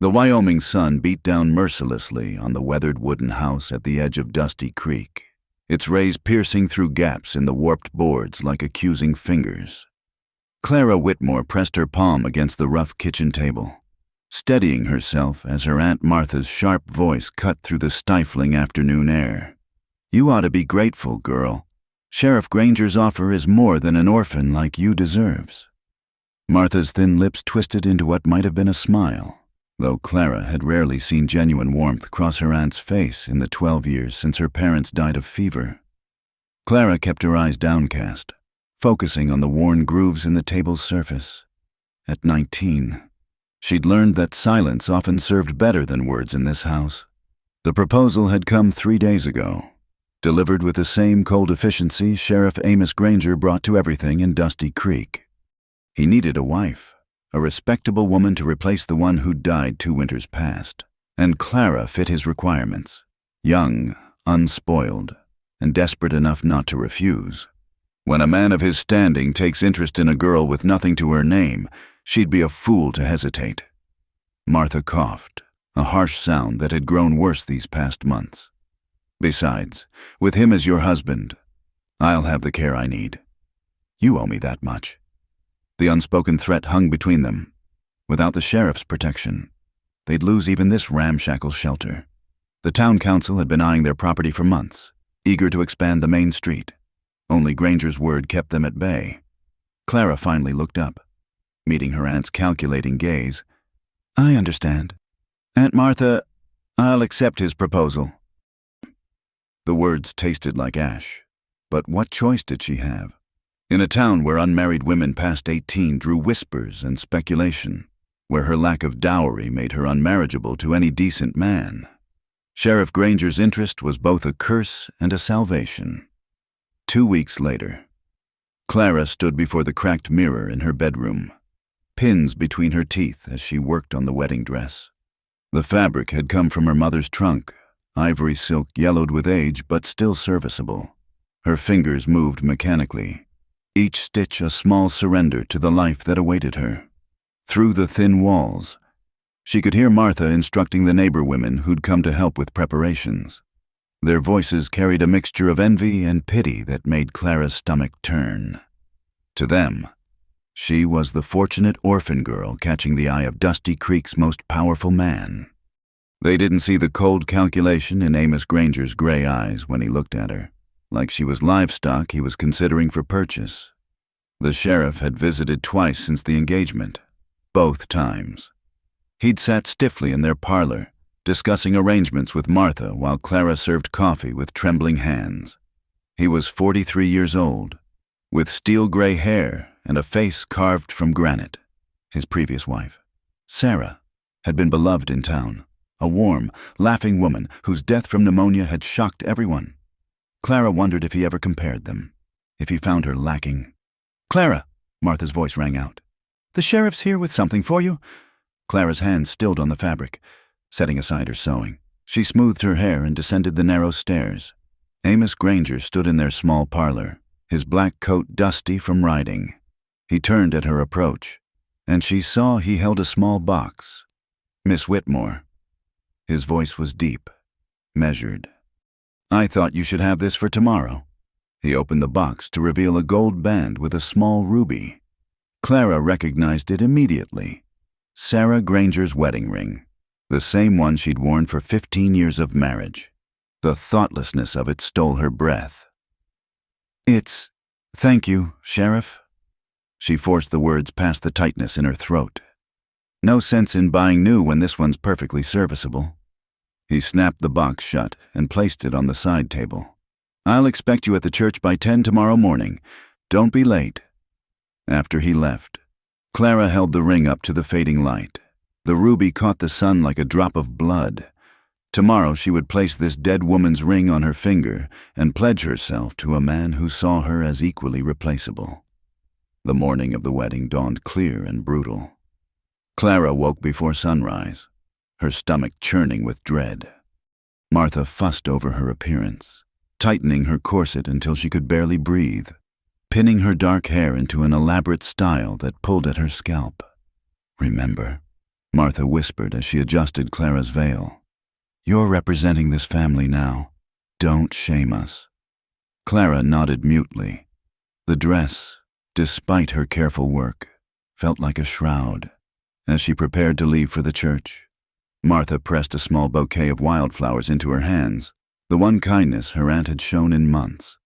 The Wyoming sun beat down mercilessly on the weathered wooden house at the edge of Dusty Creek, its rays piercing through gaps in the warped boards like accusing fingers. Clara Whitmore pressed her palm against the rough kitchen table, steadying herself as her Aunt Martha's sharp voice cut through the stifling afternoon air. "You ought to be grateful, girl. Sheriff Granger's offer is more than an orphan like you deserves." Martha's thin lips twisted into what might have been a smile, though Clara had rarely seen genuine warmth cross her aunt's face in the 12 years since her parents died of fever. Clara kept her eyes downcast, focusing on the worn grooves in the table's surface. At 19, she'd learned that silence often served better than words in this house. The proposal had come 3 days ago, delivered with the same cold efficiency Sheriff Amos Granger brought to everything in Dusty Creek. He needed a wife, a respectable woman to replace the one who'd died 2 winters past, and Clara fit his requirements: young, unspoiled, and desperate enough not to refuse. When a man of his standing takes interest in a girl with nothing to her name, she'd be a fool to hesitate. Martha coughed, a harsh sound that had grown worse these past months. "Besides, with him as your husband, I'll have the care I need. You owe me that much." The unspoken threat hung between them. Without the sheriff's protection, they'd lose even this ramshackle shelter. The town council had been eyeing their property for months, eager to expand the main street. Only Granger's word kept them at bay. Clara finally looked up, meeting her aunt's calculating gaze. "I understand. Aunt Martha, I'll accept his proposal." The words tasted like ash, but what choice did she have? In a town where unmarried women past 18 drew whispers and speculation, where her lack of dowry made her unmarriageable to any decent man, Sheriff Granger's interest was both a curse and a salvation. 2 weeks later, Clara stood before the cracked mirror in her bedroom, pins between her teeth as she worked on the wedding dress. The fabric had come from her mother's trunk, ivory silk yellowed with age but still serviceable. Her fingers moved mechanically, each stitch a small surrender to the life that awaited her. Through the thin walls, she could hear Martha instructing the neighbor women who'd come to help with preparations. Their voices carried a mixture of envy and pity that made Clara's stomach turn. To them, she was the fortunate orphan girl catching the eye of Dusty Creek's most powerful man. They didn't see the cold calculation in Amos Granger's gray eyes when he looked at her, like she was livestock he was considering for purchase. The sheriff had visited twice since the engagement, both times. He'd sat stiffly in their parlor, discussing arrangements with Martha while Clara served coffee with trembling hands. He was 43 years old, with steel-gray hair and a face carved from granite. His previous wife, Sarah, had been beloved in town, a warm, laughing woman whose death from pneumonia had shocked everyone. Clara wondered if he ever compared them, if he found her lacking. "Clara," Martha's voice rang out. "The sheriff's here with something for you." Clara's hands stilled on the fabric. Setting aside her sewing, she smoothed her hair and descended the narrow stairs. Amos Granger stood in their small parlor, his black coat dusty from riding. He turned at her approach, and she saw he held a small box. "Miss Whitmore." His voice was deep, measured. "I thought you should have this for tomorrow." He opened the box to reveal a gold band with a small ruby. Clara recognized it immediately. Sarah Granger's wedding ring. The same one she'd worn for 15 years of marriage. The thoughtlessness of it stole her breath. "Thank you, Sheriff." She forced the words past the tightness in her throat. "No sense in buying new when this one's perfectly serviceable." He snapped the box shut and placed it on the side table. "I'll expect you at the church by 10 tomorrow morning. Don't be late." After he left, Clara held the ring up to the fading light. The ruby caught the sun like a drop of blood. Tomorrow she would place this dead woman's ring on her finger and pledge herself to a man who saw her as equally replaceable. The morning of the wedding dawned clear and brutal. Clara woke before sunrise, her stomach churning with dread. Martha fussed over her appearance, tightening her corset until she could barely breathe, pinning her dark hair into an elaborate style that pulled at her scalp. "Remember," Martha whispered as she adjusted Clara's veil. "You're representing this family now. Don't shame us." Clara nodded mutely. The dress, despite her careful work, felt like a shroud. As she prepared to leave for the church, Martha pressed a small bouquet of wildflowers into her hands, the one kindness her aunt had shown in months.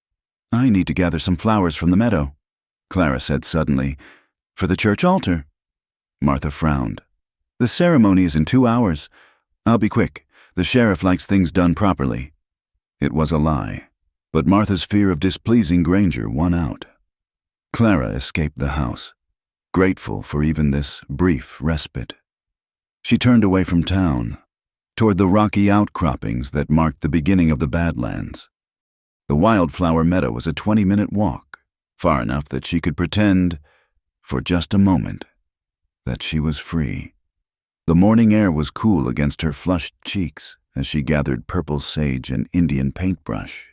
"I need to gather some flowers from the meadow," Clara said suddenly. "For the church altar." Martha frowned. "The ceremony is in 2 hours. I'll be quick. The sheriff likes things done properly." It was a lie, but Martha's fear of displeasing Granger won out. Clara escaped the house, grateful for even this brief respite. She turned away from town, toward the rocky outcroppings that marked the beginning of the Badlands. The wildflower meadow was a 20-minute walk, far enough that she could pretend, for just a moment, that she was free. The morning air was cool against her flushed cheeks as she gathered purple sage and Indian paintbrush.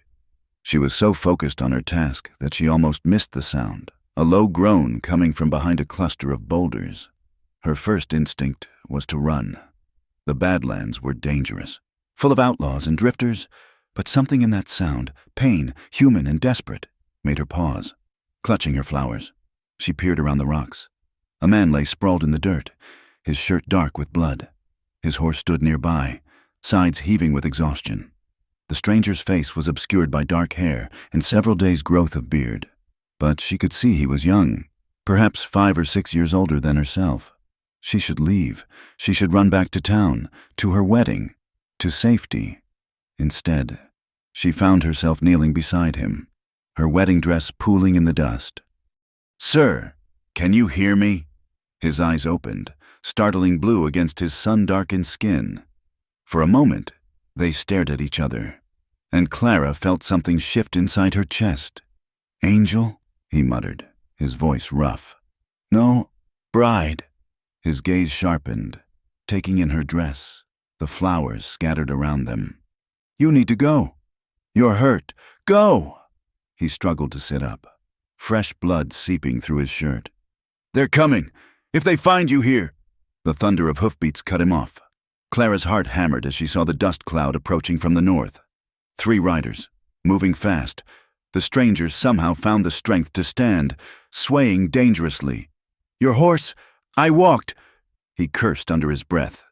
She was so focused on her task that she almost missed the sound, a low groan coming from behind a cluster of boulders. Her first instinct was to run. The Badlands were dangerous, full of outlaws and drifters, but something in that sound, pain, human and desperate, made her pause. Clutching her flowers, she peered around the rocks. A man lay sprawled in the dirt, his shirt dark with blood. His horse stood nearby, sides heaving with exhaustion. The stranger's face was obscured by dark hair and several days' growth of beard, but she could see he was young, perhaps 5 or 6 years older than herself. She should leave. She should run back to town, to her wedding, to safety. Instead, she found herself kneeling beside him, her wedding dress pooling in the dust. "Sir, can you hear me?" His eyes opened, startling blue against his sun-darkened skin. For a moment, they stared at each other, and Clara felt something shift inside her chest. "Angel?" he muttered, his voice rough. "No, bride." His gaze sharpened, taking in her dress, the flowers scattered around them. "You need to go. You're hurt. Go!" He struggled to sit up, fresh blood seeping through his shirt. "They're coming. If they find you here!" The thunder of hoofbeats cut him off. Clara's heart hammered as she saw the dust cloud approaching from the north. 3 riders, moving fast. The stranger somehow found the strength to stand, swaying dangerously. "Your horse! I walked!" He cursed under his breath.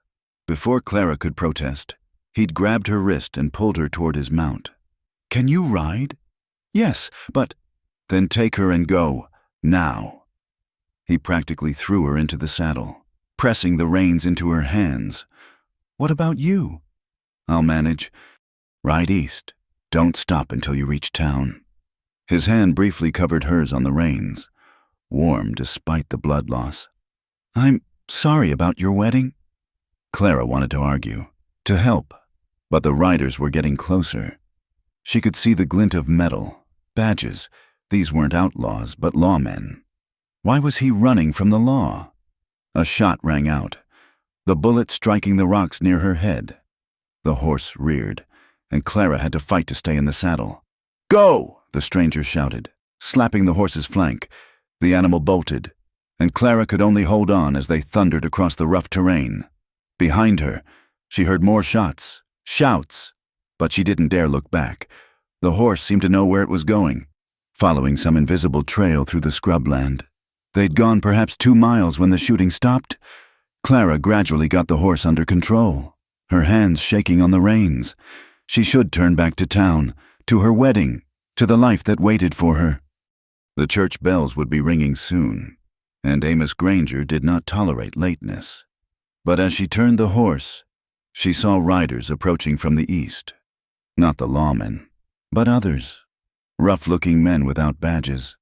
Before Clara could protest, he'd grabbed her wrist and pulled her toward his mount. "Can you ride?" "Yes, but—" "Then take her and go, now." He practically threw her into the saddle, pressing the reins into her hands. "What about you?" "I'll manage. Ride east. Don't stop until you reach town." His hand briefly covered hers on the reins, warm despite the blood loss. "I'm sorry about your wedding." Clara wanted to argue, to help, but the riders were getting closer. She could see the glint of metal, badges. These weren't outlaws, but lawmen. Why was he running from the law? A shot rang out, the bullet striking the rocks near her head. The horse reared, and Clara had to fight to stay in the saddle. "Go!" the stranger shouted, slapping the horse's flank. The animal bolted, and Clara could only hold on as they thundered across the rough terrain. Behind her, she heard more shots, shouts, but she didn't dare look back. The horse seemed to know where it was going, following some invisible trail through the scrubland. They'd gone perhaps 2 miles when the shooting stopped. Clara gradually got the horse under control, her hands shaking on the reins. She should turn back to town, to her wedding, to the life that waited for her. The church bells would be ringing soon, and Amos Granger did not tolerate lateness. But as she turned the horse, she saw riders approaching from the east. Not the lawmen, but others, rough-looking men without badges,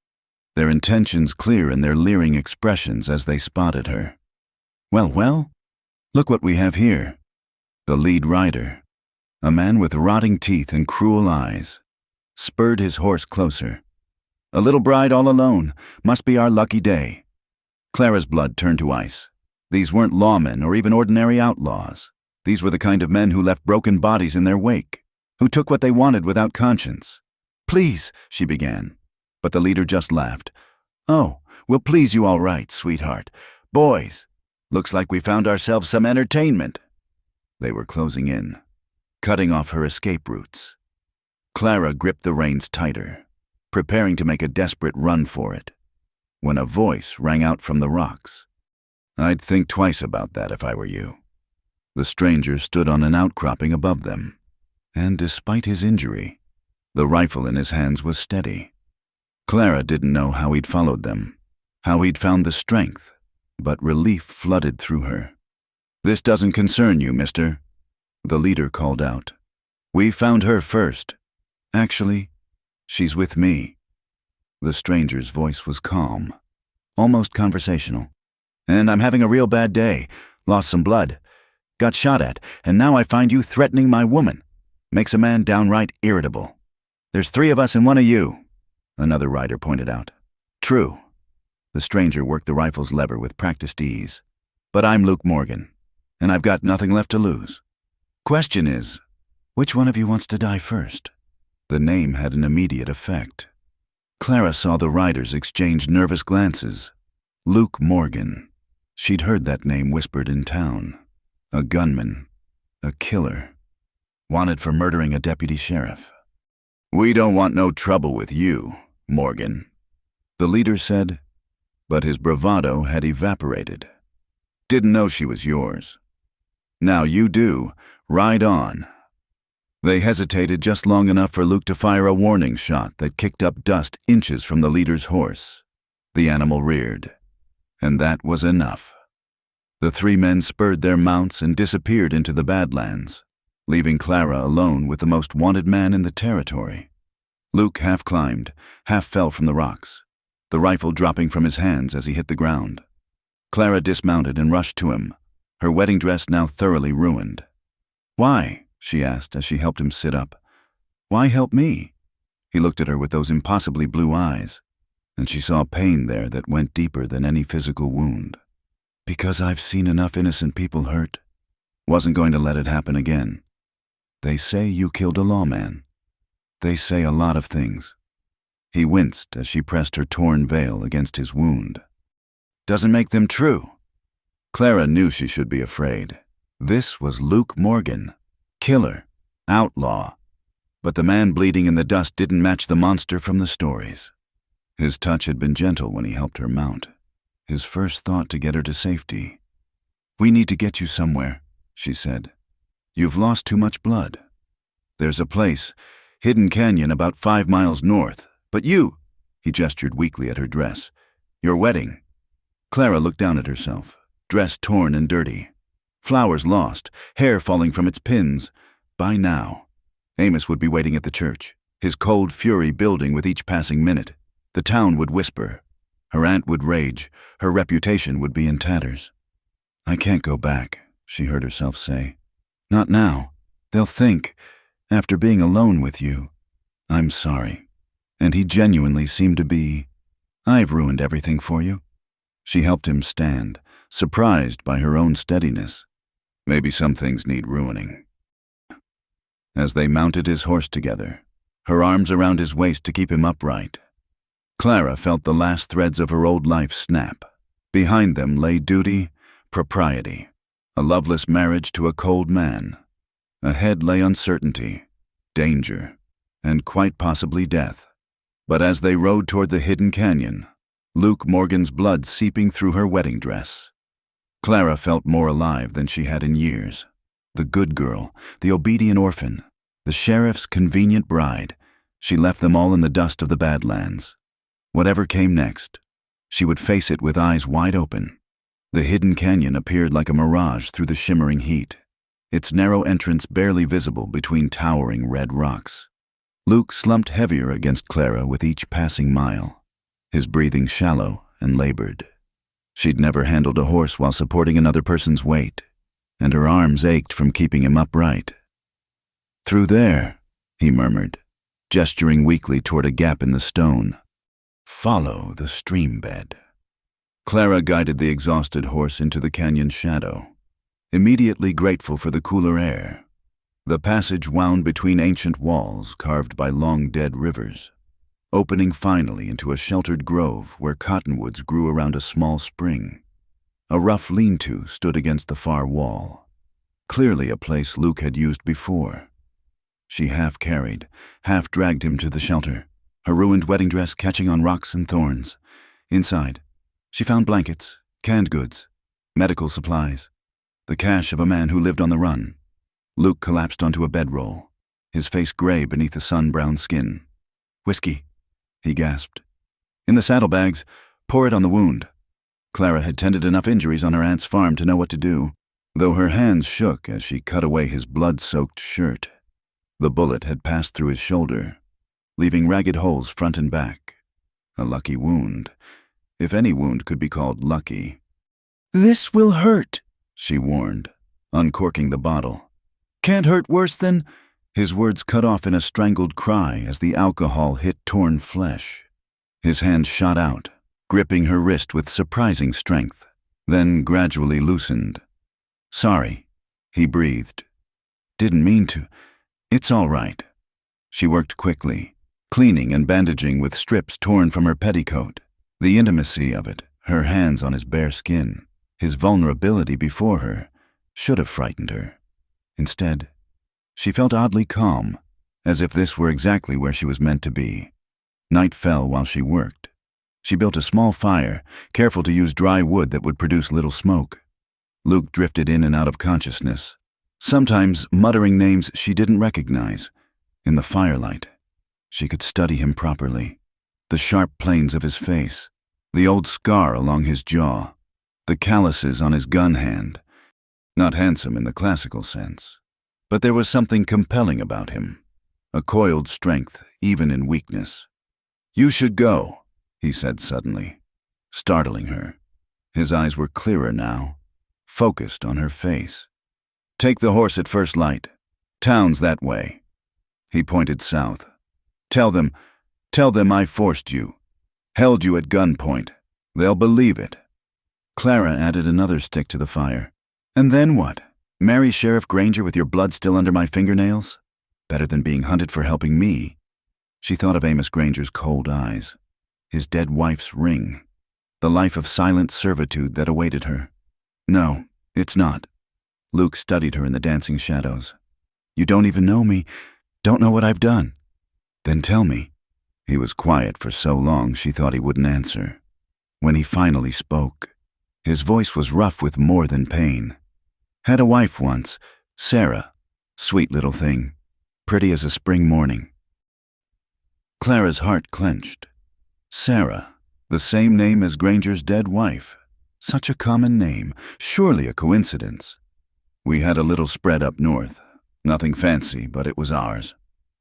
their intentions clear in their leering expressions as they spotted her. Well, look what we have here." The lead rider, a man with rotting teeth and cruel eyes, spurred his horse closer. "A little bride all alone. Must be our lucky day." Clara's blood turned to ice. These weren't lawmen or even ordinary outlaws. These were the kind of men who left broken bodies in their wake, who took what they wanted without conscience. "Please," she began, but the leader just laughed. "Oh, we'll please you all right, sweetheart. Boys, Looks like we found ourselves some entertainment." They were closing in, cutting off her escape routes. Clara gripped the reins tighter, preparing to make a desperate run for it, when a voice rang out from the rocks. "I'd think twice about that if I were you." The stranger stood on an outcropping above them, and despite his injury, the rifle in his hands was steady. Clara didn't know how he'd followed them, how he'd found the strength, but relief flooded through her. "This doesn't concern you, mister," the leader called out. "We found her first. Actually, she's with me." The stranger's voice was calm, almost conversational. "And I'm having a real bad day. Lost some blood. Got shot at, and now I find you threatening my woman. Makes a man downright irritable. There's 3 of us and 1 of you," another rider pointed out. "True." The stranger worked the rifle's lever with practiced ease. "But I'm Luke Morgan, and I've got nothing left to lose. Question is, which one of you wants to die first?" The name had an immediate effect. Clara saw the riders exchange nervous glances. Luke Morgan. She'd heard that name whispered in town. A gunman. A killer. Wanted for murdering a deputy sheriff. "We don't want no trouble with you, Morgan," the leader said, but his bravado had evaporated. "Didn't know she was yours. Now you do. Ride on." They hesitated just long enough for Luke to fire a warning shot that kicked up dust inches from the leader's horse. The animal reared, and that was enough. The 3 men spurred their mounts and disappeared into the Badlands, leaving Clara alone with the most wanted man in the territory. Luke half climbed, half fell from the rocks, the rifle dropping from his hands as he hit the ground. Clara dismounted and rushed to him, her wedding dress now thoroughly ruined. "Why?" she asked as she helped him sit up. "Why help me?" He looked at her with those impossibly blue eyes, and she saw pain there that went deeper than any physical wound. "Because I've seen enough innocent people hurt. Wasn't going to let it happen again. They say you killed a lawman. They say a lot of things." He winced as she pressed her torn veil against his wound. "Doesn't make them true." Clara knew she should be afraid. This was Luke Morgan, killer, outlaw. But the man bleeding in the dust didn't match the monster from the stories. His touch had been gentle when he helped her mount, his first thought to get her to safety. "We need to get you somewhere," she said. "You've lost too much blood. There's a place, Hidden Canyon, about 5 miles north. But you," he gestured weakly at her dress, "your wedding." Clara looked down at herself, dress torn and dirty. Flowers lost, hair falling from its pins. By now, Amos would be waiting at the church, his cold fury building with each passing minute. The town would whisper. Her aunt would rage. Her reputation would be in tatters. "I can't go back," she heard herself say. "Not now. They'll think, after being alone with you, I'm sorry." And he genuinely seemed to be. "I've ruined everything for you." She helped him stand, surprised by her own steadiness. "Maybe some things need ruining." As they mounted his horse together, her arms around his waist to keep him upright, Clara felt the last threads of her old life snap. Behind them lay duty, propriety, a loveless marriage to a cold man. Ahead lay uncertainty, danger, and quite possibly death. But as they rode toward the hidden canyon, Luke Morgan's blood seeping through her wedding dress, Clara felt more alive than she had in years. The good girl, the obedient orphan, the sheriff's convenient bride, she left them all in the dust of the Badlands. Whatever came next, she would face it with eyes wide open. The hidden canyon appeared like a mirage through the shimmering heat, its narrow entrance barely visible between towering red rocks. Luke slumped heavier against Clara with each passing mile, his breathing shallow and labored. She'd never handled a horse while supporting another person's weight, and her arms ached from keeping him upright. "Through there," he murmured, gesturing weakly toward a gap in the stone. "Follow the stream bed." Clara guided the exhausted horse into the canyon's shadow, immediately grateful for the cooler air. The passage wound between ancient walls carved by long-dead rivers, opening finally into a sheltered grove where cottonwoods grew around a small spring. A rough lean-to stood against the far wall, clearly a place Luke had used before. She half-carried, half-dragged him to the shelter, her ruined wedding dress catching on rocks and thorns. Inside, she found blankets, canned goods, medical supplies, the cache of a man who lived on the run. Luke collapsed onto a bedroll, his face gray beneath the sun-browned skin. "Whiskey," he gasped. "In the saddlebags, pour it on the wound." Clara had tended enough injuries on her aunt's farm to know what to do, though her hands shook as she cut away his blood-soaked shirt. The bullet had passed through his shoulder, leaving ragged holes front and back. A lucky wound, if any wound could be called lucky. "This will hurt," she warned, uncorking the bottle. "Can't hurt worse than—" His words cut off in a strangled cry as the alcohol hit torn flesh. His hand shot out, gripping her wrist with surprising strength, then gradually loosened. "Sorry," he breathed. "Didn't mean to. It's all right." She worked quickly, cleaning and bandaging with strips torn from her petticoat. The intimacy of it, her hands on his bare skin, his vulnerability before her, should have frightened her. Instead, she felt oddly calm, as if this were exactly where she was meant to be. Night fell while she worked. She built a small fire, careful to use dry wood that would produce little smoke. Luke drifted in and out of consciousness, sometimes muttering names she didn't recognize. In the firelight, she could study him properly. The sharp planes of his face, the old scar along his jaw, the calluses on his gun hand. Not handsome in the classical sense, but there was something compelling about him, a coiled strength even in weakness. "You should go," he said suddenly, startling her. His eyes were clearer now, focused on her face. "Take the horse at first light. Town's that way." He pointed south. Tell them I forced you, held you at gunpoint. They'll believe it." Clara added another stick to the fire. "And then what? Marry Sheriff Granger with your blood still under my fingernails? Better than being hunted for helping me." She thought of Amos Granger's cold eyes, his dead wife's ring, the life of silent servitude that awaited her. "No, it's not." Luke studied her in the dancing shadows. "You don't even know me, don't know what I've done. Then tell me." He was quiet for so long she thought he wouldn't answer. When he finally spoke, his voice was rough with more than pain. "Had a wife once, Sarah. Sweet little thing, pretty as a spring morning." Clara's heart clenched. Sarah, the same name as Granger's dead wife. Such a common name, surely a coincidence. "We had a little spread up north. Nothing fancy, but it was ours.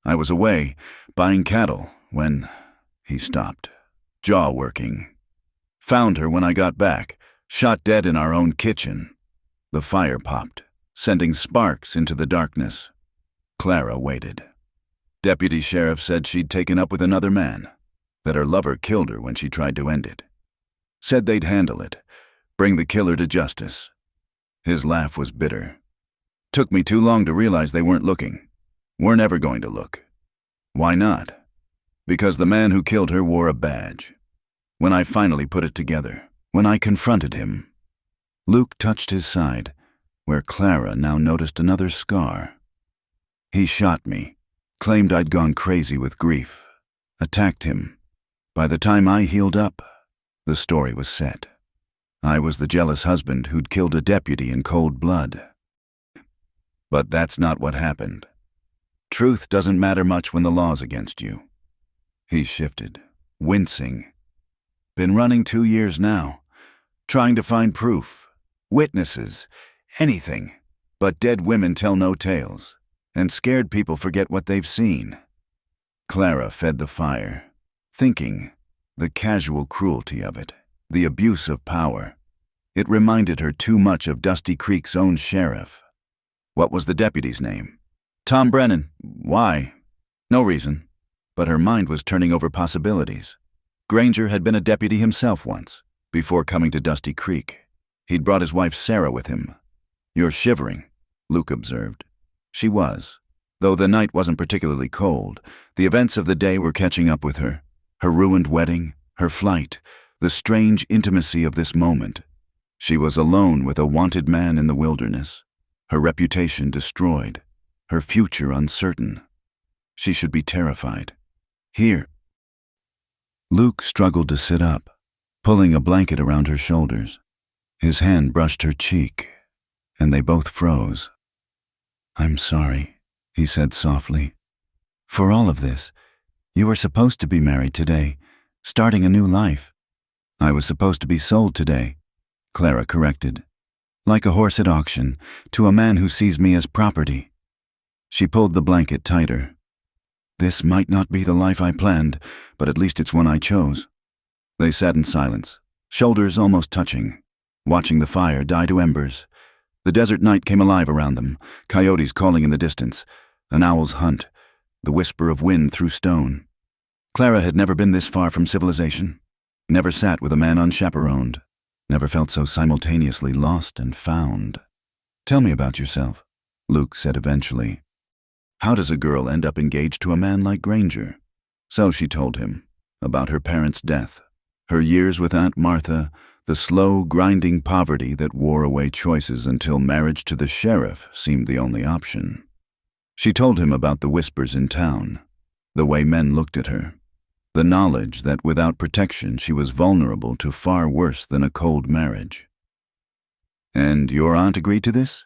I was away, buying cattle, when—" He stopped, jaw working. "Found her when I got back, shot dead in our own kitchen." The fire popped, sending sparks into the darkness. Clara waited. "Deputy Sheriff said she'd taken up with another man, that her lover killed her when she tried to end it. Said they'd handle it, bring the killer to justice." His laugh was bitter. "Took me too long to realize they weren't looking. Weren't ever going to look." "Why not?" "Because the man who killed her wore a badge. When I finally put it together, when I confronted him." Luke touched his side, where Clara now noticed another scar. "He shot me, claimed I'd gone crazy with grief, attacked him. By the time I healed up, the story was set. I was the jealous husband who'd killed a deputy in cold blood. But that's not what happened. Truth doesn't matter much when the law's against you." He shifted, wincing. "Been running 2 years now, trying to find proof, witnesses, anything. But dead women tell no tales, and scared people forget what they've seen." Clara fed the fire, thinking, the casual cruelty of it, the abuse of power. It reminded her too much of Dusty Creek's own sheriff. What was the deputy's name? "Tom Brennan." Why? No reason. But her mind was turning over possibilities. Granger had been a deputy himself once, before coming to Dusty Creek. He'd brought his wife Sarah with him. "You're shivering," Luke observed. She was. Though the night wasn't particularly cold, the events of the day were catching up with her. Her ruined wedding, her flight, the strange intimacy of this moment. She was alone with a wanted man in the wilderness, her reputation destroyed, her future uncertain. She should be terrified. Here. Luke struggled to sit up, pulling a blanket around her shoulders. His hand brushed her cheek, and they both froze. "I'm sorry," he said softly. "For all of this, you were supposed to be married today, starting a new life." "I was supposed to be sold today," Clara corrected. "Like a horse at auction, to a man who sees me as property." She pulled the blanket tighter. "This might not be the life I planned, but at least it's one I chose." They sat in silence, shoulders almost touching, watching the fire die to embers. The desert night came alive around them, coyotes calling in the distance, an owl's hunt, the whisper of wind through stone. Clara had never been this far from civilization, never sat with a man unchaperoned, never felt so simultaneously lost and found. "Tell me about yourself," Luke said eventually. "How does a girl end up engaged to a man like Granger?" So she told him about her parents' death, her years with Aunt Martha, the slow, grinding poverty that wore away choices until marriage to the sheriff seemed the only option. She told him about the whispers in town, the way men looked at her, the knowledge that without protection she was vulnerable to far worse than a cold marriage. "And your aunt agreed to this?"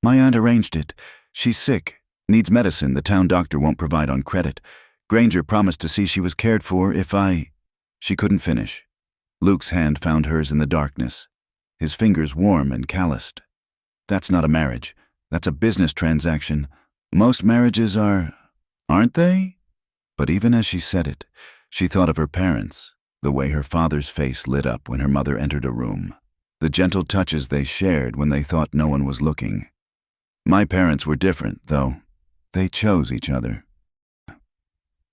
"My aunt arranged it. She's sick, needs medicine the town doctor won't provide on credit. Granger promised to see she was cared for if I—" She couldn't finish. Luke's hand found hers in the darkness, his fingers warm and calloused. "That's not a marriage. That's a business transaction. Most marriages are, aren't they?" But even as she said it, she thought of her parents, the way her father's face lit up when her mother entered a room, the gentle touches they shared when they thought no one was looking. "My parents were different, though. They chose each other."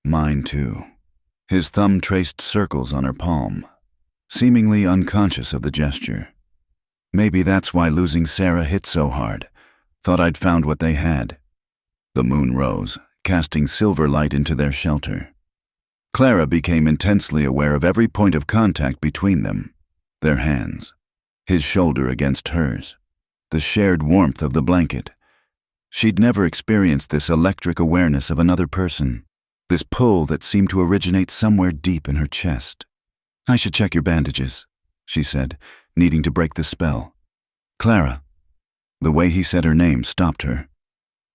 "Mine too." His thumb traced circles on her palm, seemingly unconscious of the gesture. "Maybe that's why losing Sarah hit so hard. Thought I'd found what they had." The moon rose, casting silver light into their shelter. Clara became intensely aware of every point of contact between them, their hands, his shoulder against hers, the shared warmth of the blanket. She'd never experienced this electric awareness of another person, this pull that seemed to originate somewhere deep in her chest. "I should check your bandages," she said, needing to break the spell. "Clara." The way he said her name stopped her.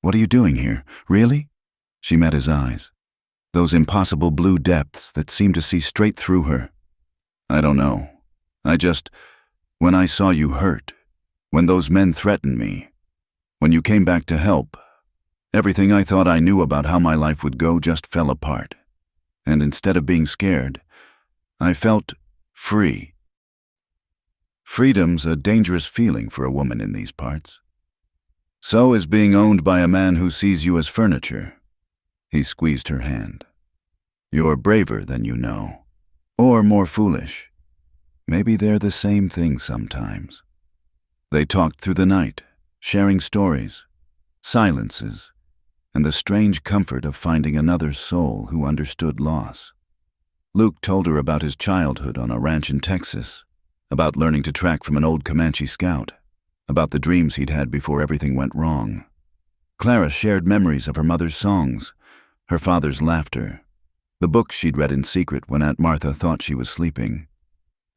"What are you doing here? Really?" She met his eyes, those impossible blue depths that seemed to see straight through her. "I don't know. When I saw you hurt, when those men threatened me, when you came back to help, everything I thought I knew about how my life would go just fell apart. And instead of being scared, I felt free." Freedom's a dangerous feeling for a woman in these parts. So is being owned by a man who sees you as furniture. He squeezed her hand. "You're braver than you know. Or more foolish. Maybe they're the same thing sometimes." They talked through the night, sharing stories, silences, and the strange comfort of finding another soul who understood loss. Luke told her about his childhood on a ranch in Texas, about learning to track from an old Comanche scout, about the dreams he'd had before everything went wrong. Clara shared memories of her mother's songs, her father's laughter, the books she'd read in secret when Aunt Martha thought she was sleeping.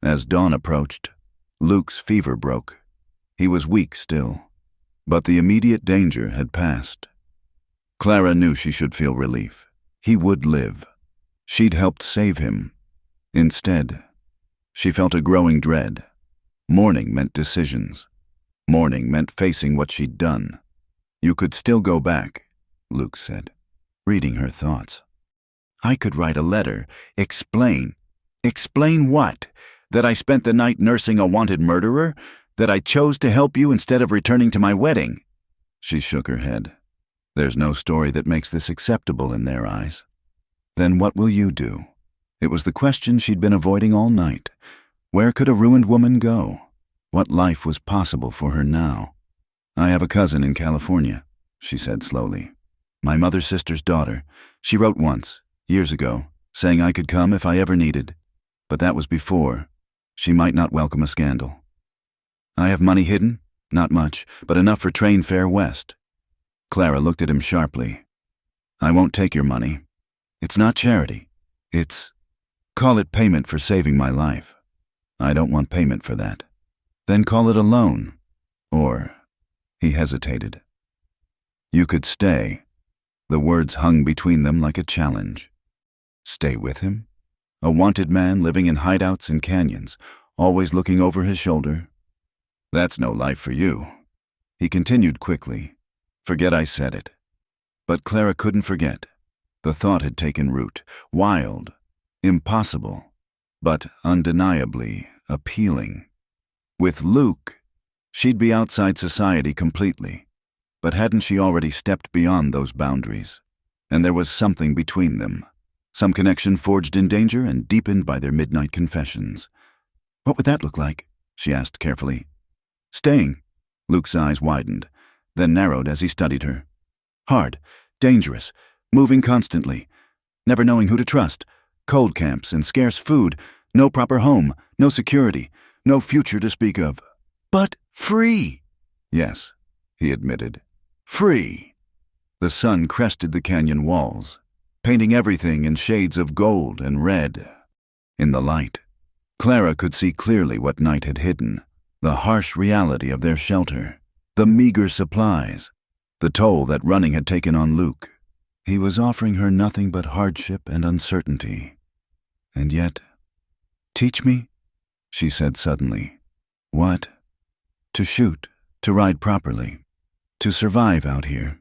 As dawn approached, Luke's fever broke. He was weak still, but the immediate danger had passed. Clara knew she should feel relief. He would live. She'd helped save him. Instead, she felt a growing dread. Mourning meant decisions. Mourning meant facing what she'd done. "You could still go back," Luke said, reading her thoughts. "I could write a letter. Explain." "Explain what? That I spent the night nursing a wanted murderer? That I chose to help you instead of returning to my wedding?" She shook her head. "There's no story that makes this acceptable in their eyes." "Then what will you do?" It was the question she'd been avoiding all night. Where could a ruined woman go? What life was possible for her now? "I have a cousin in California," she said slowly. "My mother's sister's daughter. She wrote once, years ago, saying I could come if I ever needed. But that was before. She might not welcome a scandal." I have money hidden? Not much, but enough for train fare west. Clara looked at him sharply. I won't take your money. It's not charity. Call it payment for saving my life. I don't want payment for that. Then call it a loan. Or, he hesitated. You could stay. The words hung between them like a challenge. Stay with him? A wanted man living in hideouts and canyons, always looking over his shoulder? That's no life for you. He continued quickly. Forget I said it. But Clara couldn't forget. The thought had taken root, wild, impossible, but undeniably appealing. With Luke, she'd be outside society completely. But hadn't she already stepped beyond those boundaries? And there was something between them. Some connection forged in danger and deepened by their midnight confessions. What would that look like? She asked carefully. Staying. Luke's eyes widened, then narrowed as he studied her. Hard, dangerous, moving constantly, never knowing who to trust, cold camps and scarce food, no proper home, no security, no future to speak of. But free! Yes, he admitted. Free! The sun crested the canyon walls, painting everything in shades of gold and red. In the light, Clara could see clearly what night had hidden, the harsh reality of their shelter, the meager supplies, the toll that running had taken on Luke. He was offering her nothing but hardship and uncertainty. And yet, teach me, she said suddenly. What? To shoot, to ride properly, to survive out here.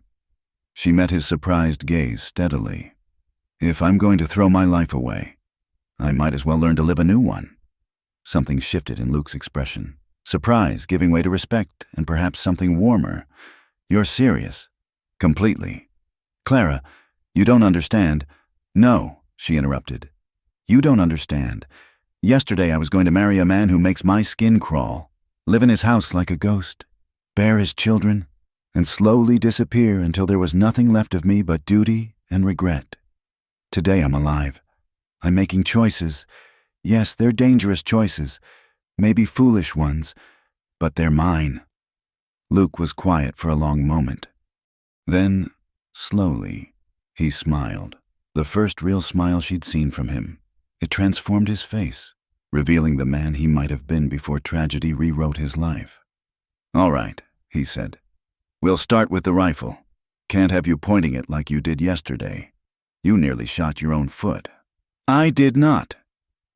She met his surprised gaze steadily. If I'm going to throw my life away, I might as well learn to live a new one. Something shifted in Luke's expression. Surprise giving way to respect and perhaps something warmer. You're serious. Completely. Clara, you don't understand. No, she interrupted. You don't understand. Yesterday I was going to marry a man who makes my skin crawl, live in his house like a ghost, bear his children, and slowly disappear until there was nothing left of me but duty and regret. Today I'm alive. I'm making choices. Yes, they're dangerous choices, maybe foolish ones, but they're mine. Luke was quiet for a long moment. Then, slowly, he smiled, the first real smile she'd seen from him. It transformed his face, revealing the man he might have been before tragedy rewrote his life. All right, he said. We'll start with the rifle. Can't have you pointing it like you did yesterday. You nearly shot your own foot. I did not.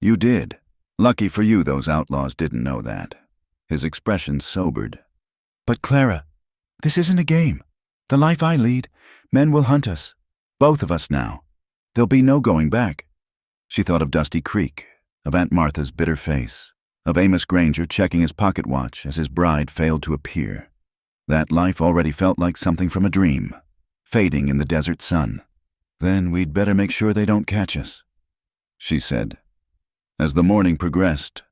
You did. Lucky for you those outlaws didn't know that. His expression sobered. But Clara, this isn't a game. The life I lead, men will hunt us. Both of us now. There'll be no going back. She thought of Dusty Creek, of Aunt Martha's bitter face, of Amos Granger checking his pocket watch as his bride failed to appear. That life already felt like something from a dream, fading in the desert sun. Then we'd better make sure they don't catch us, she said. As the morning progressed,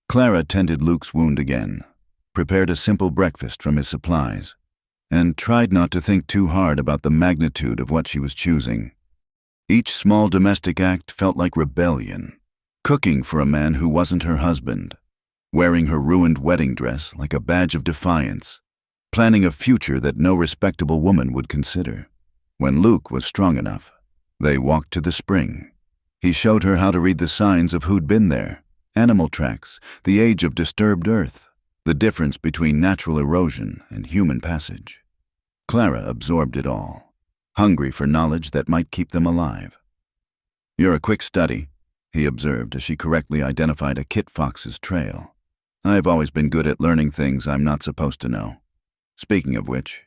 Clara tended Luke's wound again, prepared a simple breakfast from his supplies, and tried not to think too hard about the magnitude of what she was choosing. Each small domestic act felt like rebellion, cooking for a man who wasn't her husband, wearing her ruined wedding dress like a badge of defiance, planning a future that no respectable woman would consider. When Luke was strong enough, they walked to the spring. He showed her how to read the signs of who'd been there, animal tracks, the age of disturbed earth, the difference between natural erosion and human passage. Clara absorbed it all, hungry for knowledge that might keep them alive. You're a quick study, he observed as she correctly identified a kit fox's trail. I've always been good at learning things I'm not supposed to know. Speaking of which,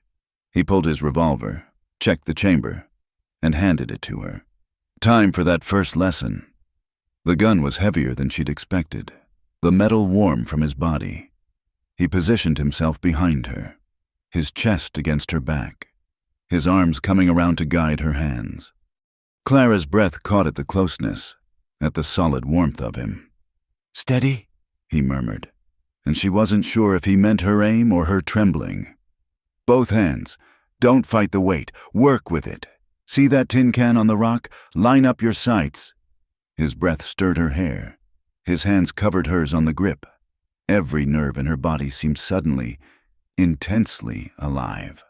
he pulled his revolver, checked the chamber, and handed it to her. Time for that first lesson. The gun was heavier than she'd expected, the metal warm from his body. He positioned himself behind her, his chest against her back, his arms coming around to guide her hands. Clara's breath caught at the closeness, at the solid warmth of him. Steady, he murmured, and she wasn't sure if he meant her aim or her trembling. Both hands. Don't fight the weight. Work with it. See that tin can on the rock? Line up your sights. His breath stirred her hair. His hands covered hers on the grip. Every nerve in her body seemed suddenly, intensely alive.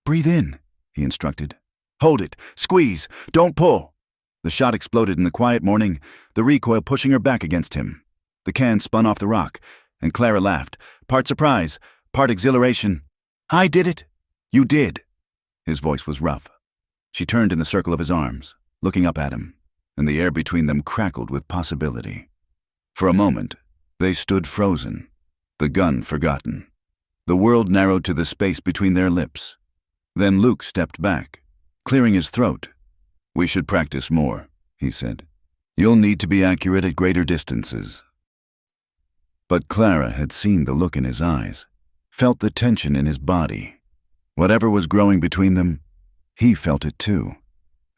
"Breathe in," he instructed. "Hold it. Squeeze. Don't pull." The shot exploded in the quiet morning, the recoil pushing her back against him. The can spun off the rock, and Clara laughed, part surprise, part exhilaration. "I did it." "You did." His voice was rough. She turned in the circle of his arms, looking up at him, and the air between them crackled with possibility. For a moment, they stood frozen, the gun forgotten. The world narrowed to the space between their lips. Then Luke stepped back, clearing his throat. "We should practice more," he said. "You'll need to be accurate at greater distances." But Clara had seen the look in his eyes, felt the tension in his body. Whatever was growing between them, he felt it too.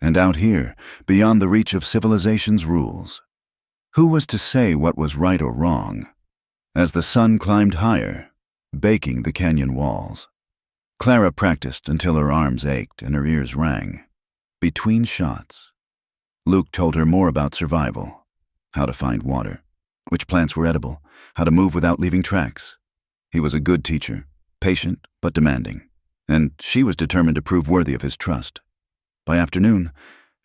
And out here, beyond the reach of civilization's rules, who was to say what was right or wrong? As the sun climbed higher, baking the canyon walls, Clara practiced until her arms ached and her ears rang. Between shots, Luke told her more about survival, how to find water, which plants were edible, how to move without leaving tracks. He was a good teacher, patient but demanding, and she was determined to prove worthy of his trust. By afternoon,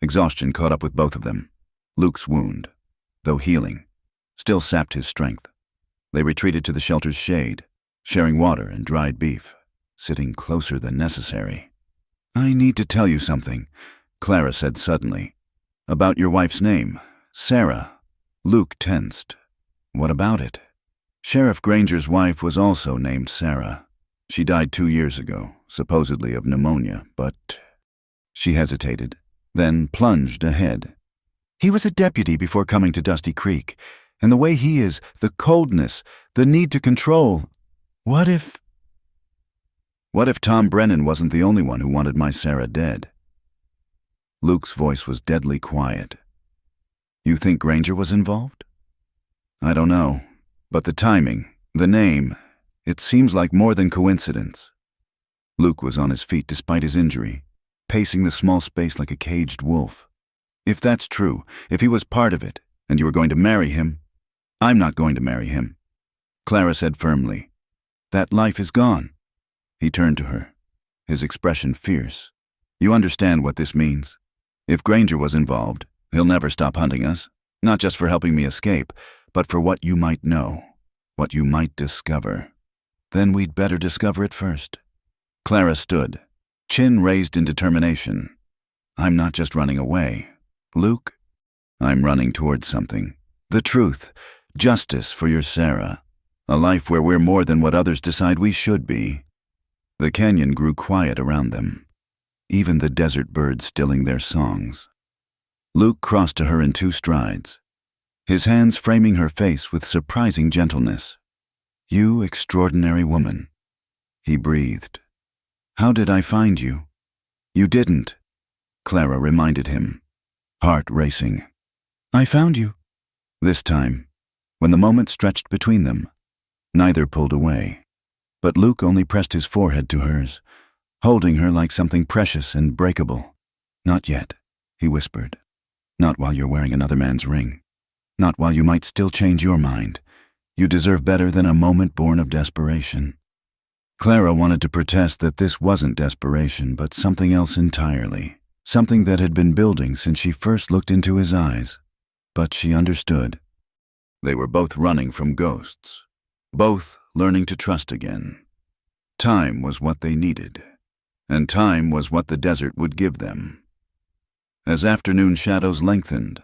exhaustion caught up with both of them. Luke's wound, though healing, still sapped his strength. They retreated to the shelter's shade, sharing water and dried beef, sitting closer than necessary. "I need to tell you something," Clara said suddenly. "About your wife's name, Sarah." Luke tensed. "What about it?" "Sheriff Granger's wife was also named Sarah. She died 2 years ago, supposedly of pneumonia, but—" She hesitated, then plunged ahead. "He was a deputy before coming to Dusty Creek, and the way he is, the coldness, the need to control. What if Tom Brennan wasn't the only one who wanted my Sarah dead?" Luke's voice was deadly quiet. "You think Granger was involved?" "I don't know, but the timing, the name, it seems like more than coincidence." Luke was on his feet despite his injury, pacing the small space like a caged wolf. "If that's true, if he was part of it, and you were going to marry him—" "I'm not going to marry him," Clara said firmly. "That life is gone." He turned to her, his expression fierce. "You understand what this means? If Granger was involved, he'll never stop hunting us, not just for helping me escape, but for what you might know, what you might discover. Then we'd better discover it first." Clara stood, chin raised in determination. "I'm not just running away, Luke. I'm running towards something. The truth, justice for your Sarah, a life where we're more than what others decide we should be." The canyon grew quiet around them, even the desert birds stilling their songs. Luke crossed to her in 2 strides, his hands framing her face with surprising gentleness. "You extraordinary woman," he breathed. "How did I find you?" "You didn't," Clara reminded him, heart racing. "I found you." This time, when the moment stretched between them, neither pulled away. But Luke only pressed his forehead to hers, holding her like something precious and breakable. "Not yet," he whispered. "Not while you're wearing another man's ring. Not while you might still change your mind. You deserve better than a moment born of desperation." Clara wanted to protest that this wasn't desperation, but something else entirely, something that had been building since she first looked into his eyes. But she understood. They were both running from ghosts, both learning to trust again. Time was what they needed, and time was what the desert would give them. As afternoon shadows lengthened,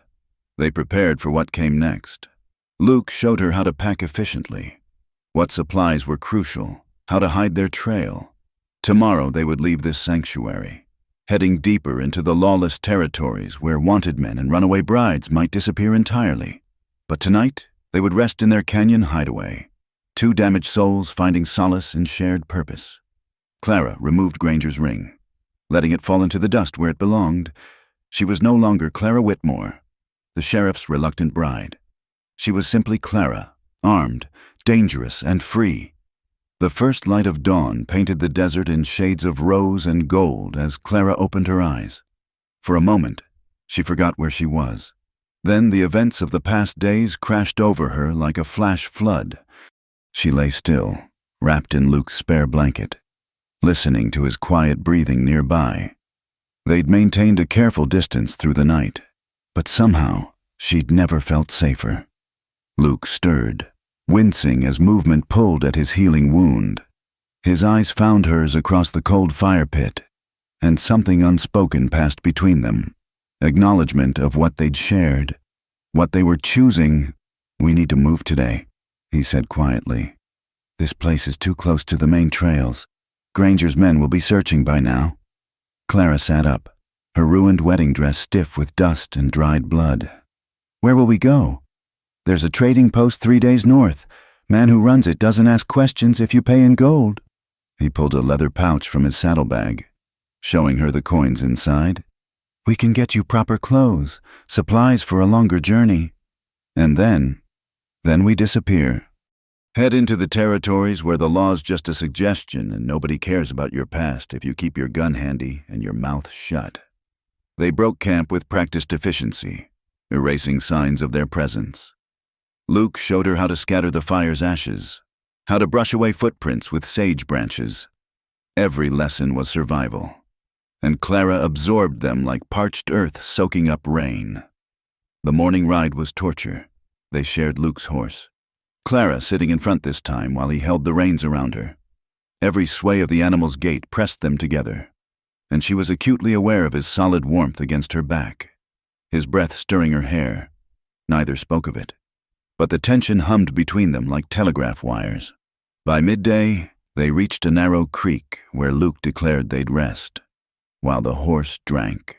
they prepared for what came next. Luke showed her how to pack efficiently, what supplies were crucial, how to hide their trail. Tomorrow they would leave this sanctuary, heading deeper into the lawless territories where wanted men and runaway brides might disappear entirely. But tonight, they would rest in their canyon hideaway, 2 damaged souls finding solace in shared purpose. Clara removed Granger's ring, letting it fall into the dust where it belonged. She was no longer Clara Whitmore, the sheriff's reluctant bride. She was simply Clara, armed, dangerous, and free. The first light of dawn painted the desert in shades of rose and gold as Clara opened her eyes. For a moment, she forgot where she was. Then the events of the past days crashed over her like a flash flood. She lay still, wrapped in Luke's spare blanket, listening to his quiet breathing nearby. They'd maintained a careful distance through the night, but somehow she'd never felt safer. Luke stirred, wincing as movement pulled at his healing wound. His eyes found hers across the cold fire pit, and something unspoken passed between them. Acknowledgement of what they'd shared, what they were choosing. "We need to move today," he said quietly. "This place is too close to the main trails. Granger's men will be searching by now." Clara sat up, her ruined wedding dress stiff with dust and dried blood. "Where will we go?" "There's a trading post 3 days north. Man who runs it doesn't ask questions if you pay in gold." He pulled a leather pouch from his saddlebag, showing her the coins inside. "We can get you proper clothes, supplies for a longer journey. And then we disappear. Head into the territories where the law's just a suggestion and nobody cares about your past if you keep your gun handy and your mouth shut." They broke camp with practiced efficiency, erasing signs of their presence. Luke showed her how to scatter the fire's ashes, how to brush away footprints with sage branches. Every lesson was survival, and Clara absorbed them like parched earth soaking up rain. The morning ride was torture. They shared Luke's horse, Clara sitting in front this time while he held the reins around her. Every sway of the animal's gait pressed them together, and she was acutely aware of his solid warmth against her back, his breath stirring her hair. Neither spoke of it, but the tension hummed between them like telegraph wires. By midday, they reached a narrow creek where Luke declared they'd rest, while the horse drank.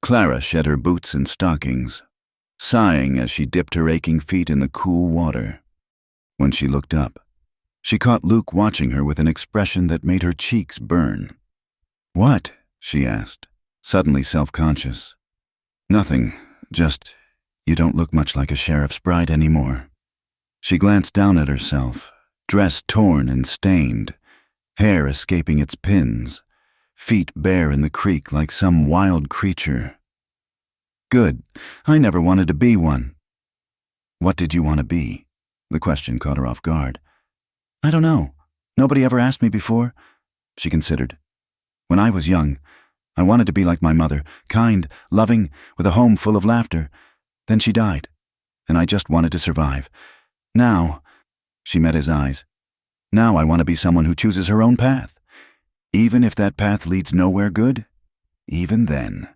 Clara shed her boots and stockings, sighing as she dipped her aching feet in the cool water. When she looked up, she caught Luke watching her with an expression that made her cheeks burn. "What?" she asked, suddenly self-conscious. "Nothing, just you don't look much like a sheriff's bride anymore." She glanced down at herself, dress torn and stained, hair escaping its pins, feet bare in the creek like some wild creature. "Good. I never wanted to be one." "What did you want to be?" The question caught her off guard. "I don't know. Nobody ever asked me before." She considered. "When I was young, I wanted to be like my mother, kind, loving, with a home full of laughter. Then she died, and I just wanted to survive. Now," she met his eyes, "now I want to be someone who chooses her own path. Even if that path leads nowhere good, even then."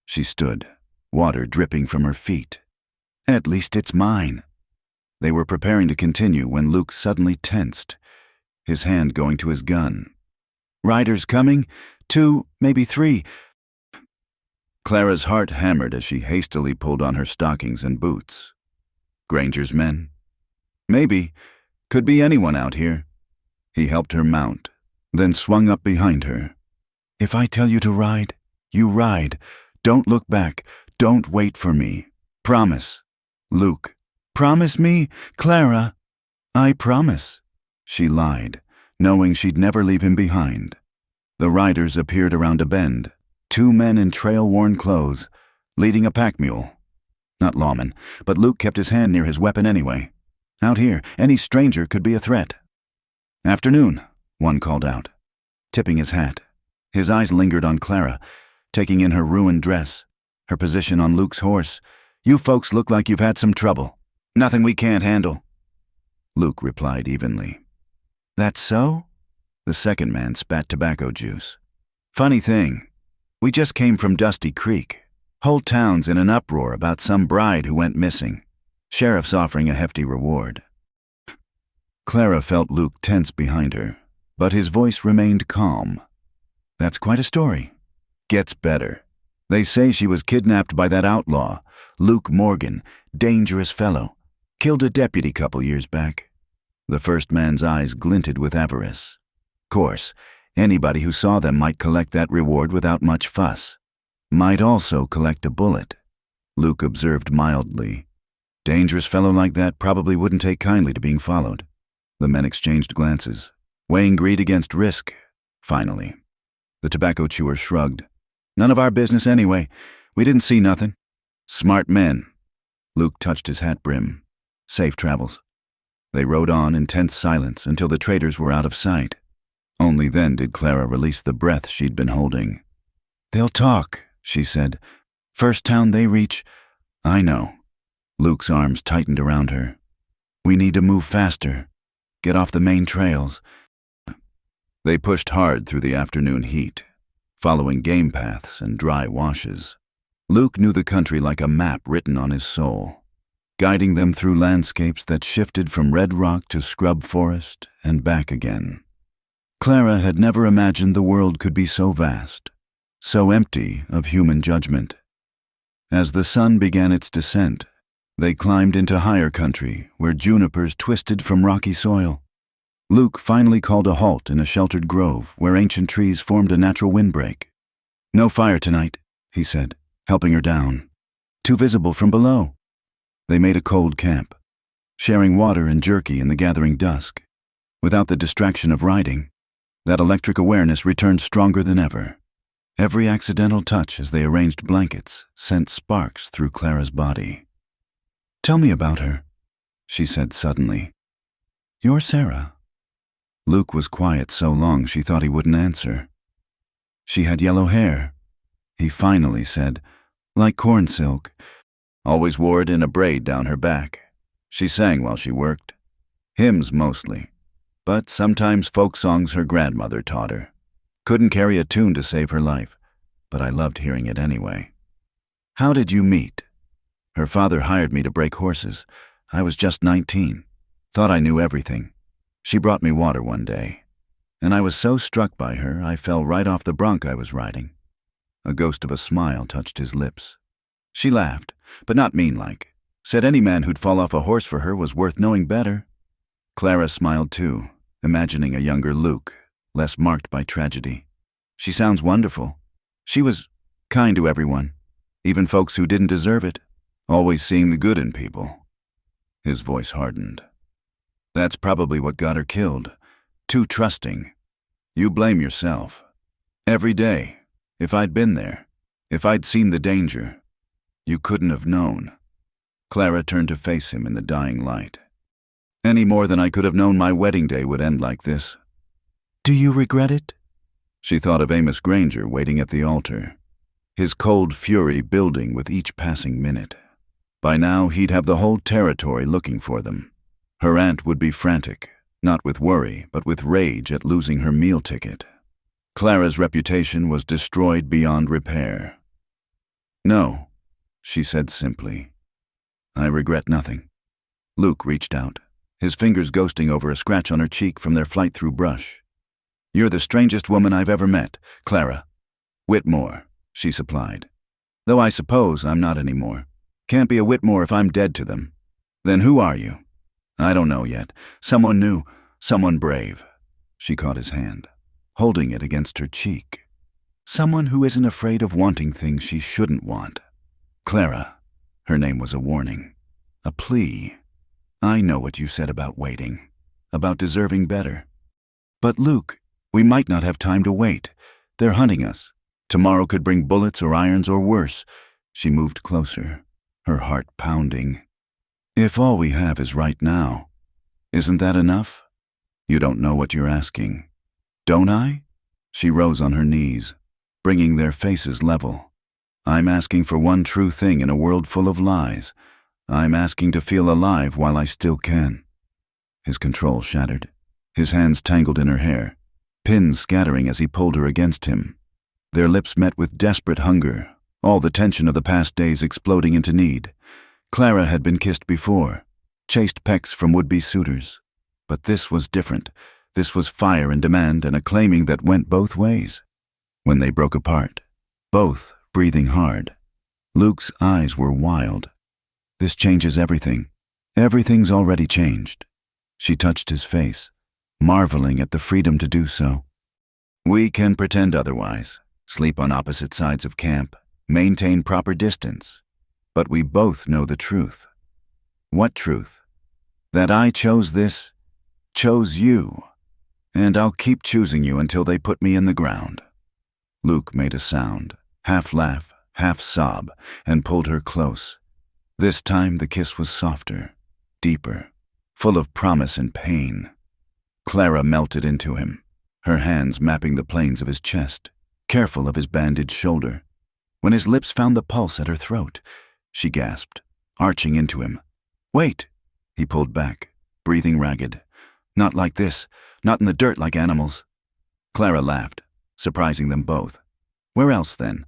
She stood, water dripping from her feet. "At least it's mine." They were preparing to continue when Luke suddenly tensed, his hand going to his gun. "Riders coming? 2, maybe 3. Clara's heart hammered as she hastily pulled on her stockings and boots. "Granger's men?" "Maybe. Could be anyone out here." He helped her mount, then swung up behind her. "If I tell you to ride, you ride. Don't look back. Don't wait for me. Promise." "Luke." "Promise me, Clara." "I promise." She lied, knowing she'd never leave him behind. The riders appeared around a bend, 2 men in trail-worn clothes, leading a pack mule. Not lawmen, but Luke kept his hand near his weapon anyway. Out here, any stranger could be a threat. "Afternoon," one called out, tipping his hat. His eyes lingered on Clara, taking in her ruined dress, her position on Luke's horse. "You folks look like you've had some trouble. Nothing we can't handle." Luke replied evenly. "That's so?" The second man spat tobacco juice. "Funny thing, we just came from Dusty Creek. Whole town's in an uproar about some bride who went missing. Sheriff's offering a hefty reward." Clara felt Luke tense behind her, but his voice remained calm. "That's quite a story. Gets better. They say she was kidnapped by that outlaw, Luke Morgan, dangerous fellow. Killed a deputy couple years back." The first man's eyes glinted with avarice. "Course, anybody who saw them might collect that reward without much fuss. Might also collect a bullet." Luke observed mildly. "Dangerous fellow like that probably wouldn't take kindly to being followed." The men exchanged glances, weighing greed against risk. Finally, the tobacco chewer shrugged. "None of our business anyway. We didn't see nothing." "Smart men." Luke touched his hat brim. "Safe travels." They rode on in tense silence until the traders were out of sight. Only then did Clara release the breath she'd been holding. "They'll talk," she said. "First town they reach—" "I know." Luke's arms tightened around her. "We need to move faster. Get off the main trails." They pushed hard through the afternoon heat, following game paths and dry washes. Luke knew the country like a map written on his soul, guiding them through landscapes that shifted from red rock to scrub forest and back again. Clara had never imagined the world could be so vast, so empty of human judgment. As the sun began its descent, they climbed into higher country where junipers twisted from rocky soil. Luke finally called a halt in a sheltered grove where ancient trees formed a natural windbreak. "No fire tonight," he said, helping her down. "Too visible from below." They made a cold camp, sharing water and jerky in the gathering dusk. Without the distraction of riding, that electric awareness returned stronger than ever. Every accidental touch as they arranged blankets sent sparks through Clara's body. "Tell me about her," she said suddenly. "You're Sarah." Luke was quiet so long she thought he wouldn't answer. "She had yellow hair," he finally said, "like corn silk. Always wore it in a braid down her back. She sang while she worked. Hymns mostly, but sometimes folk songs her grandmother taught her. Couldn't carry a tune to save her life, but I loved hearing it anyway." "How did you meet?" "Her father hired me to break horses. I was just 19. Thought I knew everything. She brought me water one day, and I was so struck by her I fell right off the bronc I was riding." A ghost of a smile touched his lips. She laughed, but not mean-like. Said any man who'd fall off a horse for her was worth knowing better. Clara smiled too, imagining a younger Luke, less marked by tragedy. "She sounds wonderful. She was kind to everyone, even folks who didn't deserve it, always seeing the good in people." His voice hardened. "That's probably what got her killed. Too trusting. You blame yourself. Every day, if I'd been there, if I'd seen the danger, you couldn't have known." Clara turned to face him in the dying light. "Any more than I could have known my wedding day would end like this." "Do you regret it?" She thought of Amos Granger waiting at the altar, his cold fury building with each passing minute. By now, he'd have the whole territory looking for them. Her aunt would be frantic, not with worry, but with rage at losing her meal ticket. Clara's reputation was destroyed beyond repair. "No," she said simply. "I regret nothing." Luke reached out, his fingers ghosting over a scratch on her cheek from their flight through brush. "You're the strangest woman I've ever met, Clara." "Whitmore," she supplied. "Though I suppose I'm not anymore. Can't be a Whitmore if I'm dead to them. Then who are you?" "I don't know yet. Someone new, someone brave." She caught his hand, holding it against her cheek. "Someone who isn't afraid of wanting things she shouldn't want." "Clara," her name was a warning, a plea. "I know what you said about waiting, about deserving better. But Luke, we might not have time to wait. They're hunting us. Tomorrow could bring bullets or irons or worse." She moved closer, her heart pounding. "If all we have is right now, isn't that enough?" "You don't know what you're asking." "Don't I?" She rose on her knees, bringing their faces level. "I'm asking for one true thing in a world full of lies. I'm asking to feel alive while I still can." His control shattered, his hands tangled in her hair, pins scattering as he pulled her against him. Their lips met with desperate hunger, all the tension of the past days exploding into need. Clara had been kissed before, chased pecks from would-be suitors. But this was different. This was fire and demand and a claiming that went both ways. When they broke apart, both breathing hard, Luke's eyes were wild. "This changes everything. Everything's already changed." She touched his face, marveling at the freedom to do so. "We can pretend otherwise, sleep on opposite sides of camp, maintain proper distance. But we both know the truth." "What truth?" "That I chose this, chose you, and I'll keep choosing you until they put me in the ground." Luke made a sound, half laugh, half sob, and pulled her close. This time the kiss was softer, deeper. full of promise and pain. Clara melted into him, her hands mapping the planes of his chest, careful of his bandaged shoulder. When his lips found the pulse at her throat, she gasped, arching into him. "Wait!" He pulled back, breathing ragged. "Not like this, not in the dirt like animals." Clara laughed, surprising them both. "Where else, then?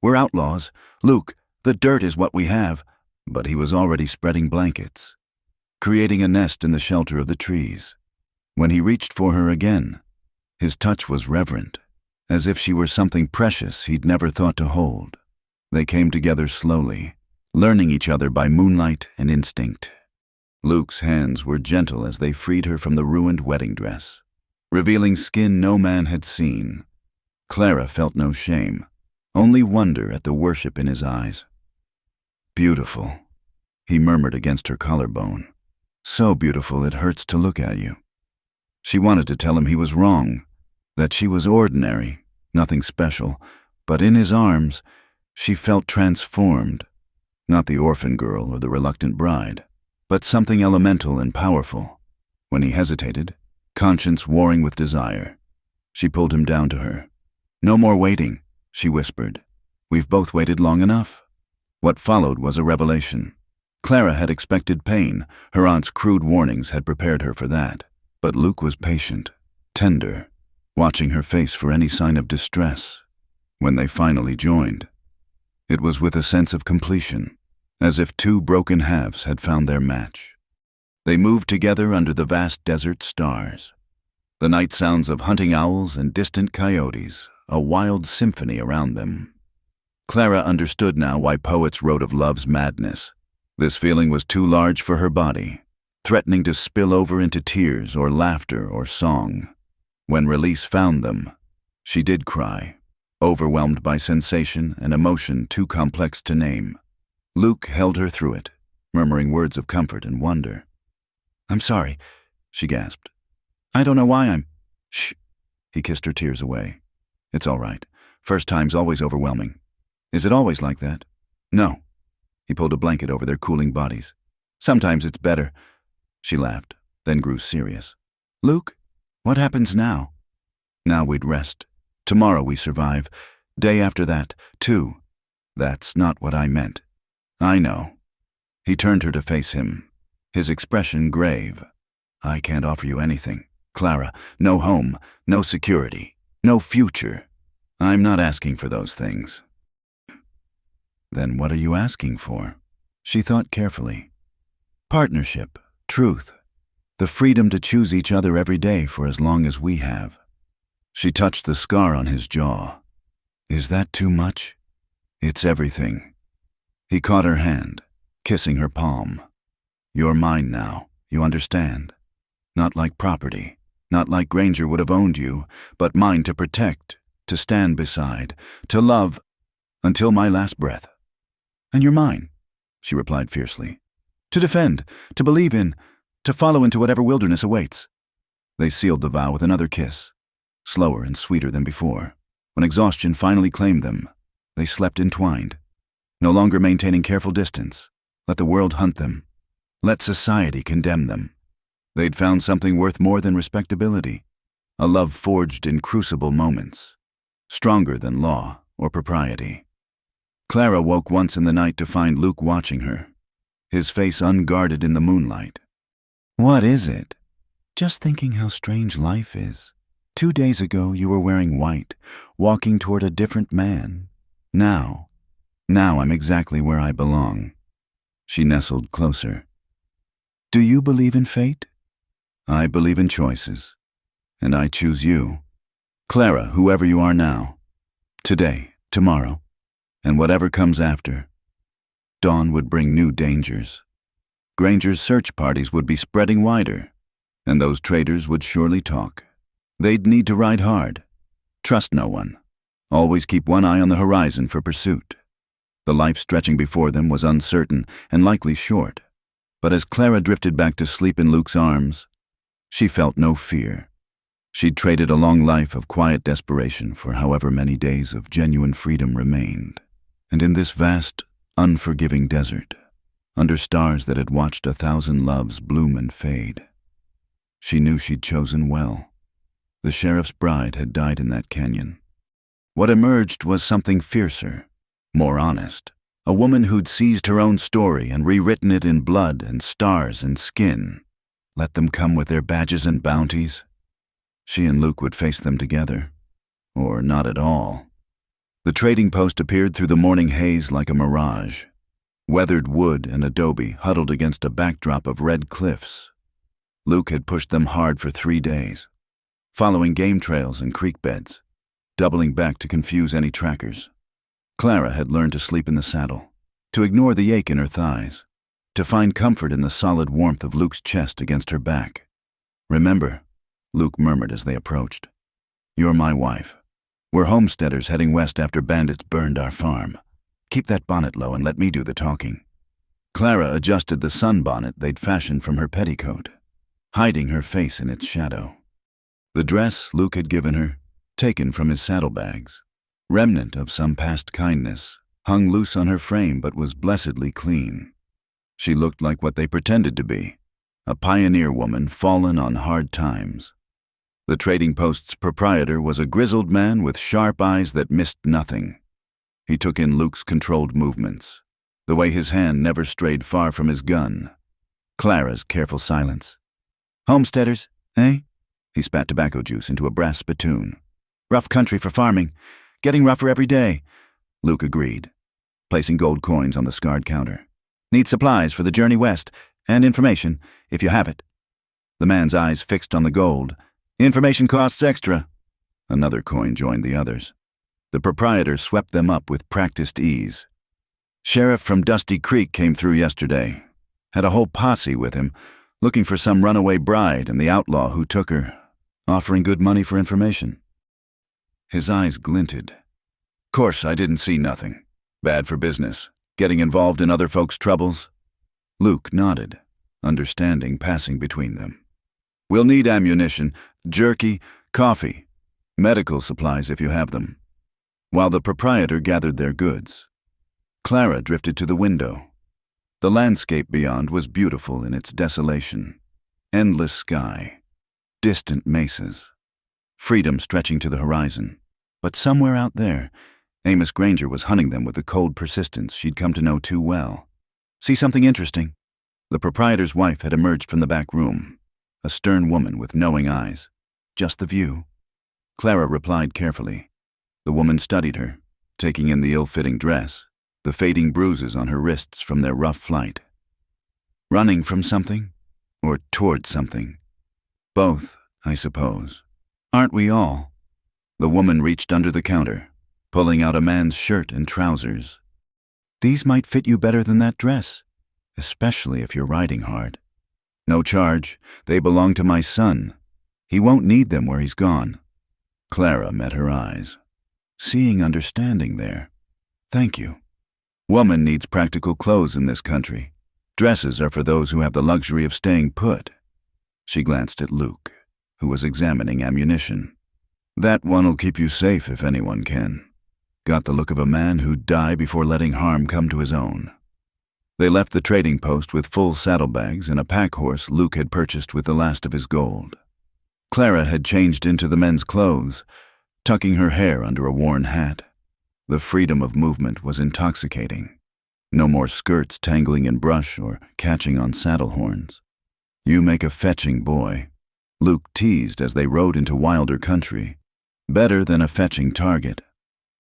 We're outlaws. Luke, the dirt is what we have." But he was already spreading blankets, creating a nest in the shelter of the trees. When he reached for her again, his touch was reverent, as if she were something precious he'd never thought to hold. They came together slowly, learning each other by moonlight and instinct. Luke's hands were gentle as they freed her from the ruined wedding dress, revealing skin no man had seen. Clara felt no shame, only wonder at the worship in his eyes. "Beautiful," he murmured against her collarbone. "So beautiful it hurts to look at you." She wanted to tell him he was wrong, that she was ordinary, nothing special, but in his arms, she felt transformed, not the orphan girl or the reluctant bride, but something elemental and powerful. When he hesitated, conscience warring with desire, she pulled him down to her. "No more waiting," she whispered. "We've both waited long enough." What followed was a revelation. Clara had expected pain. Her aunt's crude warnings had prepared her for that. But Luke was patient, tender, watching her face for any sign of distress. When they finally joined, it was with a sense of completion, as if two broken halves had found their match. They moved together under the vast desert stars, the night sounds of hunting owls and distant coyotes, a wild symphony around them. Clara understood now why poets wrote of love's madness. This feeling was too large for her body, threatening to spill over into tears or laughter or song. When release found them, she did cry, overwhelmed by sensation and emotion too complex to name. Luke held her through it, murmuring words of comfort and wonder. "I'm sorry," she gasped. "I don't know why I'm—" "Shh." He kissed her tears away. "It's all right. First time's always overwhelming." "Is it always like that?" "No." He pulled a blanket over their cooling bodies. "Sometimes it's better." She laughed, then grew serious. "Luke, what happens now?" "Now we'd rest. Tomorrow we survive. Day after that, too." "That's not what I meant." "I know." He turned her to face him, his expression grave. "I can't offer you anything, Clara. No home, no security, no future. I'm not asking for those things." "Then what are you asking for?" She thought carefully. "Partnership, truth, the freedom to choose each other every day for as long as we have." She touched the scar on his jaw. "Is that too much?" "It's everything." He caught her hand, kissing her palm. "You're mine now, you understand? Not like property, not like Granger would have owned you, but mine to protect, to stand beside, to love, until my last breath." "And you're mine," she replied fiercely. "To defend, to believe in, to follow into whatever wilderness awaits." They sealed the vow with another kiss, slower and sweeter than before. When exhaustion finally claimed them, they slept entwined, no longer maintaining careful distance. Let the world hunt them. Let society condemn them. They'd found something worth more than respectability, a love forged in crucible moments, stronger than law or propriety. Clara woke once in the night to find Luke watching her, his face unguarded in the moonlight. "What is it?" "Just thinking how strange life is. 2 days ago you were wearing white, walking toward a different man. Now I'm exactly where I belong." She nestled closer. "Do you believe in fate?" "I believe in choices, and I choose you. Clara, whoever you are now, today, tomorrow, and whatever comes after. Dawn would bring new dangers. Granger's search parties would be spreading wider, and those traitors would surely talk. They'd need to ride hard, trust no one, always keep one eye on the horizon for pursuit. The life stretching before them was uncertain and likely short, but as Clara drifted back to sleep in Luke's arms, she felt no fear. She'd traded a long life of quiet desperation for however many days of genuine freedom remained. And in this vast, unforgiving desert, under stars that had watched 1,000 loves bloom and fade. She knew she'd chosen well. The sheriff's bride had died in that canyon. What emerged was something fiercer, more honest. A woman who'd seized her own story and rewritten it in blood and stars and skin. Let them come with their badges and bounties. She and Luke would face them together. Or not at all. The trading post appeared through the morning haze like a mirage. Weathered wood and adobe huddled against a backdrop of red cliffs. Luke had pushed them hard for 3 days, following game trails and creek beds, doubling back to confuse any trackers. Clara had learned to sleep in the saddle, to ignore the ache in her thighs, to find comfort in the solid warmth of Luke's chest against her back. "Remember," Luke murmured as they approached, "you're my wife. We're homesteaders heading west after bandits burned our farm. Keep that bonnet low and let me do the talking." Clara adjusted the sunbonnet they'd fashioned from her petticoat, hiding her face in its shadow. The dress Luke had given her, taken from his saddlebags, remnant of some past kindness, hung loose on her frame but was blessedly clean. She looked like what they pretended to be, a pioneer woman fallen on hard times. The trading post's proprietor was a grizzled man with sharp eyes that missed nothing. He took in Luke's controlled movements, the way his hand never strayed far from his gun. Clara's careful silence. "Homesteaders, eh?" He spat tobacco juice into a brass spittoon. "Rough country for farming. Getting rougher every day," Luke agreed, placing gold coins on the scarred counter. "Need supplies for the journey west, and information, if you have it." The man's eyes fixed on the gold. "Information costs extra." Another coin joined the others. The proprietor swept them up with practiced ease. "Sheriff from Dusty Creek came through yesterday. Had a whole posse with him, looking for some runaway bride and the outlaw who took her, offering good money for information." His eyes glinted. "Course, I didn't see nothing. Bad for business. Getting involved in other folks' troubles?" Luke nodded, understanding passing between them. "We'll need ammunition, jerky, coffee, medical supplies if you have them." While the proprietor gathered their goods, Clara drifted to the window. The landscape beyond was beautiful in its desolation. Endless sky, distant mesas, freedom stretching to the horizon. But somewhere out there, Amos Granger was hunting them with the cold persistence she'd come to know too well. "See something interesting?" The proprietor's wife had emerged from the back room, a stern woman with knowing eyes. "Just the view." Clara replied carefully. The woman studied her, taking in the ill-fitting dress, the fading bruises on her wrists from their rough flight. "Running from something? Or toward something?" "Both, I suppose. Aren't we all?" The woman reached under the counter, pulling out a man's shirt and trousers. "These might fit you better than that dress, especially if you're riding hard." "No charge. They belong to my son. He won't need them where he's gone." Clara met her eyes, seeing understanding there. "Thank you. Woman needs practical clothes in this country. Dresses are for those who have the luxury of staying put." She glanced at Luke, who was examining ammunition. "That one'll keep you safe if anyone can. Got the look of a man who'd die before letting harm come to his own." They left the trading post with full saddlebags and a pack horse Luke had purchased with the last of his gold. Clara had changed into the men's clothes, tucking her hair under a worn hat. The freedom of movement was intoxicating. No more skirts tangling in brush or catching on saddle horns. "You make a fetching boy," Luke teased as they rode into wilder country. Better than a fetching target.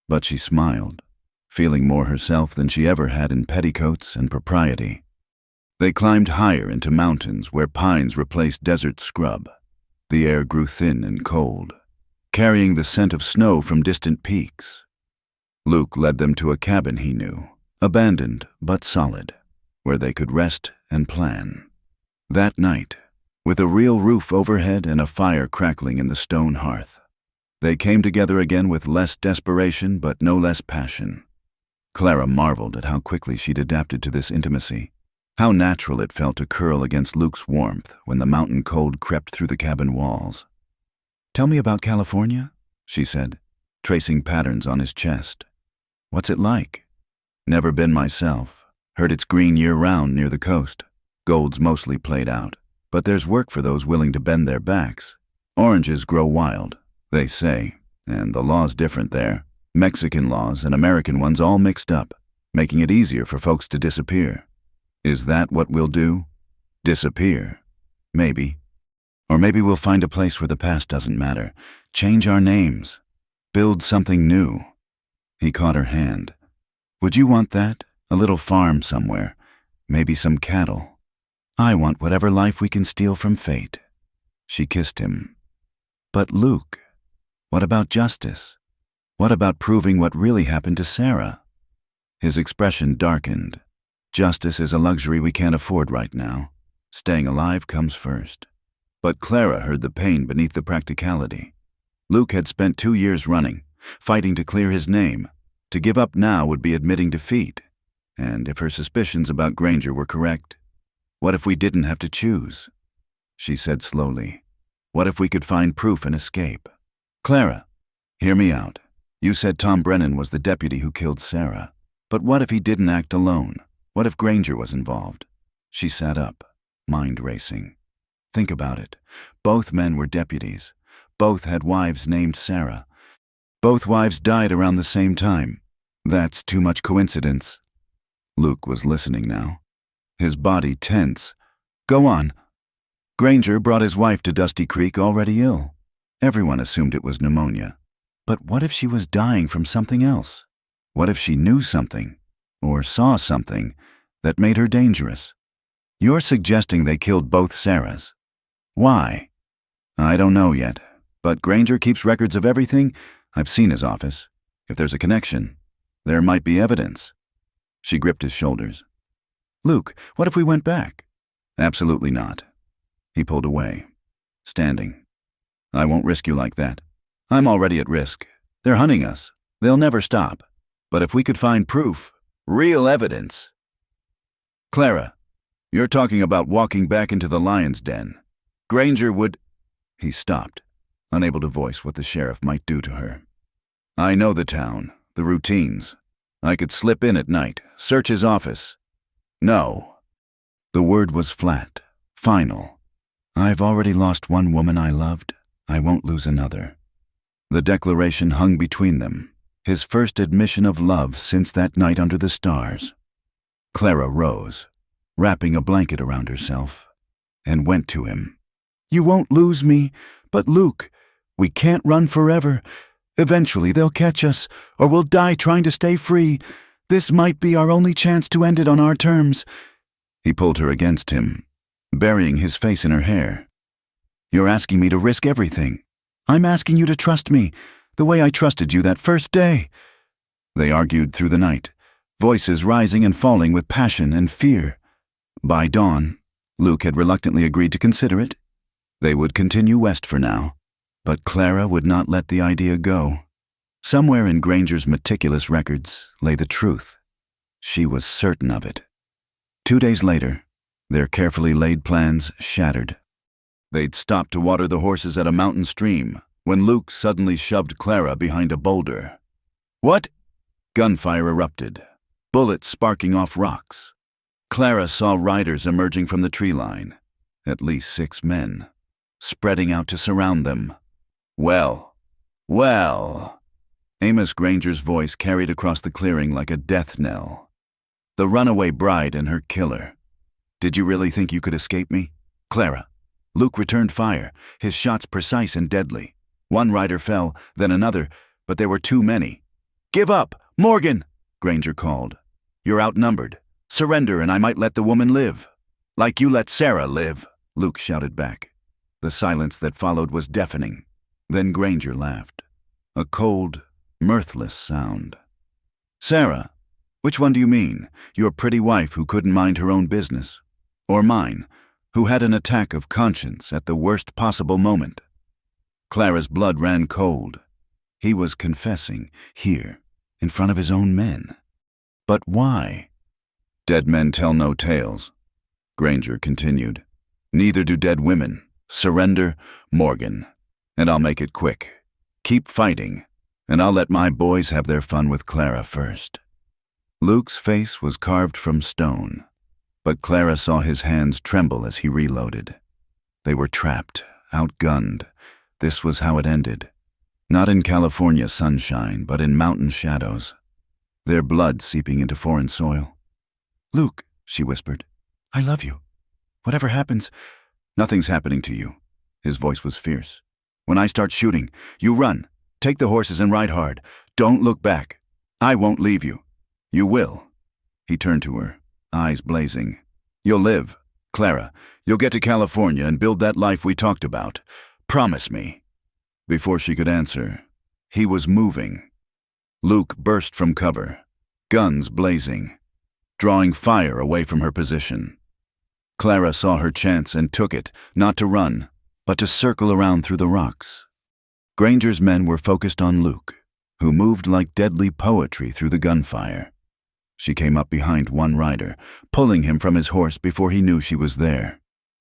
But she smiled, feeling more herself than she ever had in petticoats and propriety. They climbed higher into mountains where pines replaced desert scrub. The air grew thin and cold, carrying the scent of snow from distant peaks. Luke led them to a cabin he knew, abandoned but solid, where they could rest and plan. That night, with a real roof overhead and a fire crackling in the stone hearth, they came together again with less desperation but no less passion. Clara marveled at how quickly she'd adapted to this intimacy, how natural it felt to curl against Luke's warmth when the mountain cold crept through the cabin walls. "Tell me about California," she said, tracing patterns on his chest. "What's it like?" "Never been myself. Heard it's green year-round near the coast. Gold's mostly played out, but there's work for those willing to bend their backs. Oranges grow wild, they say, and the law's different there. Mexican laws and American ones all mixed up, making it easier for folks to disappear. Is that what we'll do? Disappear? Maybe. Or maybe we'll find a place where the past doesn't matter. Change our names. Build something new. He caught her hand. Would you want that? A little farm somewhere. Maybe some cattle. I want whatever life we can steal from fate. She kissed him. But Luke, what about justice? What about proving what really happened to Sarah? His expression darkened. Justice is a luxury we can't afford right now. Staying alive comes first. But Clara heard the pain beneath the practicality. Luke had spent 2 years running, fighting to clear his name. To give up now would be admitting defeat. And if her suspicions about Granger were correct, what if we didn't have to choose? She said slowly, what if we could find proof and escape? Clara, hear me out. You said Tom Brennan was the deputy who killed Sarah. But what if he didn't act alone? What if Granger was involved? She sat up, mind racing. Think about it. Both men were deputies. Both had wives named Sarah. Both wives died around the same time. That's too much coincidence. Luke was listening now, his body tense. Go on. Granger brought his wife to Dusty Creek already ill. Everyone assumed it was pneumonia. But what if she was dying from something else? What if she knew something, or saw something, that made her dangerous? You're suggesting they killed both Sarahs. Why? I don't know yet, but Granger keeps records of everything. I've seen his office. If there's a connection, there might be evidence. She gripped his shoulders. Luke, what if we went back? Absolutely not. He pulled away, standing. I won't risk you like that. I'm already at risk. They're hunting us. They'll never stop. But if we could find proof, real evidence. Clara, you're talking about walking back into the lion's den. Granger would... He stopped, unable to voice what the sheriff might do to her. I know the town, the routines. I could slip in at night, search his office. No. The word was flat, final. I've already lost one woman I loved. I won't lose another. The declaration hung between them, his first admission of love since that night under the stars. Clara rose, wrapping a blanket around herself, and went to him. You won't lose me, but Luke, we can't run forever. Eventually they'll catch us, or we'll die trying to stay free. This might be our only chance to end it on our terms. He pulled her against him, burying his face in her hair. You're asking me to risk everything. I'm asking you to trust me, the way I trusted you that first day. They argued through the night, voices rising and falling with passion and fear. By dawn, Luke had reluctantly agreed to consider it. They would continue west for now, but Clara would not let the idea go. Somewhere in Granger's meticulous records lay the truth. She was certain of it. 2 days later, their carefully laid plans shattered. They'd stopped to water the horses at a mountain stream when Luke suddenly shoved Clara behind a boulder. What? Gunfire erupted, bullets sparking off rocks. Clara saw riders emerging from the tree line, at least 6 men, spreading out to surround them. Well. Amos Granger's voice carried across the clearing like a death knell. The runaway bride and her killer. Did you really think you could escape me? Clara. Luke returned fire, his shots precise and deadly. One rider fell, then another, but there were too many. Give up! Morgan! Granger called. You're outnumbered. Surrender and I might let the woman live. Like you let Sarah live, Luke shouted back. The silence that followed was deafening. Then Granger laughed. A cold, mirthless sound. Sarah, which one do you mean? Your pretty wife who couldn't mind her own business? Or mine, who had an attack of conscience at the worst possible moment? Clara's blood ran cold. He was confessing, here, in front of his own men. But why? Dead men tell no tales, Granger continued. Neither do dead women. Surrender, Morgan. And I'll make it quick. Keep fighting, and I'll let my boys have their fun with Clara first. Luke's face was carved from stone, but Clara saw his hands tremble as he reloaded. They were trapped, outgunned. This was how it ended. Not in California sunshine, but in mountain shadows. Their blood seeping into foreign soil. "Luke," she whispered, "I love you. Whatever happens, nothing's happening to you." His voice was fierce. "When I start shooting, you run. Take the horses and ride hard. Don't look back. I won't leave you. You will." He turned to her, eyes blazing. "You'll live, Clara. You'll get to California and build that life we talked about. Promise me." Before she could answer, he was moving. Luke burst from cover, guns blazing, drawing fire away from her position. Clara saw her chance and took it, not to run, but to circle around through the rocks. Granger's men were focused on Luke, who moved like deadly poetry through the gunfire. She came up behind one rider, pulling him from his horse before he knew she was there.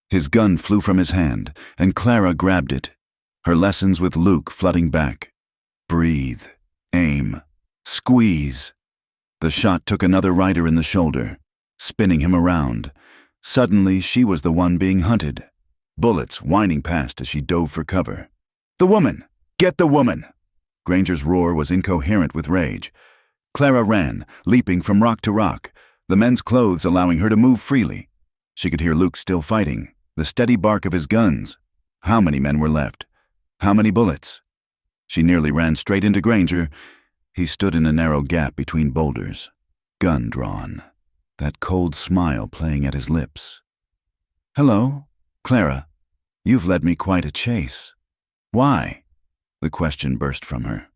His gun flew from his hand, and Clara grabbed it, her lessons with Luke flooding back. Breathe, aim, squeeze. The shot took another rider in the shoulder, spinning him around. Suddenly, she was the one being hunted, bullets whining past as she dove for cover. "The woman! Get the woman!" Granger's roar was incoherent with rage. Clara ran, leaping from rock to rock, the men's clothes allowing her to move freely. She could hear Luke still fighting, the steady bark of his guns. How many men were left? How many bullets? She nearly ran straight into Granger. He stood in a narrow gap between boulders, gun drawn, that cold smile playing at his lips. "Hello, Clara. You've led me quite a chase." "Why?" The question burst from her.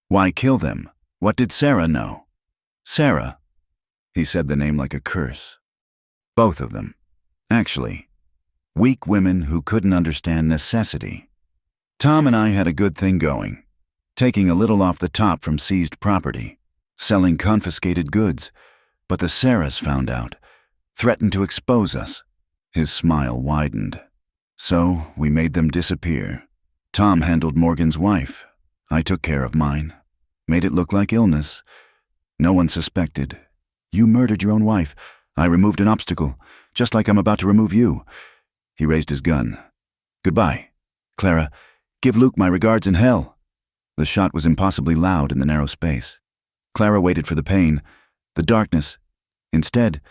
"Why kill them? What did Sarah know?" "Sarah?" He said the name like a curse. "Both of them, actually. Weak women who couldn't understand necessity. Tom and I had a good thing going, taking a little off the top from seized property, selling confiscated goods, but the Sarahs found out, threatened to expose us." His smile widened. "So we made them disappear. Tom handled Morgan's wife. I took care of mine. Made it look like illness. No one suspected. You murdered your own wife. I removed an obstacle, just like I'm about to remove you." He raised his gun. "Goodbye, Clara. Give Luke my regards in hell." The shot was impossibly loud in the narrow space. Clara waited for the pain, the darkness. Instead,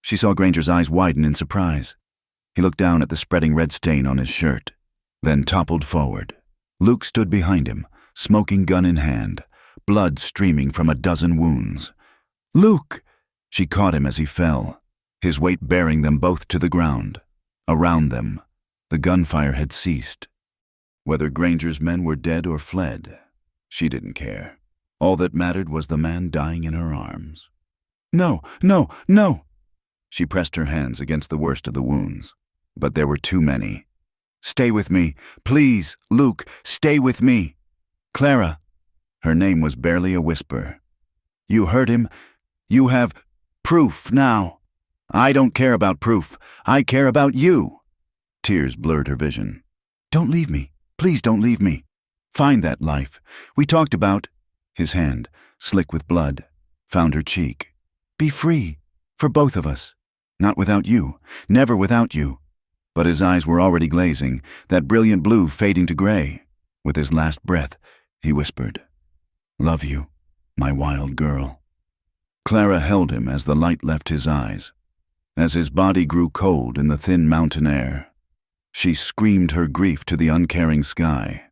she saw Granger's eyes widen in surprise. He looked down at the spreading red stain on his shirt, then toppled forward. Luke stood behind him, smoking gun in hand, blood streaming from a dozen wounds. "Luke!" She caught him as he fell, his weight bearing them both to the ground. Around them, the gunfire had ceased. Whether Granger's men were dead or fled, she didn't care. All that mattered was the man dying in her arms. "No, no, no!" She pressed her hands against the worst of the wounds, but there were too many. "Stay with me. Please, Luke, stay with me. Clara." Her name was barely a whisper. "You heard him. You have proof now. I don't care about proof. I care about you." Tears blurred her vision. "Don't leave me. Please don't leave me. Find that life we talked about." His hand, slick with blood, found her cheek. "Be free, for both of us. Not without you, never without you." But his eyes were already glazing, that brilliant blue fading to gray. With his last breath, he whispered, "Love you, my wild girl." Clara held him as the light left his eyes. As his body grew cold in the thin mountain air, she screamed her grief to the uncaring sky,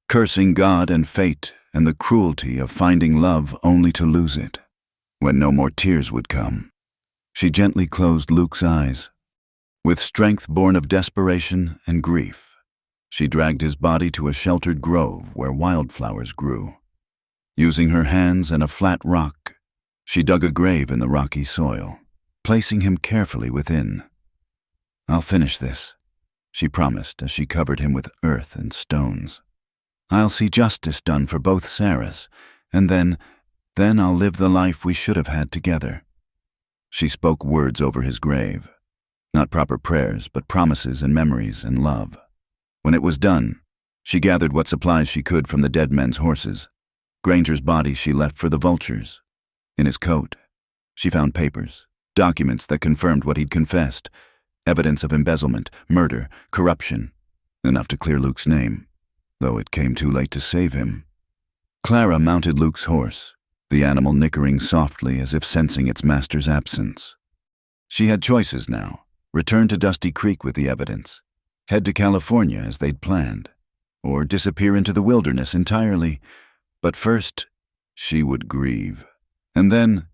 cursing God and fate and the cruelty of finding love only to lose it. When no more tears would come, she gently closed Luke's eyes. With strength born of desperation and grief, she dragged his body to a sheltered grove where wildflowers grew. Using her hands and a flat rock, she dug a grave in the rocky soil, placing him carefully within. "I'll finish this," she promised as she covered him with earth and stones. "I'll see justice done for both Sarahs, and then I'll live the life we should have had together." She spoke words over his grave. Not proper prayers, but promises and memories and love. When it was done, she gathered what supplies she could from the dead men's horses. Granger's body she left for the vultures. In his coat, She found papers, documents that confirmed what he'd confessed, evidence of embezzlement, murder, corruption, enough to clear Luke's name, though it came too late to save him. Clara mounted Luke's horse, the animal nickering softly as if sensing its master's absence. She had choices now: return to Dusty Creek with the evidence, head to California as they'd planned, or disappear into the wilderness entirely. But first, she would grieve, and then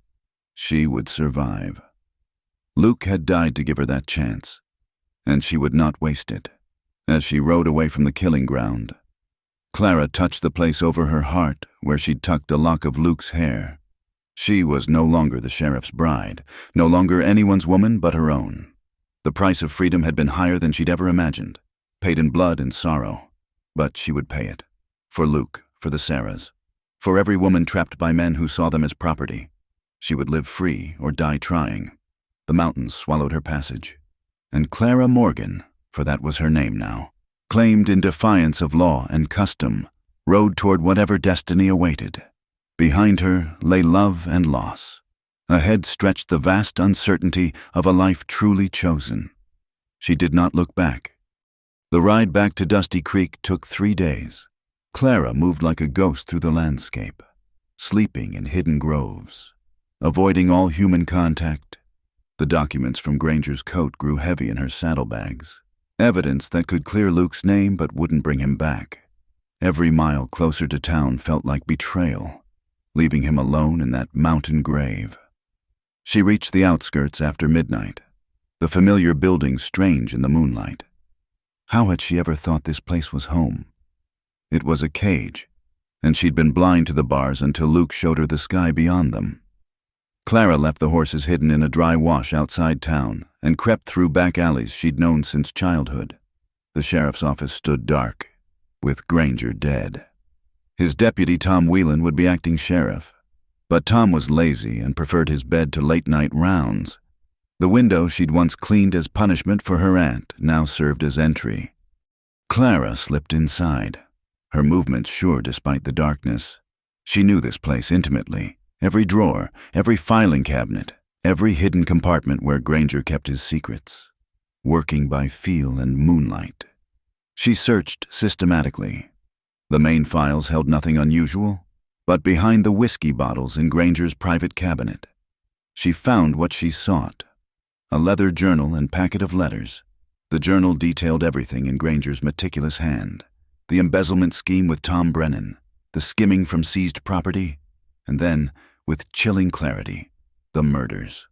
she would survive. Luke had died to give her that chance, and she would not waste it. As she rode away from the killing ground, Clara touched the place over her heart where she'd tucked a lock of Luke's hair. She was no longer the sheriff's bride, no longer anyone's woman but her own. The price of freedom had been higher than she'd ever imagined, paid in blood and sorrow. But she would pay it. For Luke, for the Sarahs, for every woman trapped by men who saw them as property. She would live free or die trying. The mountains swallowed her passage. And Clara Morgan, for that was her name now, claimed in defiance of law and custom, rode toward whatever destiny awaited. Behind her lay love and loss. Ahead stretched the vast uncertainty of a life truly chosen. She did not look back. The ride back to Dusty Creek took 3 days. Clara moved like a ghost through the landscape, sleeping in hidden groves, avoiding all human contact. The documents from Granger's coat grew heavy in her saddlebags, evidence that could clear Luke's name but wouldn't bring him back. Every mile closer to town felt like betrayal, leaving him alone in that mountain grave. She reached the outskirts after midnight, the familiar buildings strange in the moonlight. How had she ever thought this place was home? It was a cage, and she'd been blind to the bars until Luke showed her the sky beyond them. Clara left the horses hidden in a dry wash outside town and crept through back alleys she'd known since childhood. The sheriff's office stood dark, with Granger dead. His deputy, Tom Whelan, would be acting sheriff, but Tom was lazy and preferred his bed to late-night rounds. The window she'd once cleaned as punishment for her aunt now served as entry. Clara slipped inside, her movements sure despite the darkness. She knew this place intimately. Every drawer, every filing cabinet, every hidden compartment where Granger kept his secrets, working by feel and moonlight. She searched systematically. The main files held nothing unusual, but behind the whiskey bottles in Granger's private cabinet, she found what she sought: a leather journal and packet of letters. The journal detailed everything in Granger's meticulous hand: the embezzlement scheme with Tom Brennan, the skimming from seized property, and then, with chilling clarity, the murders.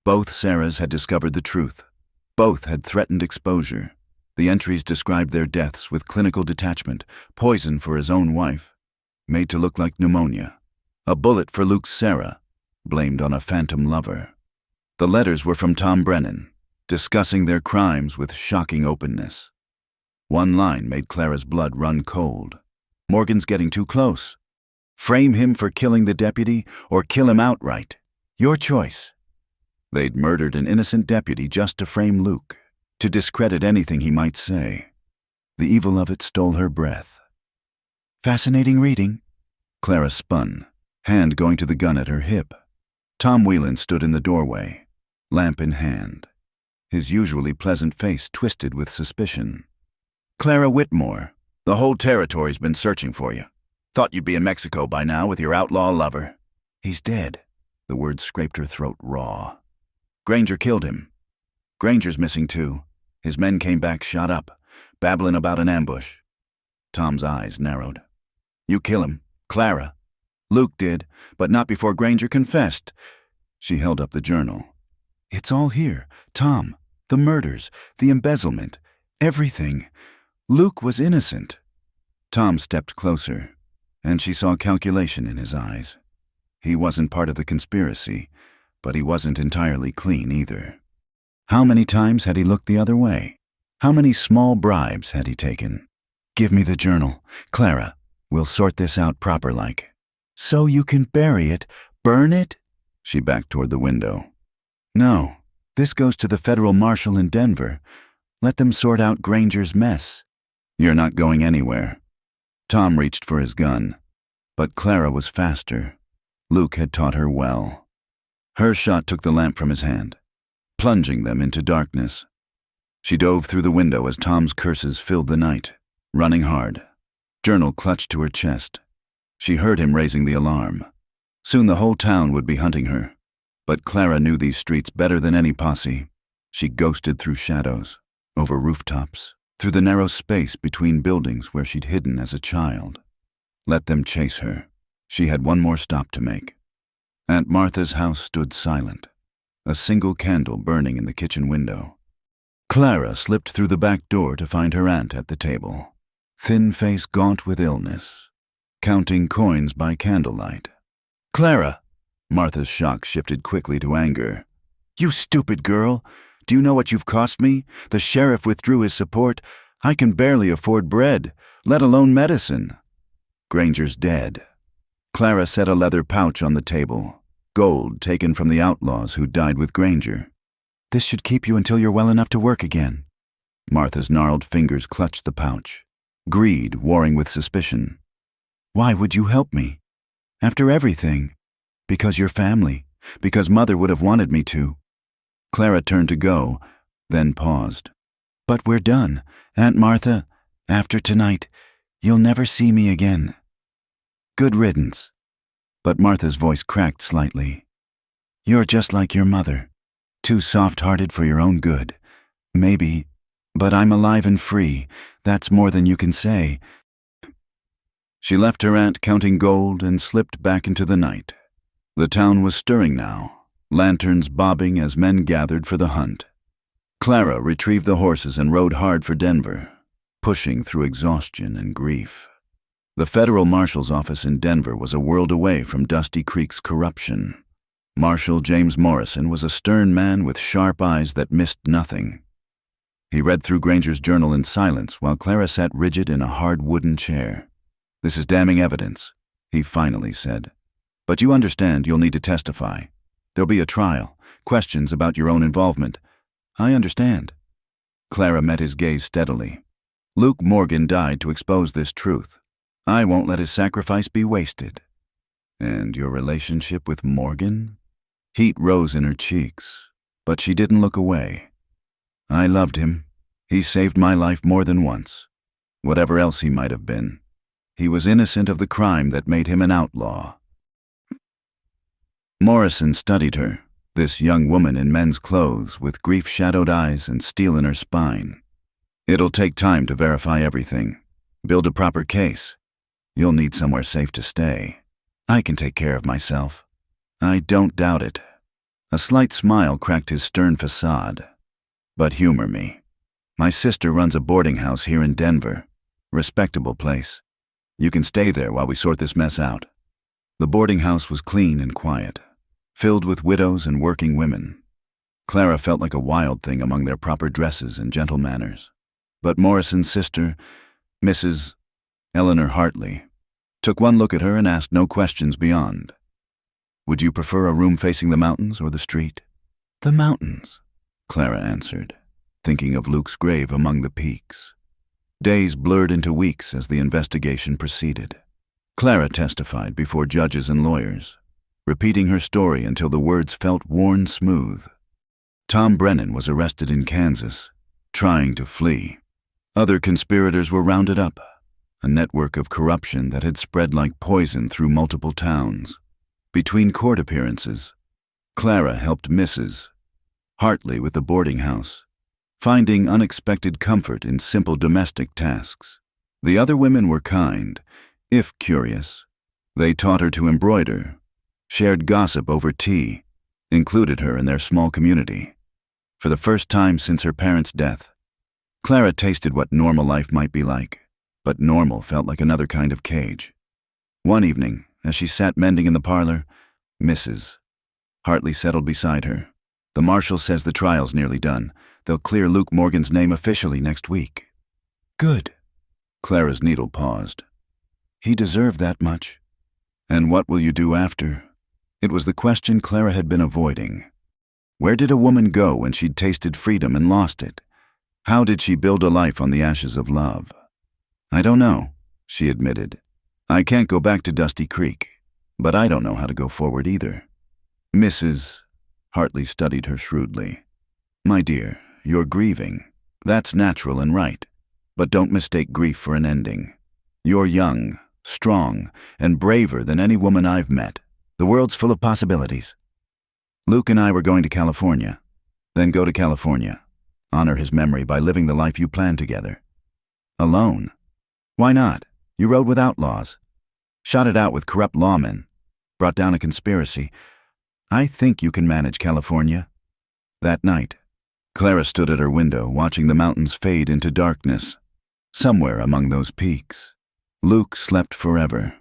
Both Sarahs had discovered the truth. Both had threatened exposure. The entries described their deaths with clinical detachment: poison for his own wife, made to look like pneumonia; a bullet for Luke's Sarah, blamed on a phantom lover. The letters were from Tom Brennan, discussing their crimes with shocking openness. One line made Clara's blood run cold. "Morgan's getting too close. Frame him for killing the deputy or kill him outright. Your choice." They'd murdered an innocent deputy just to frame Luke, to discredit anything he might say. The evil of it stole her breath. "Fascinating reading." Clara spun, hand going to the gun at her hip. Tom Whelan stood in the doorway, lamp in hand, his usually pleasant face twisted with suspicion. "Clara Whitmore, the whole territory's been searching for you. Thought you'd be in Mexico by now with your outlaw lover." "He's dead." The words scraped her throat raw. "Granger killed him. Granger's missing too. His men came back shot up, babbling about an ambush." Tom's eyes narrowed. "You kill him, Clara." "Luke did, but not before Granger confessed." She held up the journal. "It's all here. Tom, the murders, the embezzlement, everything. Luke was innocent." Tom stepped closer, and she saw calculation in his eyes. He wasn't part of the conspiracy, but he wasn't entirely clean either. How many times had he looked the other way? How many small bribes had he taken? "Give me the journal. Clara, we'll sort this out proper-like." "So you can bury it, burn it?" She backed toward the window. "No, this goes to the federal marshal in Denver. Let them sort out Granger's mess." "You're not going anywhere." Tom reached for his gun, but Clara was faster. Luke had taught her well. Her shot took the lamp from his hand, plunging them into darkness. She dove through the window as Tom's curses filled the night, running hard. Journal clutched to her chest. She heard him raising the alarm. Soon the whole town would be hunting her. But Clara knew these streets better than any posse. She ghosted through shadows, over rooftops, through the narrow space between buildings where she'd hidden as a child. Let them chase her. She had one more stop to make. Aunt Martha's house stood silent, a single candle burning in the kitchen window. Clara slipped through the back door to find her aunt at the table, thin face gaunt with illness, counting coins by candlelight. "Clara!" Martha's shock shifted quickly to anger. "You stupid girl! Do you know what you've cost me? The sheriff withdrew his support. I can barely afford bread, let alone medicine." "Granger's dead." Clara set a leather pouch on the table, gold taken from the outlaws who died with Granger. "This should keep you until you're well enough to work again." Martha's gnarled fingers clutched the pouch, greed warring with suspicion. "Why would you help me? After everything? Because you're family, because Mother would have wanted me to." Clara turned to go, then paused. "But we're done. Aunt Martha, after tonight, you'll never see me again. Good riddance." But Martha's voice cracked slightly. "You're just like your mother, too soft-hearted for your own good. Maybe, but I'm alive and free. That's more than you can say." She left her aunt counting gold and slipped back into the night. The town was stirring now, lanterns bobbing as men gathered for the hunt. Clara retrieved the horses and rode hard for Denver, pushing through exhaustion and grief. The federal marshal's office in Denver was a world away from Dusty Creek's corruption. Marshal James Morrison was a stern man with sharp eyes that missed nothing. He read through Granger's journal in silence while Clara sat rigid in a hard wooden chair. "This is damning evidence," he finally said. "But you understand you'll need to testify. There'll be a trial, questions about your own involvement." "I understand." Clara met his gaze steadily. "Luke Morgan died to expose this truth. I won't let his sacrifice be wasted." "And your relationship with Morgan?" Heat rose in her cheeks, but she didn't look away. "I loved him. He saved my life more than once. Whatever else he might have been, he was innocent of the crime that made him an outlaw." Morrison studied her, this young woman in men's clothes with grief-shadowed eyes and steel in her spine. "It'll take time to verify everything. Build a proper case. You'll need somewhere safe to stay. I can take care of myself." "I don't doubt it." A slight smile cracked his stern facade. "But humor me. My sister runs a boarding house here in Denver. Respectable place. You can stay there while we sort this mess out." The boarding house was clean and quiet, filled with widows and working women. Clara felt like a wild thing among their proper dresses and gentle manners. But Morrison's sister, Mrs. Eleanor Hartley, took one look at her and asked no questions beyond. "Would you prefer a room facing the mountains or the street?" "The mountains," Clara answered, thinking of Luke's grave among the peaks. Days blurred into weeks as the investigation proceeded. Clara testified before judges and lawyers, repeating her story until the words felt worn smooth. Tom Brennan was arrested in Kansas, trying to flee. Other conspirators were rounded up, a network of corruption that had spread like poison through multiple towns. Between court appearances, Clara helped Mrs. Hartley with the boarding house, finding unexpected comfort in simple domestic tasks. The other women were kind, if curious. They taught her to embroider, shared gossip over tea, included her in their small community. For the first time since her parents' death, Clara tasted what normal life might be like, but normal felt like another kind of cage. One evening, as she sat mending in the parlor, Mrs. Hartley settled beside her. "The marshal says the trial's nearly done. They'll clear Luke Morgan's name officially next week." "Good." Clara's needle paused. "He deserved that much." "And what will you do after?" It was the question Clara had been avoiding. Where did a woman go when she'd tasted freedom and lost it? How did she build a life on the ashes of love? "I don't know," she admitted. "I can't go back to Dusty Creek, but I don't know how to go forward either." Mrs. Hartley studied her shrewdly. My dear, you're grieving. That's natural and right. But don't mistake grief for an ending. You're young, strong, and braver than any woman I've met. The world's full of possibilities. Luke and I were going to California. Then go to California. Honor his memory by living the life you planned together. Alone? Why not? You rode with outlaws. Shot it out with corrupt lawmen. Brought down a conspiracy. I think you can manage California. That night, Clara stood at her window watching the mountains fade into darkness. Somewhere among those peaks, Luke slept forever.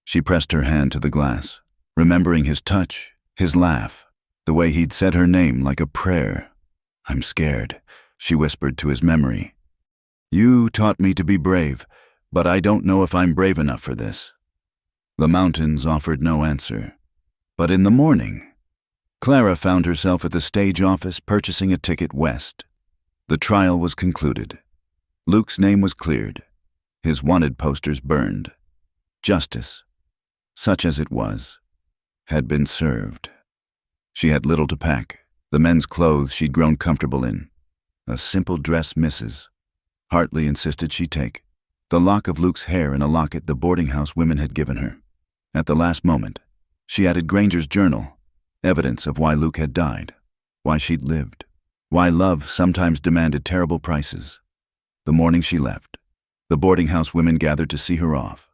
She pressed her hand to the glass, remembering his touch, his laugh, the way he'd said her name like a prayer. I'm scared, she whispered to his memory. You taught me to be brave, but I don't know if I'm brave enough for this. The mountains offered no answer. But in the morning, Clara found herself at the stage office purchasing a ticket west. The trial was concluded. Luke's name was cleared. His wanted posters burned. Justice, such as it was, had been served. She had little to pack, the men's clothes she'd grown comfortable in. A simple dress Mrs. Hartley insisted she take, the lock of Luke's hair in a locket the boarding house women had given her. At the last moment, she added Granger's journal, evidence of why Luke had died, why she'd lived, why love sometimes demanded terrible prices. The morning she left, the boarding house women gathered to see her off.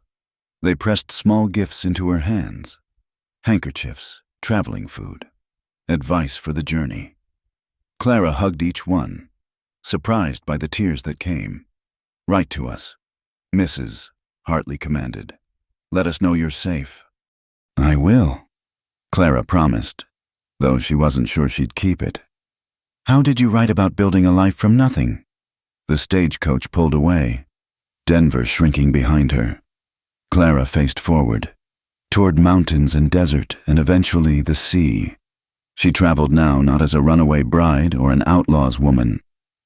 They pressed small gifts into her hands, handkerchiefs, traveling food, advice for the journey. Clara hugged each one, surprised by the tears that came. Write to us, Mrs. Hartley commanded. Let us know you're safe. I will, Clara promised, though she wasn't sure she'd keep it. How did you write about building a life from nothing? The stagecoach pulled away, Denver shrinking behind her. Clara faced forward, toward mountains and desert and eventually the sea. She traveled now not as a runaway bride or an outlaw's woman,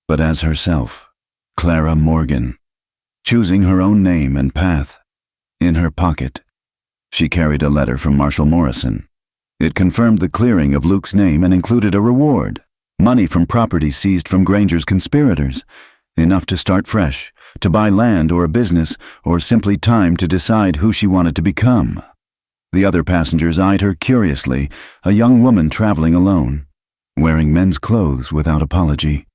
but as herself, Clara Morgan, choosing her own name and path. In her pocket, she carried a letter from Marshal Morrison. It confirmed the clearing of Luke's name and included a reward, money from property seized from Granger's conspirators, enough to start fresh, to buy land or a business, or simply time to decide who she wanted to become. The other passengers eyed her curiously, a young woman traveling alone, wearing men's clothes without apology.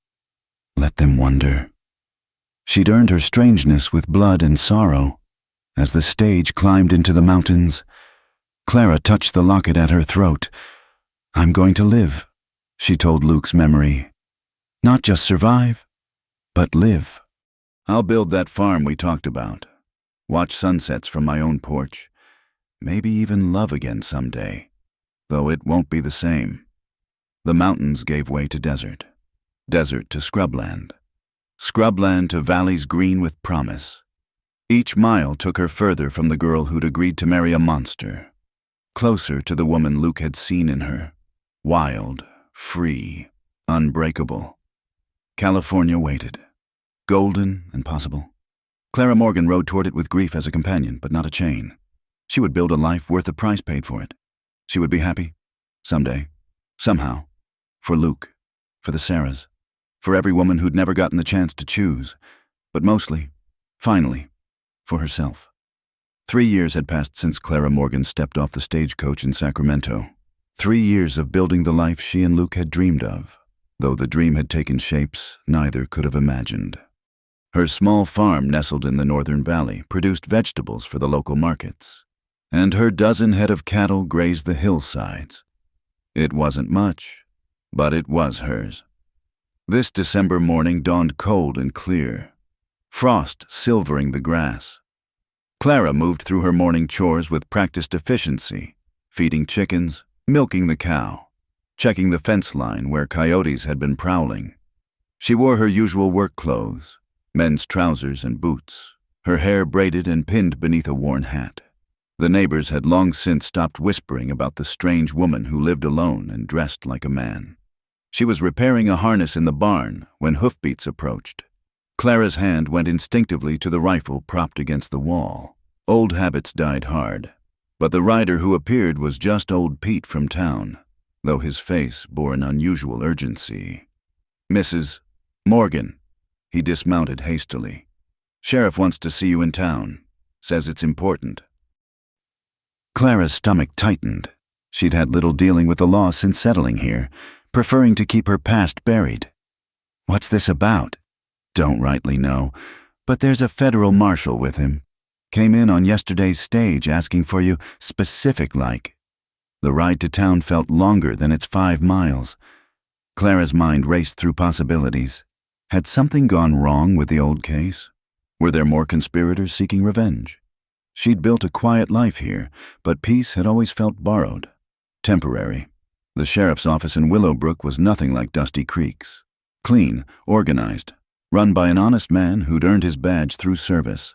Let them wonder. She'd earned her strangeness with blood and sorrow. As the stage climbed into the mountains, Clara touched the locket at her throat. I'm going to live, she told Luke's memory. Not just survive, but live. I'll build that farm we talked about. Watch sunsets from my own porch. Maybe even love again someday, though it won't be the same. The mountains gave way to desert, desert to scrubland, scrubland to valleys green with promise. Each mile took her further from the girl who'd agreed to marry a monster, closer to the woman Luke had seen in her, wild, free, unbreakable. California waited, golden and possible. Clara Morgan rode toward it with grief as a companion, but not a chain. She would build a life worth the price paid for it. She would be happy, someday, somehow, for Luke, for the Sarahs, for every woman who'd never gotten the chance to choose, but mostly, finally, for herself. 3 years had passed since Clara Morgan stepped off the stagecoach in Sacramento. 3 years of building the life she and Luke had dreamed of, though the dream had taken shapes neither could have imagined. Her small farm nestled in the northern valley produced vegetables for the local markets, and her dozen head of cattle grazed the hillsides. It wasn't much, but it was hers. This December morning dawned cold and clear, frost silvering the grass. Clara moved through her morning chores with practiced efficiency, feeding chickens, milking the cow, checking the fence line where coyotes had been prowling. She wore her usual work clothes, men's trousers and boots, her hair braided and pinned beneath a worn hat. The neighbors had long since stopped whispering about the strange woman who lived alone and dressed like a man. She was repairing a harness in the barn when hoofbeats approached. Clara's hand went instinctively to the rifle propped against the wall. Old habits died hard, but the rider who appeared was just old Pete from town. though his face bore an unusual urgency. "Mrs. Morgan." He dismounted hastily. "Sheriff wants to see you in town. Says it's important." Clara's stomach tightened. She'd had little dealing with the law since settling here, preferring to keep her past buried. "What's this about?" "Don't rightly know, but there's a federal marshal with him. Came in on yesterday's stage asking for you specific-like." The ride to town felt longer than its 5 miles. Clara's mind raced through possibilities. Had something gone wrong with the old case? Were there more conspirators seeking revenge? She'd built a quiet life here, but peace had always felt borrowed, temporary. The sheriff's office in Willowbrook was nothing like Dusty Creek's. Clean, organized, run by an honest man who'd earned his badge through service,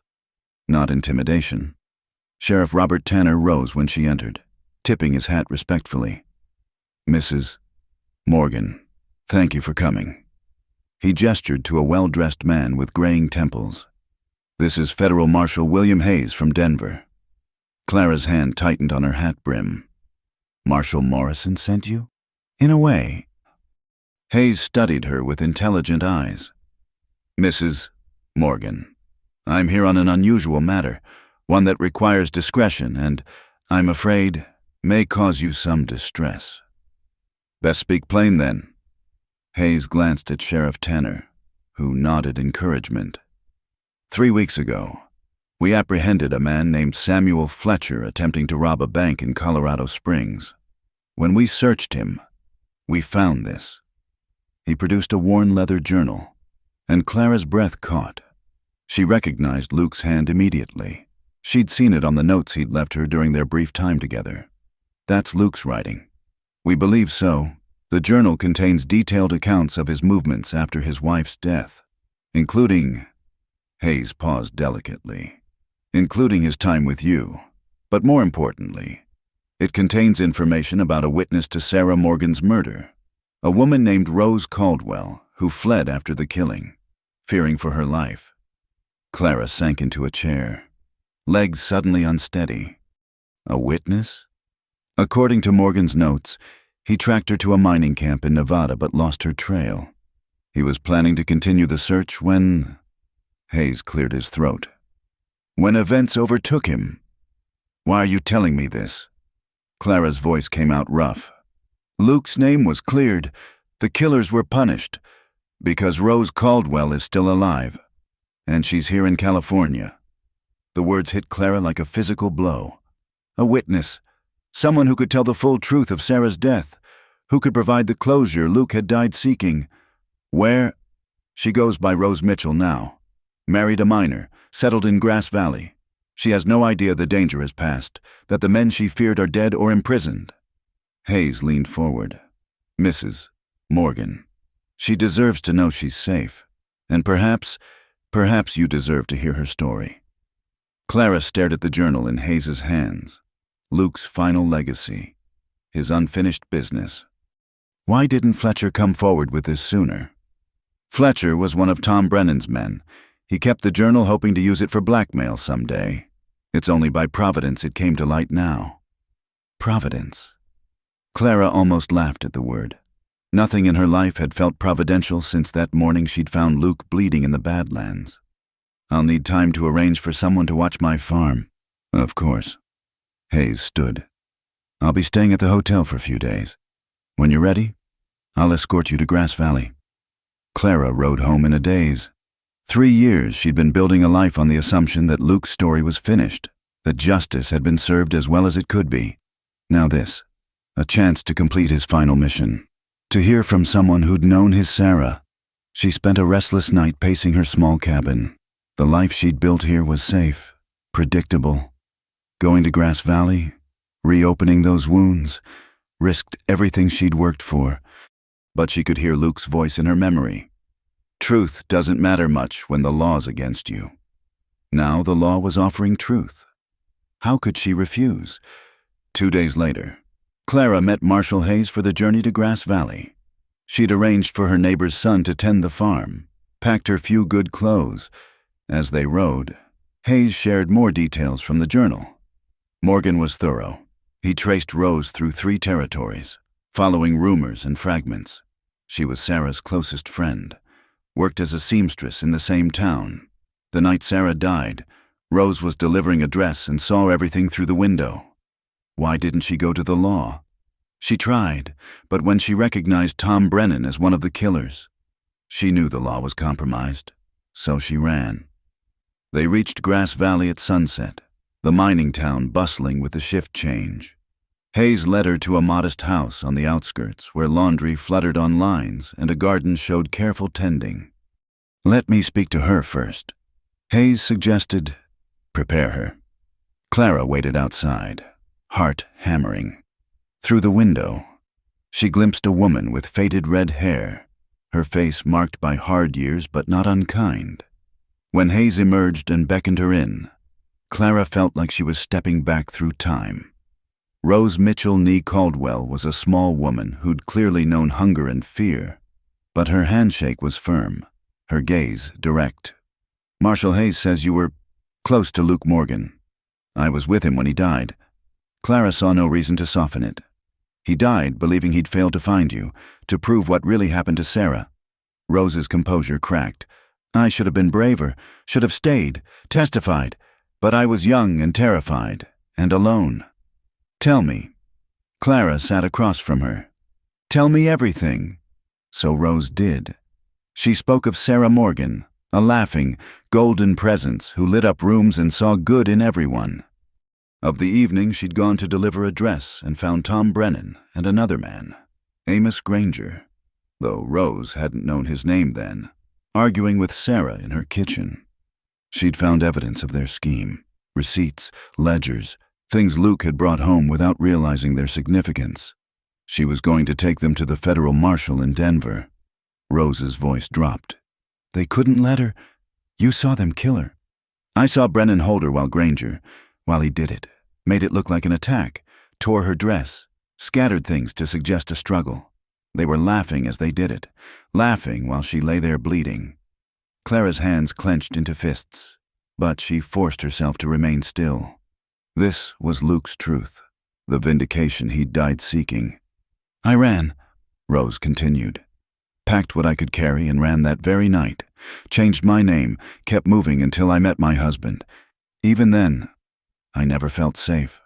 not intimidation. Sheriff Robert Tanner rose when she entered, tipping his hat respectfully. "Mrs. Morgan, thank you for coming." He gestured to a well-dressed man with graying temples. "This is Federal Marshal William Hayes from Denver." Clara's hand tightened on her hat brim. "Marshal Morrison sent you?" "In a way." Hayes studied her with intelligent eyes. "Mrs. Morgan, I'm here on an unusual matter, one that requires discretion and, I'm afraid, may cause you some distress." "Best speak plain then." Hayes glanced at Sheriff Tanner, who nodded encouragement. 3 weeks ago, we apprehended a man named Samuel Fletcher attempting to rob a bank in Colorado Springs. When we searched him, we found this." He produced a worn leather journal, and Clara's breath caught. She recognized Luke's hand immediately. She'd seen it on the notes he'd left her during their brief time together. "That's Luke's writing." "We believe so. The journal contains detailed accounts of his movements after his wife's death, including..." Hayes paused delicately. "Including his time with you. But more importantly, it contains information about a witness to Sarah Morgan's murder, a woman named Rose Caldwell who fled after the killing, fearing for her life." Clara sank into a chair, legs suddenly unsteady. "A witness?" According to Morgan's notes, he tracked her to a mining camp in Nevada but lost her trail. He was planning to continue the search when... Hayes cleared his throat. "When events overtook him." "Why are you telling me this?" Clara's voice came out rough. "Luke's name was cleared. The killers were punished. Because Rose Caldwell is still alive. And she's here in California." The words hit Clara like a physical blow. A witness. Someone who could tell the full truth of Sarah's death. Who could provide the closure Luke had died seeking. Where? "She goes by Rose Mitchell now. Married a miner, settled in Grass Valley. She has no idea the danger has passed, that the men she feared are dead or imprisoned." Hayes leaned forward. "Mrs. Morgan, she deserves to know she's safe. And perhaps you deserve to hear her story." Clara stared at the journal in Hayes's hands. Luke's final legacy. His unfinished business. Why didn't Fletcher come forward with this sooner? Fletcher was one of Tom Brennan's men. He kept the journal hoping to use it for blackmail someday. It's only by providence it came to light now. Providence. Clara almost laughed at the word. Nothing in her life had felt providential since that morning she'd found Luke bleeding in the Badlands. "I'll need time to arrange for someone to watch my farm." "Of course." Hayes stood. "I'll be staying at the hotel for a few days. When you're ready, I'll escort you to Grass Valley." Clara rode home in a daze. 3 years she'd been building a life on the assumption that Luke's story was finished, that justice had been served as well as it could be. Now this, a chance to complete his final mission, to hear from someone who'd known his Sarah. She spent a restless night pacing her small cabin. The life she'd built here was safe, predictable. Going to Grass Valley, reopening those wounds, risked everything she'd worked for. But she could hear Luke's voice in her memory. Truth doesn't matter much when the law's against you. Now the law was offering truth. How could she refuse? 2 days later, Clara met Marshal Hayes for the journey to Grass Valley. She'd arranged for her neighbor's son to tend the farm, packed her few good clothes. As they rode, Hayes shared more details from the journal. Morgan was thorough. He traced Rose through 3 territories, following rumors and fragments. She was Sarah's closest friend, worked as a seamstress in the same town. The night Sarah died, Rose was delivering a dress and saw everything through the window. Why didn't she go to the law? She tried, but when she recognized Tom Brennan as one of the killers, she knew the law was compromised, so she ran. They reached Grass Valley at sunset, the mining town bustling with the shift change. Hayes led her to a modest house on the outskirts where laundry fluttered on lines and a garden showed careful tending. "Let me speak to her first," Hayes suggested. "Prepare her." Clara waited outside, heart hammering. Through the window, she glimpsed a woman with faded red hair, her face marked by hard years but not unkind. When Hayes emerged and beckoned her in, Clara felt like she was stepping back through time. Rose Mitchell Nee Caldwell was a small woman who'd clearly known hunger and fear, but her handshake was firm, her gaze direct. "Marshal Hayes says you were close to Luke Morgan. I was with him when he died." Clara saw no reason to soften it. "He died believing he'd failed to find you, to prove what really happened to Sarah." Rose's composure cracked. "I should have been braver, should have stayed, testified, but I was young and terrified, and alone." "Tell me." Clara sat across from her. "Tell me everything." So Rose did. She spoke of Sarah Morgan, a laughing, golden presence who lit up rooms and saw good in everyone. Of the evening she'd gone to deliver a dress and found Tom Brennan and another man, Amos Granger, though Rose hadn't known his name then, arguing with Sarah in her kitchen. She'd found evidence of their scheme, receipts, ledgers, things Luke had brought home without realizing their significance. She was going to take them to the federal marshal in Denver. Rose's voice dropped. "They couldn't let her. You saw them kill her." "I saw Brennan hold her while he did it, made it look like an attack, tore her dress, scattered things to suggest a struggle. They were laughing as they did it, laughing while she lay there bleeding." Clara's hands clenched into fists, but she forced herself to remain still. This was Luke's truth, the vindication he'd died seeking. "I ran," Rose continued. "Packed what I could carry and ran that very night. Changed my name, kept moving until I met my husband. Even then, I never felt safe.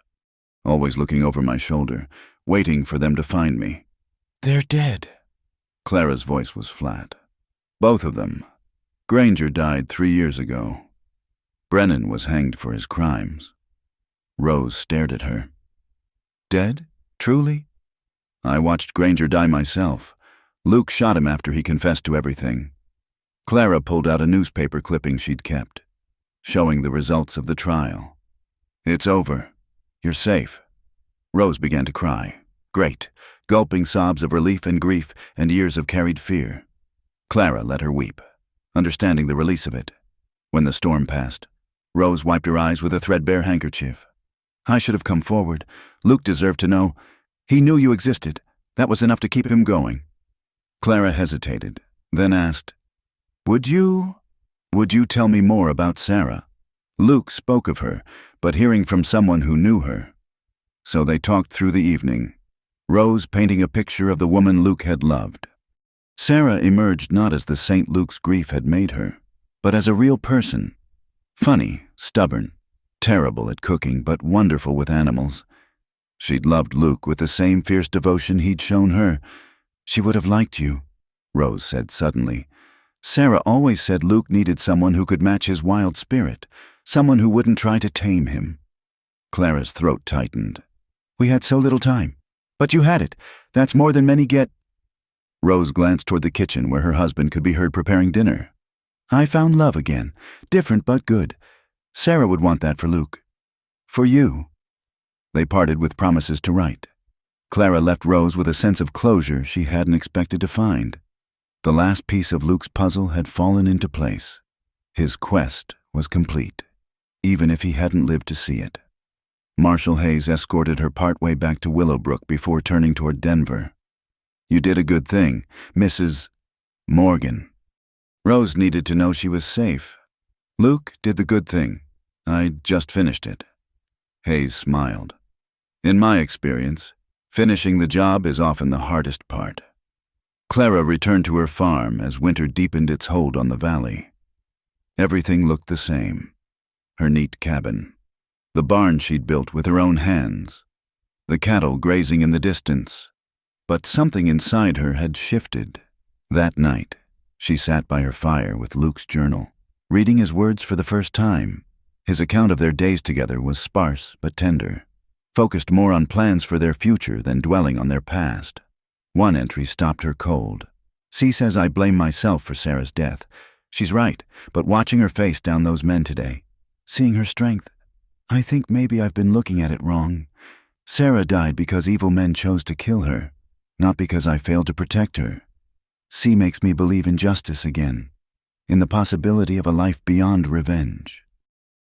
Always looking over my shoulder, waiting for them to find me." "They're dead." Clara's voice was flat. "Both of them. Granger died 3 years ago. Brennan was hanged for his crimes." Rose stared at her. "Dead? Truly?" "I watched Granger die myself. Luke shot him after he confessed to everything." Clara pulled out a newspaper clipping she'd kept, showing the results of the trial. "It's over. You're safe." Rose began to cry. Great, gulping sobs of relief and grief and years of carried fear. Clara let her weep, understanding the release of it. When the storm passed, Rose wiped her eyes with a threadbare handkerchief. "I should have come forward. Luke deserved to know. He knew you existed. That was enough to keep him going." Clara hesitated, then asked, Would you tell me more about Sarah?" Luke spoke of her, but hearing from someone who knew her. So they talked through the evening, Rose painting a picture of the woman Luke had loved. Sarah emerged not as the saint Luke's grief had made her, but as a real person. Funny, stubborn, terrible at cooking, but wonderful with animals. She'd loved Luke with the same fierce devotion he'd shown her. "She would have liked you," Rose said suddenly. "Sarah always said Luke needed someone who could match his wild spirit, someone who wouldn't try to tame him." Clara's throat tightened. "We had so little time. But you had it. That's more than many get." Rose glanced toward the kitchen where her husband could be heard preparing dinner. "I found love again. Different but good. Sarah would want that for Luke. For you." They parted with promises to write. Clara left Rose with a sense of closure she hadn't expected to find. The last piece of Luke's puzzle had fallen into place. His quest was complete, even if he hadn't lived to see it. Marshal Hayes escorted her partway back to Willowbrook before turning toward Denver. "You did a good thing, Mrs. Morgan." Rose needed to know she was safe. "Luke did the good thing. I just finished it." Hayes smiled. "In my experience, Finishing the job is often the hardest part. Clara returned to her farm as winter deepened its hold on the valley. Everything looked the same. Her neat cabin, the barn she'd built with her own hands, the cattle grazing in the distance. But something inside her had shifted. That night, she sat by her fire with Luke's journal, reading his words for the first time. His account of their days together was sparse but tender, focused more on plans for their future than dwelling on their past. One entry stopped her cold. "C says I blame myself for Sarah's death. She's right, but watching her face down those men today, seeing her strength, I think maybe I've been looking at it wrong. Sarah died because evil men chose to kill her, not because I failed to protect her. C makes me believe in justice again, in the possibility of a life beyond revenge.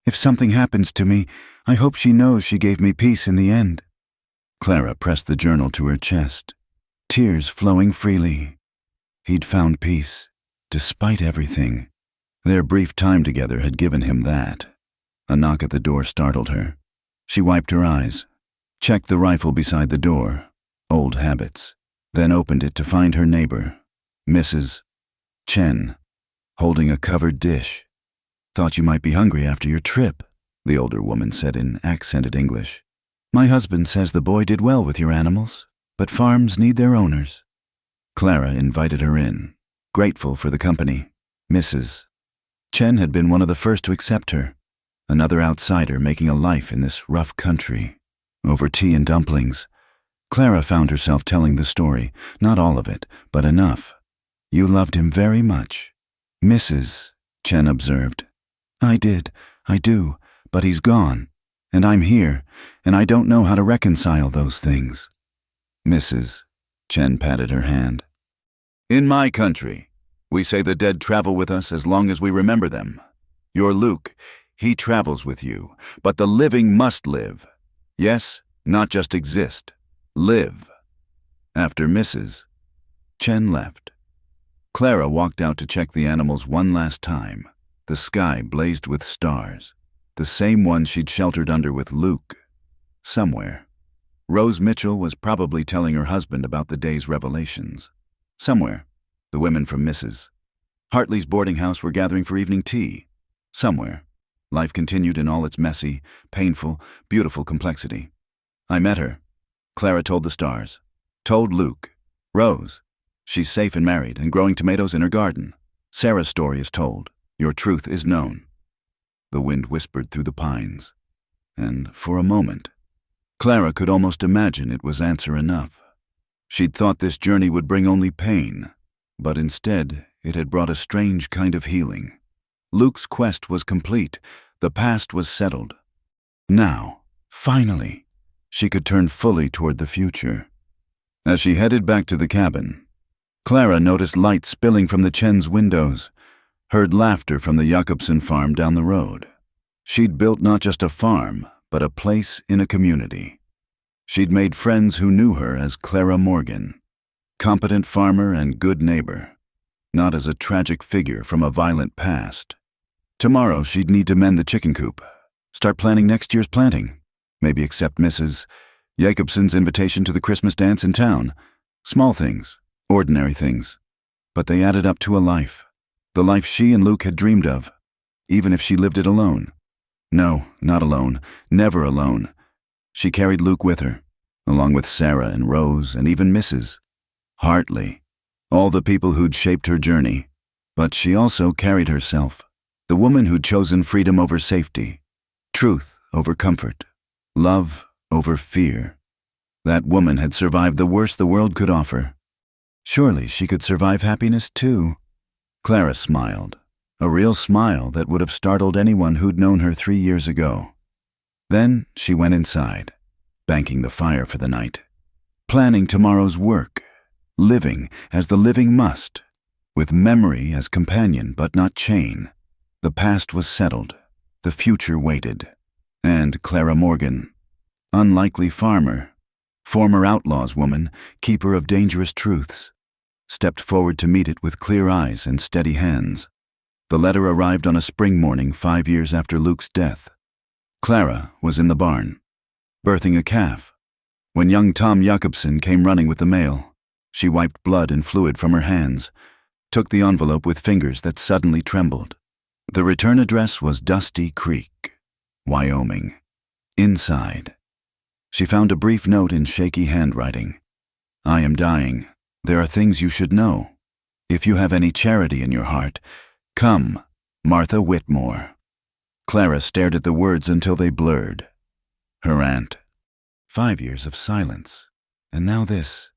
If something happens to me, I hope she knows she gave me peace in the end." Clara pressed the journal to her chest, tears flowing freely. He'd found peace, despite everything. Their brief time together had given him that. A knock at the door startled her. She wiped her eyes, checked the rifle beside the door, old habits, then opened it to find her neighbor, Mrs. Chen, holding a covered dish. "Thought you might be hungry after your trip," the older woman said in accented English. "My husband says the boy did well with your animals, but farms need their owners." Clara invited her in, grateful for the company. Mrs. Chen had been one of the first to accept her, another outsider making a life in this rough country. Over tea and dumplings, Clara found herself telling the story, not all of it, but enough. "You loved him very much," Mrs. Chen observed. I do, but he's gone, and I'm here, and I don't know how to reconcile those things." Mrs. Chen patted her hand. "In my country, we say the dead travel with us as long as we remember them. Your Luke, he travels with you, but the living must live. Yes, not just exist, live." After Mrs. Chen left, Clara walked out to check the animals one last time. The sky blazed with stars, the same ones she'd sheltered under with Luke. Somewhere, Rose Mitchell was probably telling her husband about the day's revelations. Somewhere, the women from Mrs. Hartley's boarding house were gathering for evening tea. Somewhere, life continued in all its messy, painful, beautiful complexity. "I met her," Clara told the stars. "Told Luke. Rose. She's safe and married and growing tomatoes in her garden. Sarah's story is told. Your truth is known." The wind whispered through the pines, and for a moment, Clara could almost imagine it was answer enough. She'd thought this journey would bring only pain, but instead it had brought a strange kind of healing. Luke's quest was complete. The past was settled. Now, finally, she could turn fully toward the future. As she headed back to the cabin, Clara noticed light spilling from the Chen's windows, heard laughter from the Jakobsen farm down the road. She'd built not just a farm, but a place in a community. She'd made friends who knew her as Clara Morgan, competent farmer and good neighbor, not as a tragic figure from a violent past. Tomorrow she'd need to mend the chicken coop, start planning next year's planting, maybe accept Mrs. Jakobsen's invitation to the Christmas dance in town. Small things, ordinary things, but they added up to a life. The life she and Luke had dreamed of, even if she lived it alone. No, not alone, never alone. She carried Luke with her, along with Sarah and Rose and even Mrs. Hartley, all the people who'd shaped her journey. But she also carried herself, the woman who'd chosen freedom over safety, truth over comfort, love over fear. That woman had survived the worst the world could offer. Surely she could survive happiness too. Clara smiled, a real smile that would have startled anyone who'd known her 3 years ago. Then she went inside, banking the fire for the night, planning tomorrow's work, living as the living must, with memory as companion but not chain. The past was settled, the future waited. And Clara Morgan, unlikely farmer, former outlaw's woman, keeper of dangerous truths, stepped forward to meet it with clear eyes and steady hands. The letter arrived on a spring morning 5 years after Luke's death. Clara was in the barn, birthing a calf, When young Tom Jakobson came running with the mail, she wiped blood and fluid from her hands, took the envelope with fingers that suddenly trembled. The return address was Dusty Creek, Wyoming. Inside, she found a brief note in shaky handwriting. I am dying. There are things you should know. If you have any charity in your heart, come, Martha Whitmore. Clara stared at the words until they blurred. Her aunt. 5 years of silence. And now this.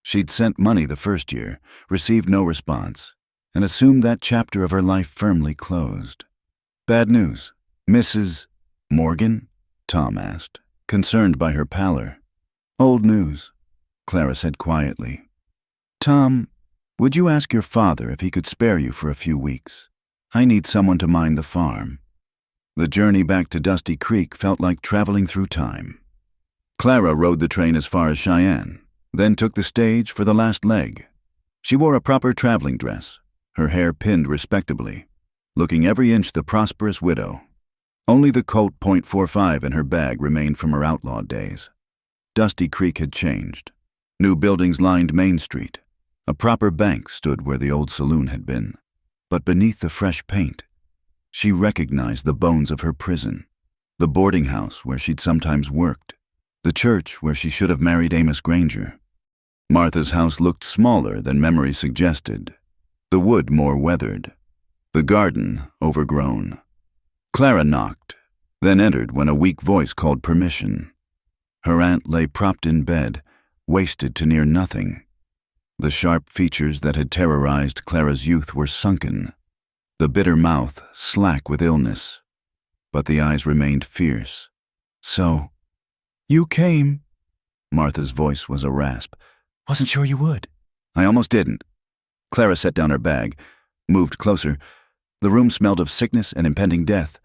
She'd sent money the first year, received no response, and assumed that chapter of her life firmly closed. Bad news. Mrs. Morgan? Tom asked, concerned by her pallor. Old news, Clara said quietly. Tom, would you ask your father if he could spare you for a few weeks? I need someone to mind the farm. The journey back to Dusty Creek felt like traveling through time. Clara rode the train as far as Cheyenne, then took the stage for the last leg. She wore a proper traveling dress, her hair pinned respectably, looking every inch the prosperous widow. Only the Colt .45 in her bag remained from her outlaw days. Dusty Creek had changed. New buildings lined Main Street. A proper bank stood where the old saloon had been. But beneath the fresh paint, she recognized the bones of her prison, the boarding house where she'd sometimes worked, the church where she should have married Amos Granger. Martha's house looked smaller than memory suggested, the wood more weathered, the garden overgrown. Clara knocked, then entered when a weak voice called permission. Her aunt lay propped in bed, wasted to near nothing. The sharp features that had terrorized Clara's youth were sunken, the bitter mouth slack with illness, but the eyes remained fierce. So, you came. Martha's voice was a rasp. Wasn't sure you would. I almost didn't. Clara set down her bag, moved closer. The room smelled of sickness and impending death.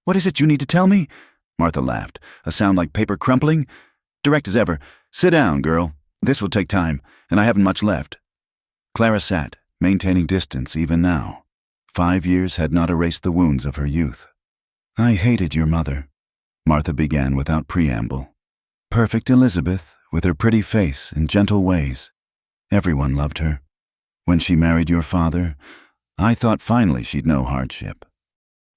What is it you need to tell me? Martha laughed, a sound like paper crumpling. Direct as ever. Sit down, girl. This will take time, and I haven't much left. Clara sat, maintaining distance even now. 5 years had not erased the wounds of her youth. I hated your mother, Martha began without preamble. Perfect Elizabeth, with her pretty face and gentle ways. Everyone loved her. When she married your father, I thought finally she'd know hardship.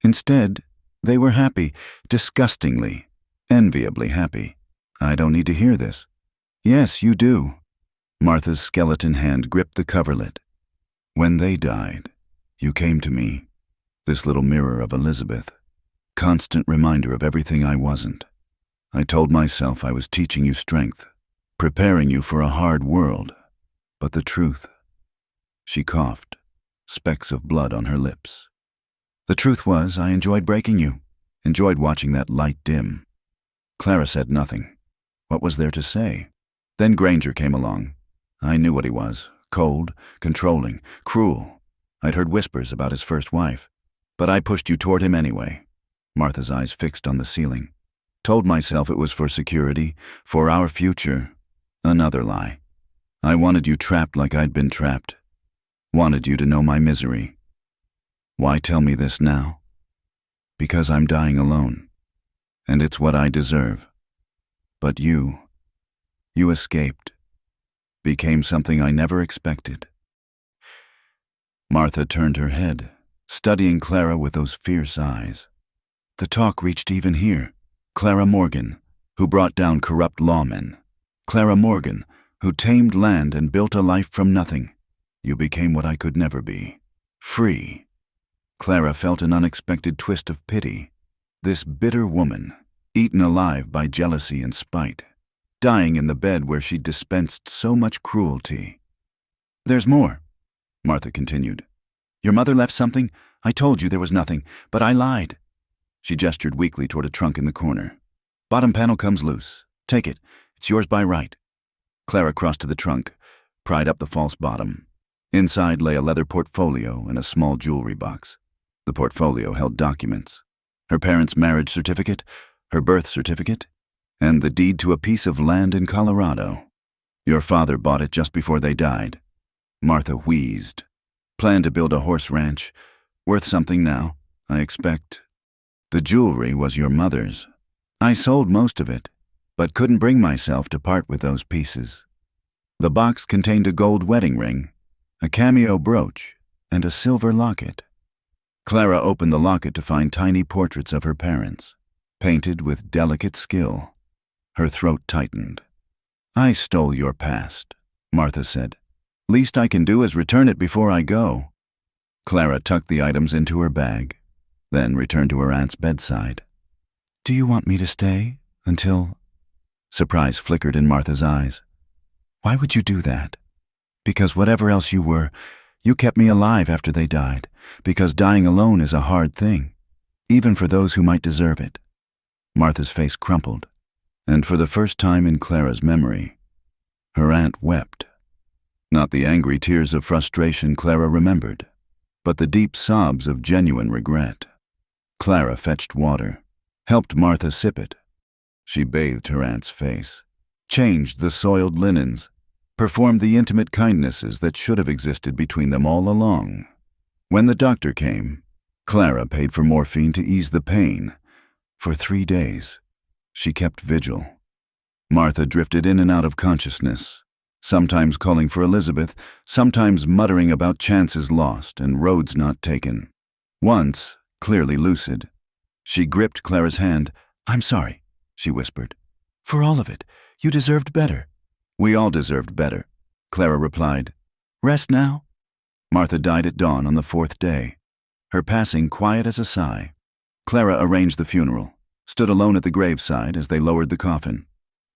Instead, they were happy, disgustingly, enviably happy. I don't need to hear this. Yes, you do. Martha's skeleton hand gripped the coverlet. When they died, you came to me, this little mirror of Elizabeth, constant reminder of everything I wasn't. I told myself I was teaching you strength, preparing you for a hard world. But the truth... She coughed, specks of blood on her lips. The truth was, I enjoyed breaking you, enjoyed watching that light dim. Clara said nothing. What was there to say? Then Granger came along. I knew what he was, cold, controlling, cruel. I'd heard whispers about his first wife. But I pushed you toward him anyway. Martha's eyes fixed on the ceiling. Told myself it was for security, for our future. Another lie. I wanted you trapped like I'd been trapped. Wanted you to know my misery. Why tell me this now? Because I'm dying alone, and it's what I deserve. But you escaped, became something I never expected. Martha turned her head, studying Clara with those fierce eyes. The talk reached even here. Clara Morgan, who brought down corrupt lawmen. Clara Morgan, who tamed land and built a life from nothing. You became what I could never be. Free. Clara felt an unexpected twist of pity. This bitter woman, eaten alive by jealousy and spite, dying in the bed where she dispensed so much cruelty. There's more, Martha continued. Your mother left something? I told you there was nothing, but I lied. She gestured weakly toward a trunk in the corner. Bottom panel comes loose. Take it. It's yours by right. Clara crossed to the trunk, pried up the false bottom. Inside lay a leather portfolio and a small jewelry box. The portfolio held documents. Her parents' marriage certificate, her birth certificate, and the deed to a piece of land in Colorado. Your father bought it just before they died. Martha wheezed. Planned to build a horse ranch. Worth something now, I expect. The jewelry was your mother's. I sold most of it. but couldn't bring myself to part with those pieces. The box contained a gold wedding ring, a cameo brooch, and a silver locket. Clara opened the locket to find tiny portraits of her parents, painted with delicate skill. Her throat tightened. "I stole your past," Martha said. "Least I can do is return it before I go." Clara tucked the items into her bag, then returned to her aunt's bedside. "Do you want me to stay until—" Surprise flickered in Martha's eyes. "Why would you do that?" "Because whatever else you were, you kept me alive after they died, because dying alone is a hard thing, even for those who might deserve it." Martha's face crumpled, and for the first time in Clara's memory, her aunt wept. Not the angry tears of frustration Clara remembered, but the deep sobs of genuine regret. Clara fetched water, helped Martha sip it. She bathed her aunt's face, changed the soiled linens, performed the intimate kindnesses that should have existed between them all along. When the doctor came, Clara paid for morphine to ease the pain. For 3 days, she kept vigil. Martha drifted in and out of consciousness, sometimes calling for Elizabeth, sometimes muttering about chances lost and roads not taken. Once, clearly lucid, she gripped Clara's hand. "I'm sorry," she whispered. "For all of it. You deserved better." "We all deserved better," Clara replied. "Rest now?" Martha died at dawn on the 4th day, her passing quiet as a sigh. Clara arranged the funeral, stood alone at the graveside as they lowered the coffin.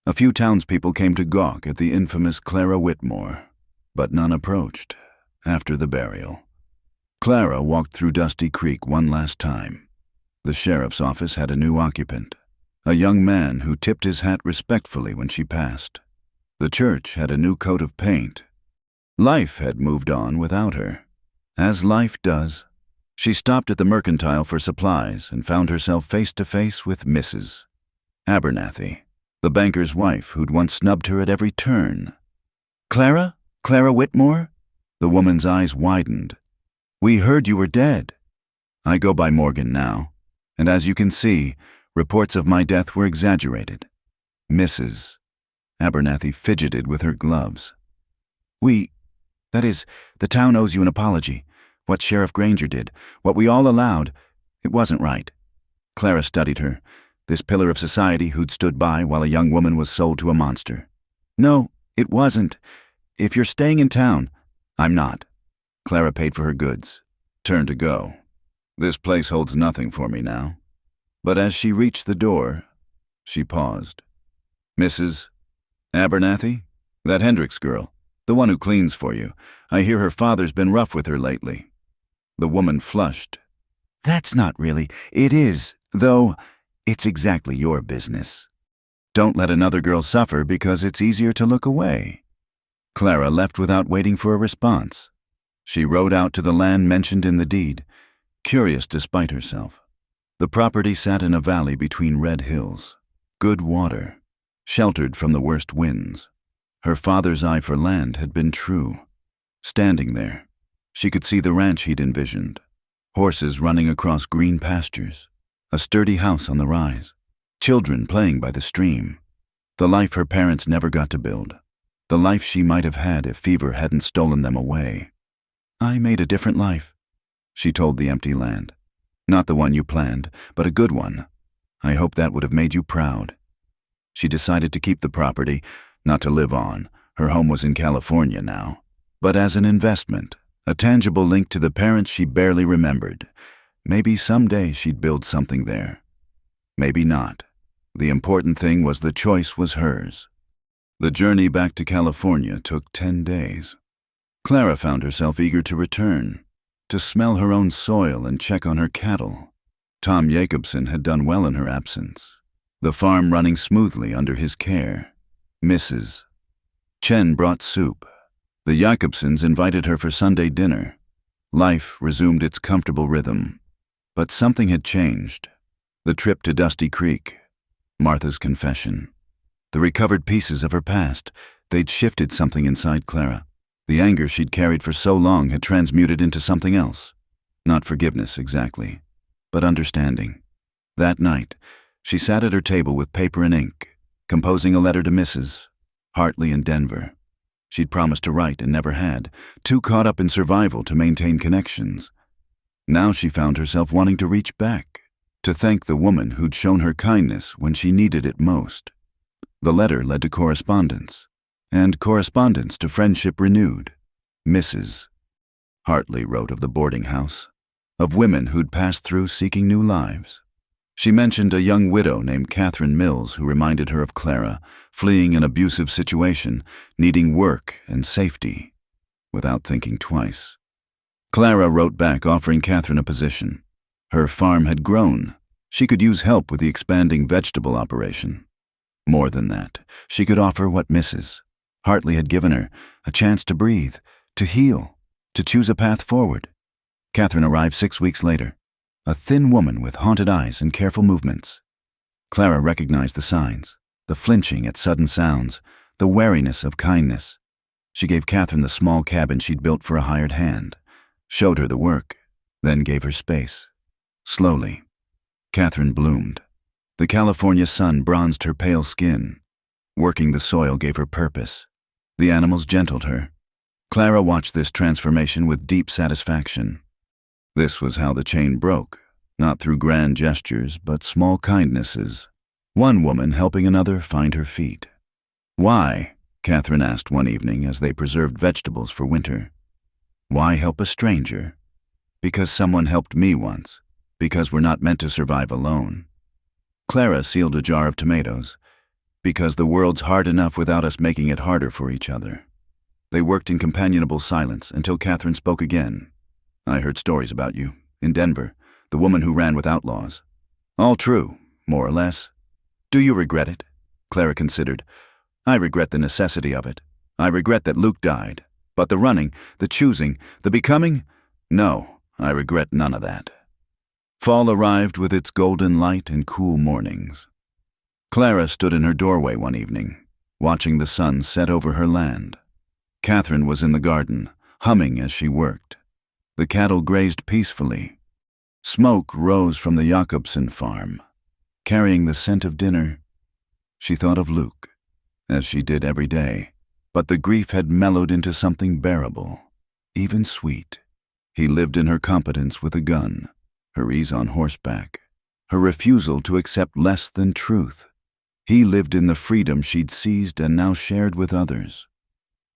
A few townspeople came to gawk at the infamous Clara Whitmore, but none approached after the burial. Clara walked through Dusty Creek one last time. The sheriff's office had a new occupant, a young man who tipped his hat respectfully when she passed. The church had a new coat of paint. Life had moved on without her, as life does. She stopped at the mercantile for supplies and found herself face to face with Mrs. Abernathy, the banker's wife who'd once snubbed her at every turn. "Clara? Clara Whitmore?" The woman's eyes widened. "We heard you were dead." "I go by Morgan now, and as you can see, reports of my death were exaggerated." Mrs. Abernathy fidgeted with her gloves. That is, the town owes you an apology. What Sheriff Granger did, what we all allowed, it wasn't right." Clara studied her, this pillar of society who'd stood by while a young woman was sold to a monster. "No, it wasn't. If you're staying in town—" "I'm not." Clara paid for her goods, turned to go. "This place holds nothing for me now." But as she reached the door, she paused. "Mrs. Abernathy? That Hendricks girl, the one who cleans for you. I hear her father's been rough with her lately." The woman flushed. "That's not really. It is, though it's exactly your business. Don't let another girl suffer because it's easier to look away." Clara left without waiting for a response. She rode out to the land mentioned in the deed, curious despite herself. The property sat in a valley between red hills. Good water, sheltered from the worst winds. Her father's eye for land had been true. Standing there, she could see the ranch he'd envisioned. Horses running across green pastures, a sturdy house on the rise, children playing by the stream. The life her parents never got to build. The life she might have had if fever hadn't stolen them away. "I made a different life," she told the empty land. "Not the one you planned, but a good one. I hope that would have made you proud." She decided to keep the property, not to live on. Her home was in California now. But as an investment, a tangible link to the parents she barely remembered. Maybe someday she'd build something there. Maybe not. The important thing was the choice was hers. The journey back to California took 10 days. Clara found herself eager to return, to smell her own soil and check on her cattle. Tom Jacobson had done well in her absence, the farm running smoothly under his care. Mrs. Chen brought soup. The Jacobsons invited her for Sunday dinner. Life resumed its comfortable rhythm. But something had changed. The trip to Dusty Creek, Martha's confession, the recovered pieces of her past, they'd shifted something inside Clara. The anger she'd carried for so long had transmuted into something else. Not forgiveness, exactly, but understanding. That night, she sat at her table with paper and ink, composing a letter to Mrs. Hartley in Denver. She'd promised to write and never had, too caught up in survival to maintain connections. Now she found herself wanting to reach back, to thank the woman who'd shown her kindness when she needed it most. The letter led to correspondence, and correspondence to friendship renewed. Mrs. Hartley wrote of the boarding house, of women who'd passed through seeking new lives. She mentioned a young widow named Catherine Mills who reminded her of Clara, fleeing an abusive situation, needing work and safety, without thinking twice. Clara wrote back offering Catherine a position. Her farm had grown. She could use help with the expanding vegetable operation. More than that, she could offer what Mrs. Hartley had given her, a chance to breathe, to heal, to choose a path forward. Catherine arrived 6 weeks later, a thin woman with haunted eyes and careful movements. Clara recognized the signs, the flinching at sudden sounds, the wariness of kindness. She gave Catherine the small cabin she'd built for a hired hand, showed her the work, then gave her space. Slowly, Catherine bloomed. The California sun bronzed her pale skin. Working the soil gave her purpose. The animals gentled her. Clara watched this transformation with deep satisfaction. This was how the chain broke, not through grand gestures, but small kindnesses. One woman helping another find her feet. Why? Catherine asked one evening as they preserved vegetables for winter. Why help a stranger? Because someone helped me once. Because we're not meant to survive alone. Clara sealed a jar of tomatoes. Because the world's hard enough without us making it harder for each other. They worked in companionable silence until Catherine spoke again. I heard stories about you, in Denver, the woman who ran with outlaws. All true, more or less. Do you regret it? Clara considered. I regret the necessity of it. I regret that Luke died. But the running, the choosing, the becoming? No, I regret none of that. Fall arrived with its golden light and cool mornings. Clara stood in her doorway one evening, watching the sun set over her land. Catherine was in the garden, humming as she worked. The cattle grazed peacefully. Smoke rose from the Jakobsen farm, carrying the scent of dinner. She thought of Luke, as she did every day, but the grief had mellowed into something bearable, even sweet. He lived in her competence with a gun, her ease on horseback, her refusal to accept less than truth. He lived in the freedom she'd seized and now shared with others.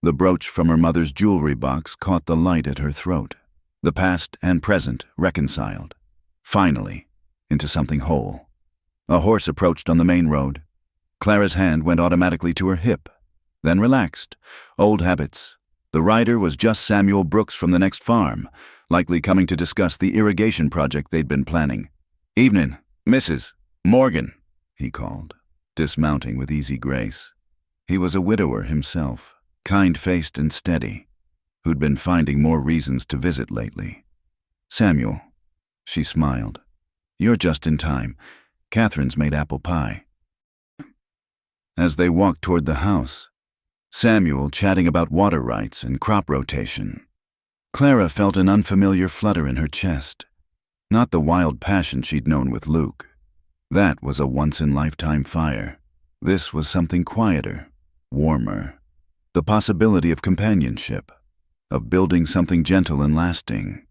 The brooch from her mother's jewelry box caught the light at her throat. The past and present reconciled, finally, into something whole. A horse approached on the main road. Clara's hand went automatically to her hip, then relaxed. Old habits. The rider was just Samuel Brooks from the next farm, likely coming to discuss the irrigation project they'd been planning. "Evening, Mrs. Morgan," he called, dismounting with easy grace. He was a widower himself, kind-faced and steady, who'd been finding more reasons to visit lately. "Samuel," she smiled. "You're just in time. Catherine's made apple pie." As they walked toward the house, Samuel chatting about water rights and crop rotation, Clara felt an unfamiliar flutter in her chest. Not the wild passion she'd known with Luke. That was a once-in-lifetime fire. This was something quieter, warmer. The possibility of companionship, of building something gentle and lasting.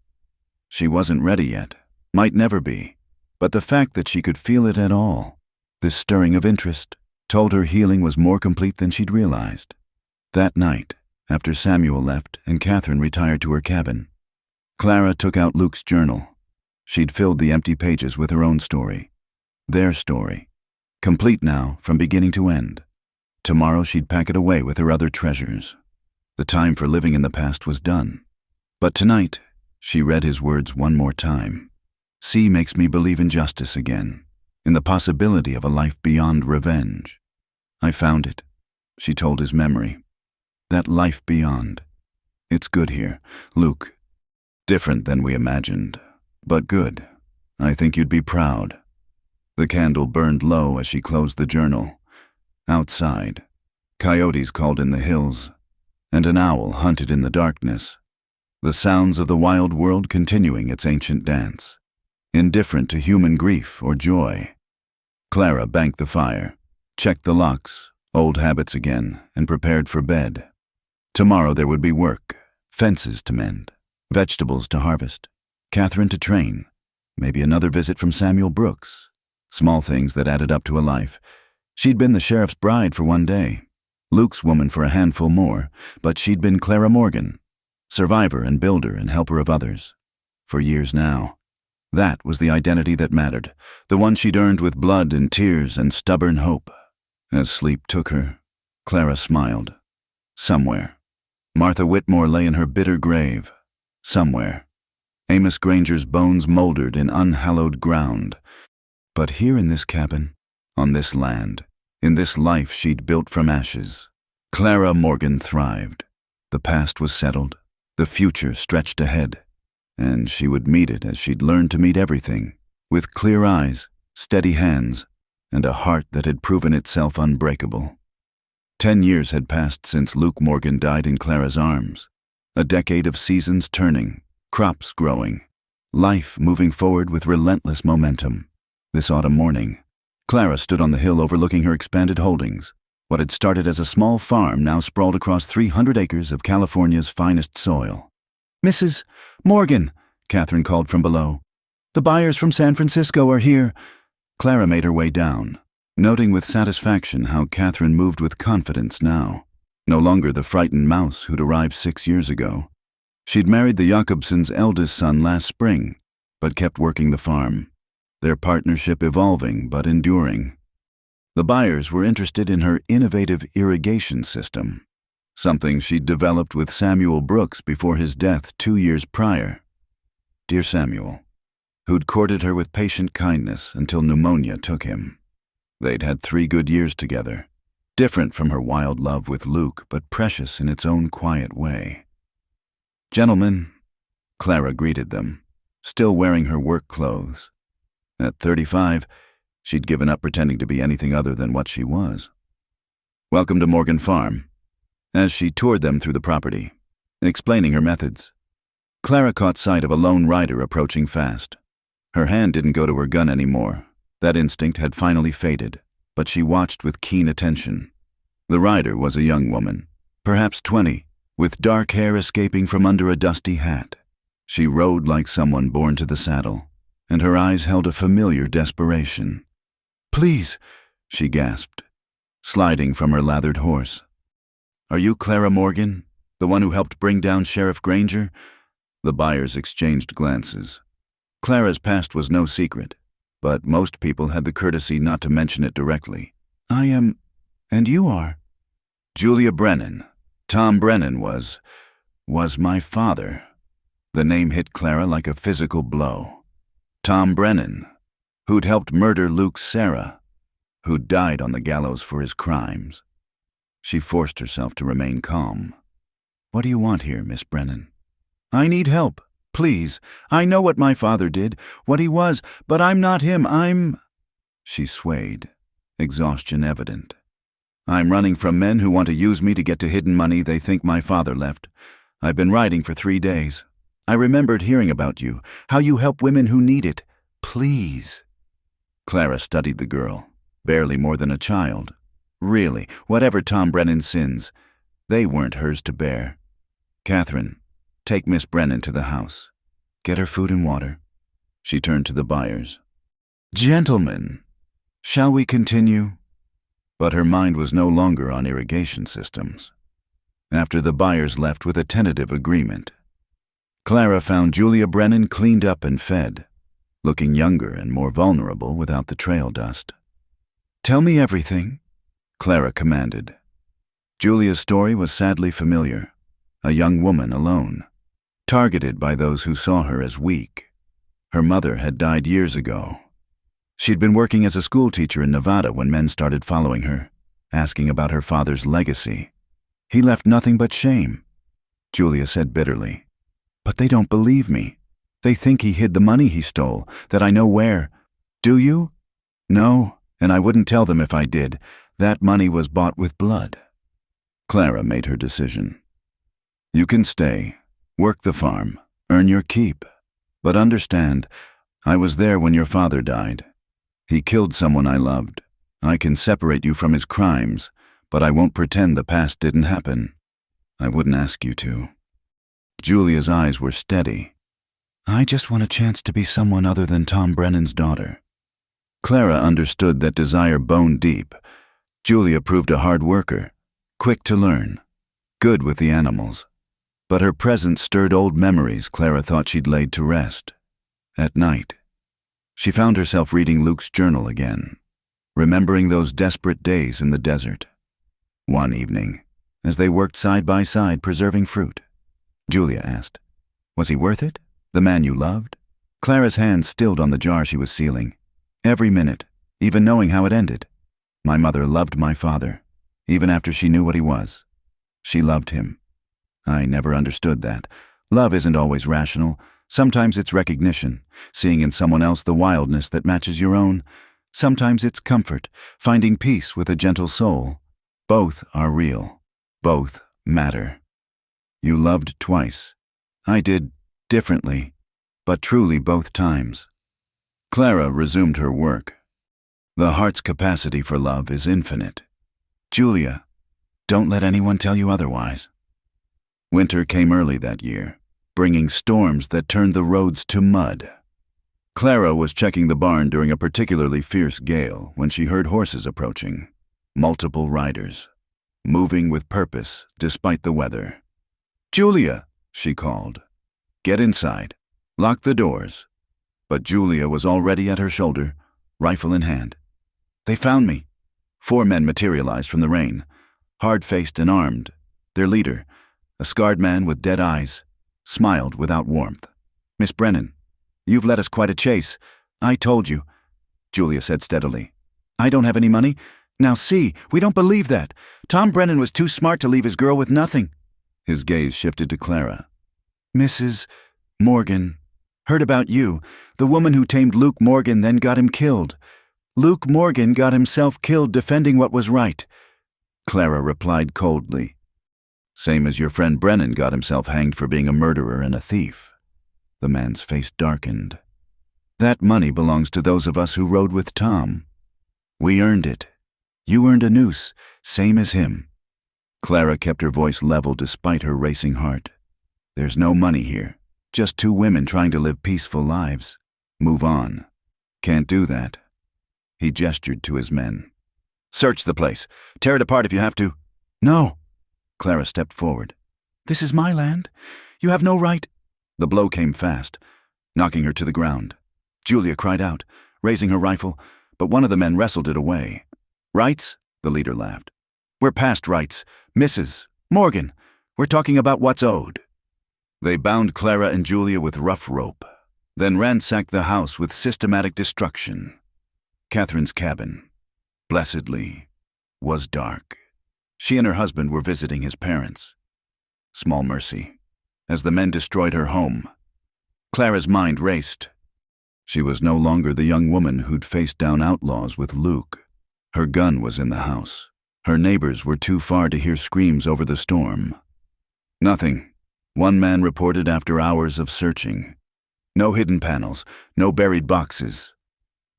She wasn't ready yet, might never be, but the fact that she could feel it at all, this stirring of interest, told her healing was more complete than she'd realized. That night, after Samuel left and Catherine retired to her cabin, Clara took out Luke's journal. She'd filled the empty pages with her own story, their story, complete now from beginning to end. Tomorrow she'd pack it away with her other treasures. The time for living in the past was done. But tonight, she read his words one more time. "C makes me believe in justice again, in the possibility of a life beyond revenge. I found it," she told his memory. "That life beyond. It's good here, Luke. Different than we imagined, but good. I think you'd be proud." The candle burned low as she closed the journal. Outside, coyotes called in the hills, and an owl hunted in the darkness. The sounds of the wild world continuing its ancient dance, indifferent to human grief or joy. Clara banked the fire, checked the locks, old habits again, and prepared for bed. Tomorrow there would be work, fences to mend, vegetables to harvest, Catherine to train, maybe another visit from Samuel Brooks. Small things that added up to a life. She'd been the sheriff's bride for one day, Luke's woman for a handful more, but she'd been Clara Morgan, survivor and builder and helper of others, for years now. That was the identity that mattered, the one she'd earned with blood and tears and stubborn hope. As sleep took her, Clara smiled. Somewhere. Martha Whitmore lay in her bitter grave. Somewhere. Amos Granger's bones mouldered in unhallowed ground. But here in this cabin, on this land, in this life she'd built from ashes, Clara Morgan thrived. The past was settled, the future stretched ahead, and she would meet it as she'd learned to meet everything, with clear eyes, steady hands, and a heart that had proven itself unbreakable. 10 years had passed since Luke Morgan died in Clara's arms. A decade of seasons turning, crops growing, life moving forward with relentless momentum. This autumn morning, Clara stood on the hill overlooking her expanded holdings. What had started as a small farm now sprawled across 300 acres of California's finest soil. "Mrs. Morgan," Catherine called from below. "The buyers from San Francisco are here." Clara made her way down, noting with satisfaction how Catherine moved with confidence now. No longer the frightened mouse who'd arrived 6 years ago. She'd married the Jakobsons' eldest son last spring, but kept working the farm. Their partnership evolving but enduring. The buyers were interested in her innovative irrigation system, something she'd developed with Samuel Brooks before his death 2 years prior. Dear Samuel, who'd courted her with patient kindness until pneumonia took him. They'd had 3 good years together, different from her wild love with Luke, but precious in its own quiet way. "Gentlemen," Clara greeted them, still wearing her work clothes. At 35, she'd given up pretending to be anything other than what she was. "Welcome to Morgan Farm," as she toured them through the property, explaining her methods. Clara caught sight of a lone rider approaching fast. Her hand didn't go to her gun anymore. That instinct had finally faded, but she watched with keen attention. The rider was a young woman, perhaps 20, with dark hair escaping from under a dusty hat. She rode like someone born to the saddle, and her eyes held a familiar desperation. "Please," she gasped, sliding from her lathered horse. "Are you Clara Morgan, the one who helped bring down Sheriff Granger?" The buyers exchanged glances. Clara's past was no secret, but most people had the courtesy not to mention it directly. "I am, and you are?" "Julia Brennan. Tom Brennan was my father." The name hit Clara like a physical blow. Tom Brennan, who'd helped murder Luke's Sarah, who'd died on the gallows for his crimes. She forced herself to remain calm. "What do you want here, Miss Brennan?" "I need help, please. I know what my father did, what he was, but I'm not him. She swayed, exhaustion evident. "I'm running from men who want to use me to get to hidden money they think my father left. I've been riding for 3 days. I remembered hearing about you, how you help women who need it. Please." Clara studied the girl, barely more than a child. Really, whatever Tom Brennan's sins, they weren't hers to bear. "Catherine, take Miss Brennan to the house. Get her food and water." She turned to the buyers. "Gentlemen, shall we continue?" But her mind was no longer on irrigation systems. After the buyers left with a tentative agreement, Clara found Julia Brennan cleaned up and fed, looking younger and more vulnerable without the trail dust. "Tell me everything," Clara commanded. Julia's story was sadly familiar. A young woman alone, targeted by those who saw her as weak. Her mother had died years ago. She'd been working as a schoolteacher in Nevada when men started following her, asking about her father's legacy. He left nothing but shame, Julia said bitterly. "But they don't believe me. They think he hid the money he stole, that I know where. Do you?" "No, and I wouldn't tell them if I did. That money was bought with blood." Clara made her decision. "You can stay, work the farm, earn your keep. But understand, I was there when your father died. He killed someone I loved. I can separate you from his crimes, but I won't pretend the past didn't happen. I wouldn't ask you to." Julia's eyes were steady. "I just want a chance to be someone other than Tom Brennan's daughter." Clara understood that desire bone deep. Julia proved a hard worker, quick to learn, good with the animals. But her presence stirred old memories Clara thought she'd laid to rest. At night, she found herself reading Luke's journal again, remembering those desperate days in the desert. One evening, as they worked side by side preserving fruit, Julia asked, "Was he worth it? The man you loved?" Clara's hand stilled on the jar she was sealing. Every minute, even knowing how it ended. "My mother loved my father, even after she knew what he was. She loved him. I never understood that. Love isn't always rational. Sometimes it's recognition, seeing in someone else the wildness that matches your own. Sometimes it's comfort, finding peace with a gentle soul. Both are real. Both matter. You loved twice. I did differently, but truly both times." Clara resumed her work. The heart's capacity for love is infinite. Julia, don't let anyone tell you otherwise. Winter came early that year, bringing storms that turned the roads to mud. Clara was checking the barn during a particularly fierce gale when she heard horses approaching, multiple riders, moving with purpose despite the weather. "Julia," she called. "Get inside. Lock the doors." But Julia was already at her shoulder, rifle in hand. "They found me." 4 men materialized from the rain, hard-faced and armed. Their leader, a scarred man with dead eyes, smiled without warmth. "Miss Brennan, you've led us quite a chase. I told you," Julia said steadily. "I don't have any money. Now see, we don't believe that. Tom Brennan was too smart to leave his girl with nothing." His gaze shifted to Clara. "Mrs. Morgan heard about you, the woman who tamed Luke Morgan then got him killed. Luke Morgan got himself killed defending what was right." Clara replied coldly. "Same as your friend Brennan got himself hanged for being a murderer and a thief." The man's face darkened. "That money belongs to those of us who rode with Tom. We earned it. You earned a noose, same as him." Clara kept her voice level despite her racing heart. "There's no money here. Just 2 women trying to live peaceful lives. Move on. Can't do that." He gestured to his men. "Search the place. Tear it apart if you have to." "No." Clara stepped forward. "This is my land. You have no right." The blow came fast, knocking her to the ground. Julia cried out, raising her rifle, but one of the men wrestled it away. "Rights?" the leader laughed. "We're past rights. Mrs. Morgan, we're talking about what's owed." They bound Clara and Julia with rough rope, then ransacked the house with systematic destruction. Catherine's cabin, blessedly, was dark. She and her husband were visiting his parents. Small mercy, as the men destroyed her home. Clara's mind raced. She was no longer the young woman who'd faced down outlaws with Luke. Her gun was in the house. Her neighbors were too far to hear screams over the storm. "Nothing," one man reported after hours of searching. "No hidden panels, no buried boxes."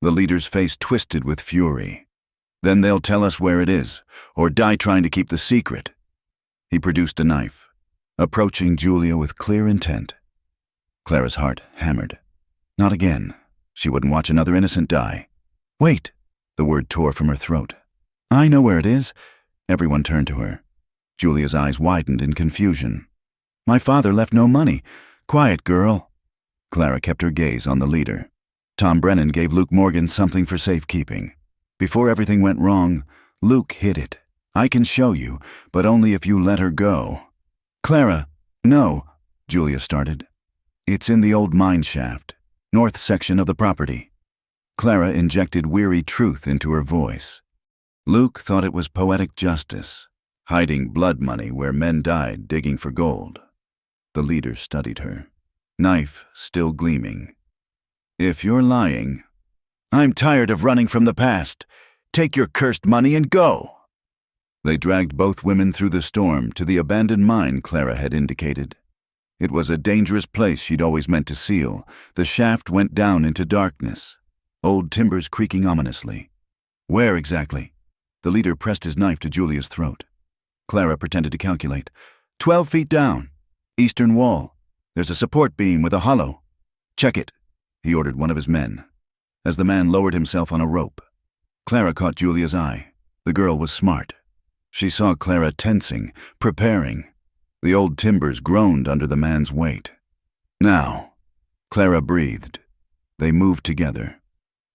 The leader's face twisted with fury. "Then they'll tell us where it is, or die trying to keep the secret." He produced a knife, approaching Julia with clear intent. Clara's heart hammered. Not again. She wouldn't watch another innocent die. "Wait!" The word tore from her throat. "I know where it is." Everyone turned to her. Julia's eyes widened in confusion. "My father left no money. Quiet, girl." Clara kept her gaze on the leader. Tom Brennan gave Luke Morgan something for safekeeping. Before everything went wrong, Luke hid it. "I can show you, but only if you let her go." "Clara, no," Julia started. "It's in the old mine shaft, north section of the property." Clara injected weary truth into her voice. Luke thought it was poetic justice, hiding blood money where men died digging for gold. The leader studied her, knife still gleaming. "If you're lying..." "I'm tired of running from the past. Take your cursed money and go." They dragged both women through the storm to the abandoned mine Clara had indicated. It was a dangerous place she'd always meant to seal. The shaft went down into darkness, old timbers creaking ominously. Where exactly? The leader pressed his knife to Julia's throat. Clara pretended to calculate. 12 feet down. Eastern wall. There's a support beam with a hollow. Check it, he ordered one of his men, as the man lowered himself on a rope. Clara caught Julia's eye. The girl was smart. She saw Clara tensing, preparing. The old timbers groaned under the man's weight. Now, Clara breathed. They moved together.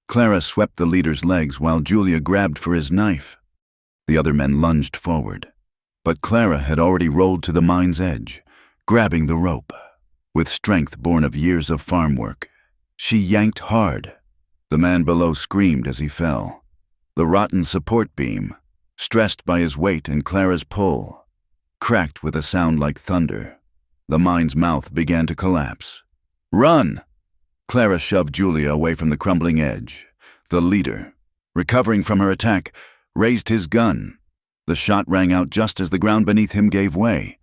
Clara swept the leader's legs while Julia grabbed for his knife. The other men lunged forward. But Clara had already rolled to the mine's edge, grabbing the rope. With strength born of years of farm work, she yanked hard. The man below screamed as he fell. The rotten support beam, stressed by his weight and Clara's pull, cracked with a sound like thunder. The mine's mouth began to collapse. Run! Clara shoved Julia away from the crumbling edge. The leader, recovering from her attack, raised his gun. The shot rang out just as the ground beneath him gave way.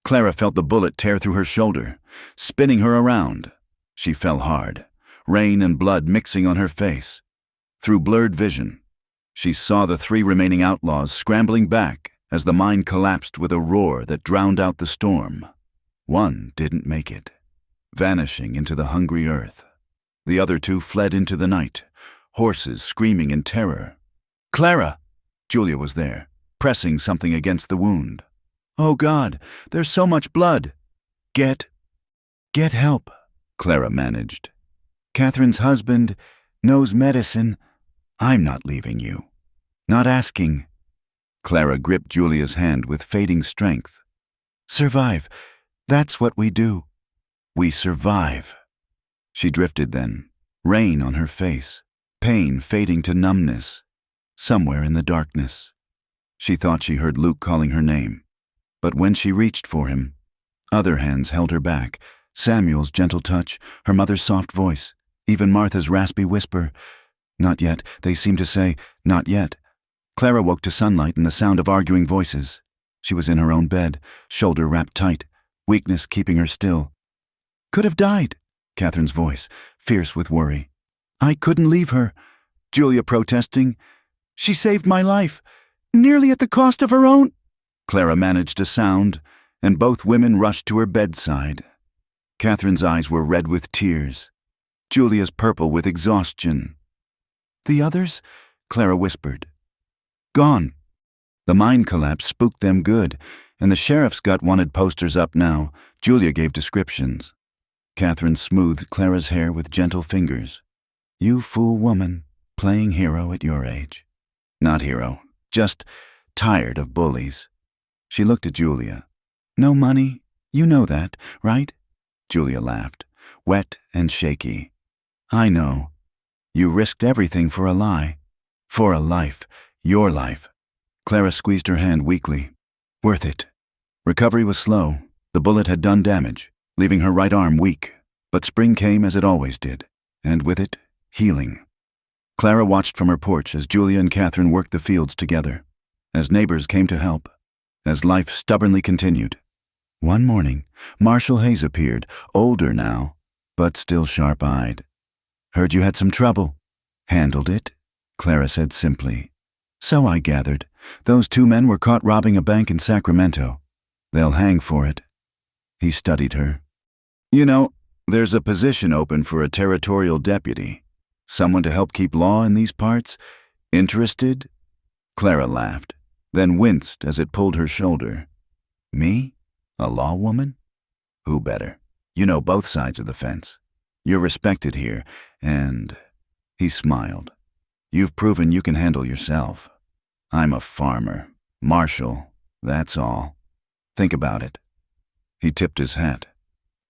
Clara felt the bullet tear through her shoulder, spinning her around. She fell hard, rain and blood mixing on her face. Through blurred vision, she saw the 3 remaining outlaws scrambling back as the mine collapsed with a roar that drowned out the storm. One didn't make it, vanishing into the hungry earth. The other 2 fled into the night, horses screaming in terror. Clara! Julia was there, pressing something against the wound. Oh God, there's so much blood. Get help, Clara managed. Catherine's husband knows medicine. I'm not leaving you. Not asking. Clara gripped Julia's hand with fading strength. Survive. That's what we do. We survive. She drifted then, rain on her face, pain fading to numbness. Somewhere in the darkness, she thought she heard Luke calling her name. But when she reached for him, other hands held her back. Samuel's gentle touch, her mother's soft voice, even Martha's raspy whisper. Not yet, they seemed to say, not yet. Clara woke to sunlight and the sound of arguing voices. She was in her own bed, shoulder wrapped tight, weakness keeping her still. Could have died, Catherine's voice, fierce with worry. I couldn't leave her. Julia protesting. She saved my life, nearly at the cost of her own. Clara managed a sound, and both women rushed to her bedside. Catherine's eyes were red with tears, Julia's purple with exhaustion. The others? Clara whispered. Gone. The mine collapse spooked them good, and the sheriff's got wanted posters up now. Julia gave descriptions. Catherine smoothed Clara's hair with gentle fingers. You fool woman, playing hero at your age. Not hero, just tired of bullies. She looked at Julia. No money, you know that, right? Julia laughed, wet and shaky. I know. You risked everything for a lie. For a life, your life. Clara squeezed her hand weakly. Worth it. Recovery was slow. The bullet had done damage, leaving her right arm weak. But spring came as it always did, and with it, healing. Clara watched from her porch as Julia and Catherine worked the fields together, as neighbors came to help, as life stubbornly continued. One morning, Marshall Hayes appeared, older now, but still sharp-eyed. Heard you had some trouble. Handled it, Clara said simply. So I gathered. Those 2 men were caught robbing a bank in Sacramento. They'll hang for it. He studied her. You know, there's a position open for a territorial deputy. Someone to help keep law in these parts. Interested? Clara laughed, then winced as it pulled her shoulder. Me? A law woman? Who better? You know both sides of the fence. You're respected here, and... He smiled. You've proven you can handle yourself. I'm a farmer. Marshal, that's all. Think about it. He tipped his hat.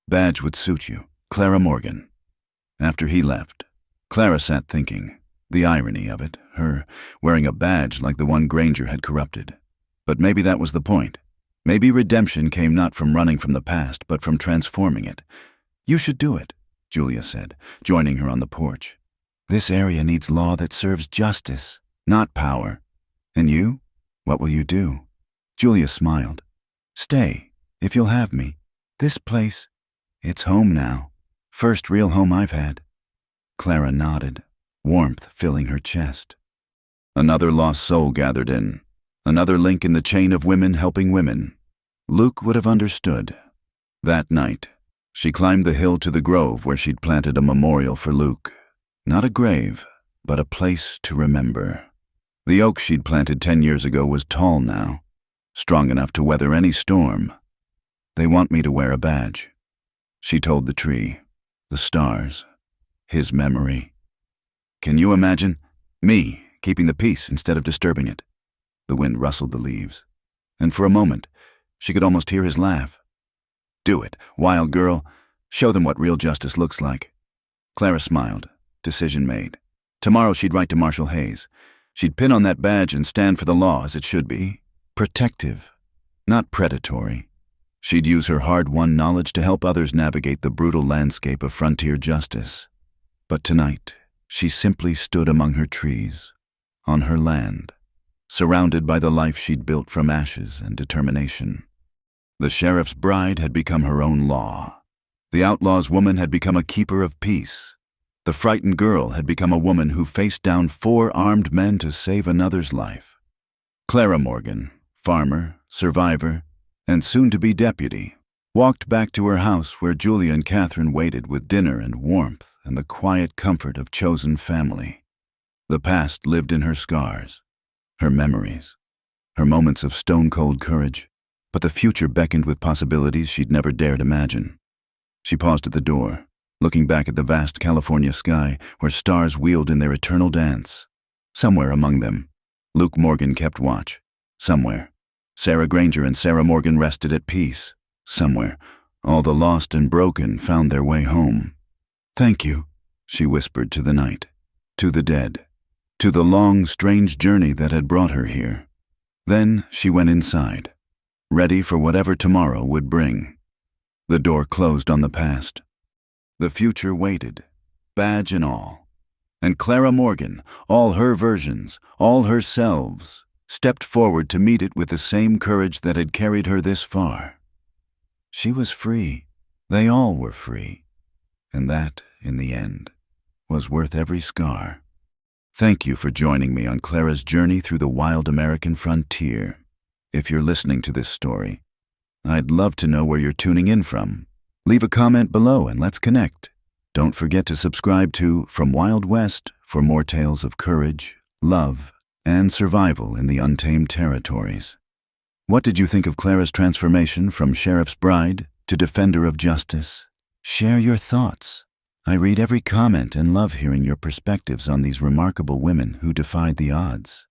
Badge would suit you. Clara Morgan. After he left, Clara sat thinking. The irony of it, her wearing a badge like the one Granger had corrupted. But maybe that was the point. Maybe redemption came not from running from the past, but from transforming it. You should do it, Julia said, joining her on the porch. This area needs law that serves justice, not power. And you? What will you do? Julia smiled. Stay, if you'll have me. This place, it's home now. First real home I've had. Clara nodded, warmth filling her chest. Another lost soul gathered in, another link in the chain of women helping women. Luke would have understood. That night, she climbed the hill to the grove where she'd planted a memorial for Luke. Not a grave, but a place to remember. The oak she'd planted 10 years ago was tall now, strong enough to weather any storm. They want me to wear a badge, she told the tree, the stars, his memory. Can you imagine? Me, keeping the peace instead of disturbing it. The wind rustled the leaves, and for a moment, she could almost hear his laugh. Do it, wild girl. Show them what real justice looks like. Clara smiled. Decision made. Tomorrow she'd write to Marshal Hayes. She'd pin on that badge and stand for the law as it should be. Protective, not predatory. She'd use her hard-won knowledge to help others navigate the brutal landscape of frontier justice. But tonight, she simply stood among her trees, on her land, surrounded by the life she'd built from ashes and determination. The sheriff's bride had become her own law. The outlaw's woman had become a keeper of peace. The frightened girl had become a woman who faced down 4 armed men to save another's life. Clara Morgan, farmer, survivor, and soon-to-be deputy, walked back to her house where Julia and Catherine waited with dinner and warmth and the quiet comfort of chosen family. The past lived in her scars, her memories, her moments of stone-cold courage, but the future beckoned with possibilities she'd never dared imagine. She paused at the door, looking back at the vast California sky where stars wheeled in their eternal dance. Somewhere among them, Luke Morgan kept watch. Somewhere, Sarah Granger and Sarah Morgan rested at peace. Somewhere, all the lost and broken found their way home. Thank you, she whispered to the night, to the dead, to the long, strange journey that had brought her here. Then she went inside, ready for whatever tomorrow would bring. The door closed on the past. The future waited, badge and all. And Clara Morgan, all her versions, all her selves, stepped forward to meet it with the same courage that had carried her this far. She was free. They all were free. And that, in the end, was worth every scar. Thank you for joining me on Clara's journey through the wild American frontier. If you're listening to this story, I'd love to know where you're tuning in from. Leave a comment below and let's connect. Don't forget to subscribe to From Wild West for more tales of courage, love, and survival in the untamed territories. What did you think of Clara's transformation from sheriff's bride to defender of justice? Share your thoughts. I read every comment and love hearing your perspectives on these remarkable women who defied the odds.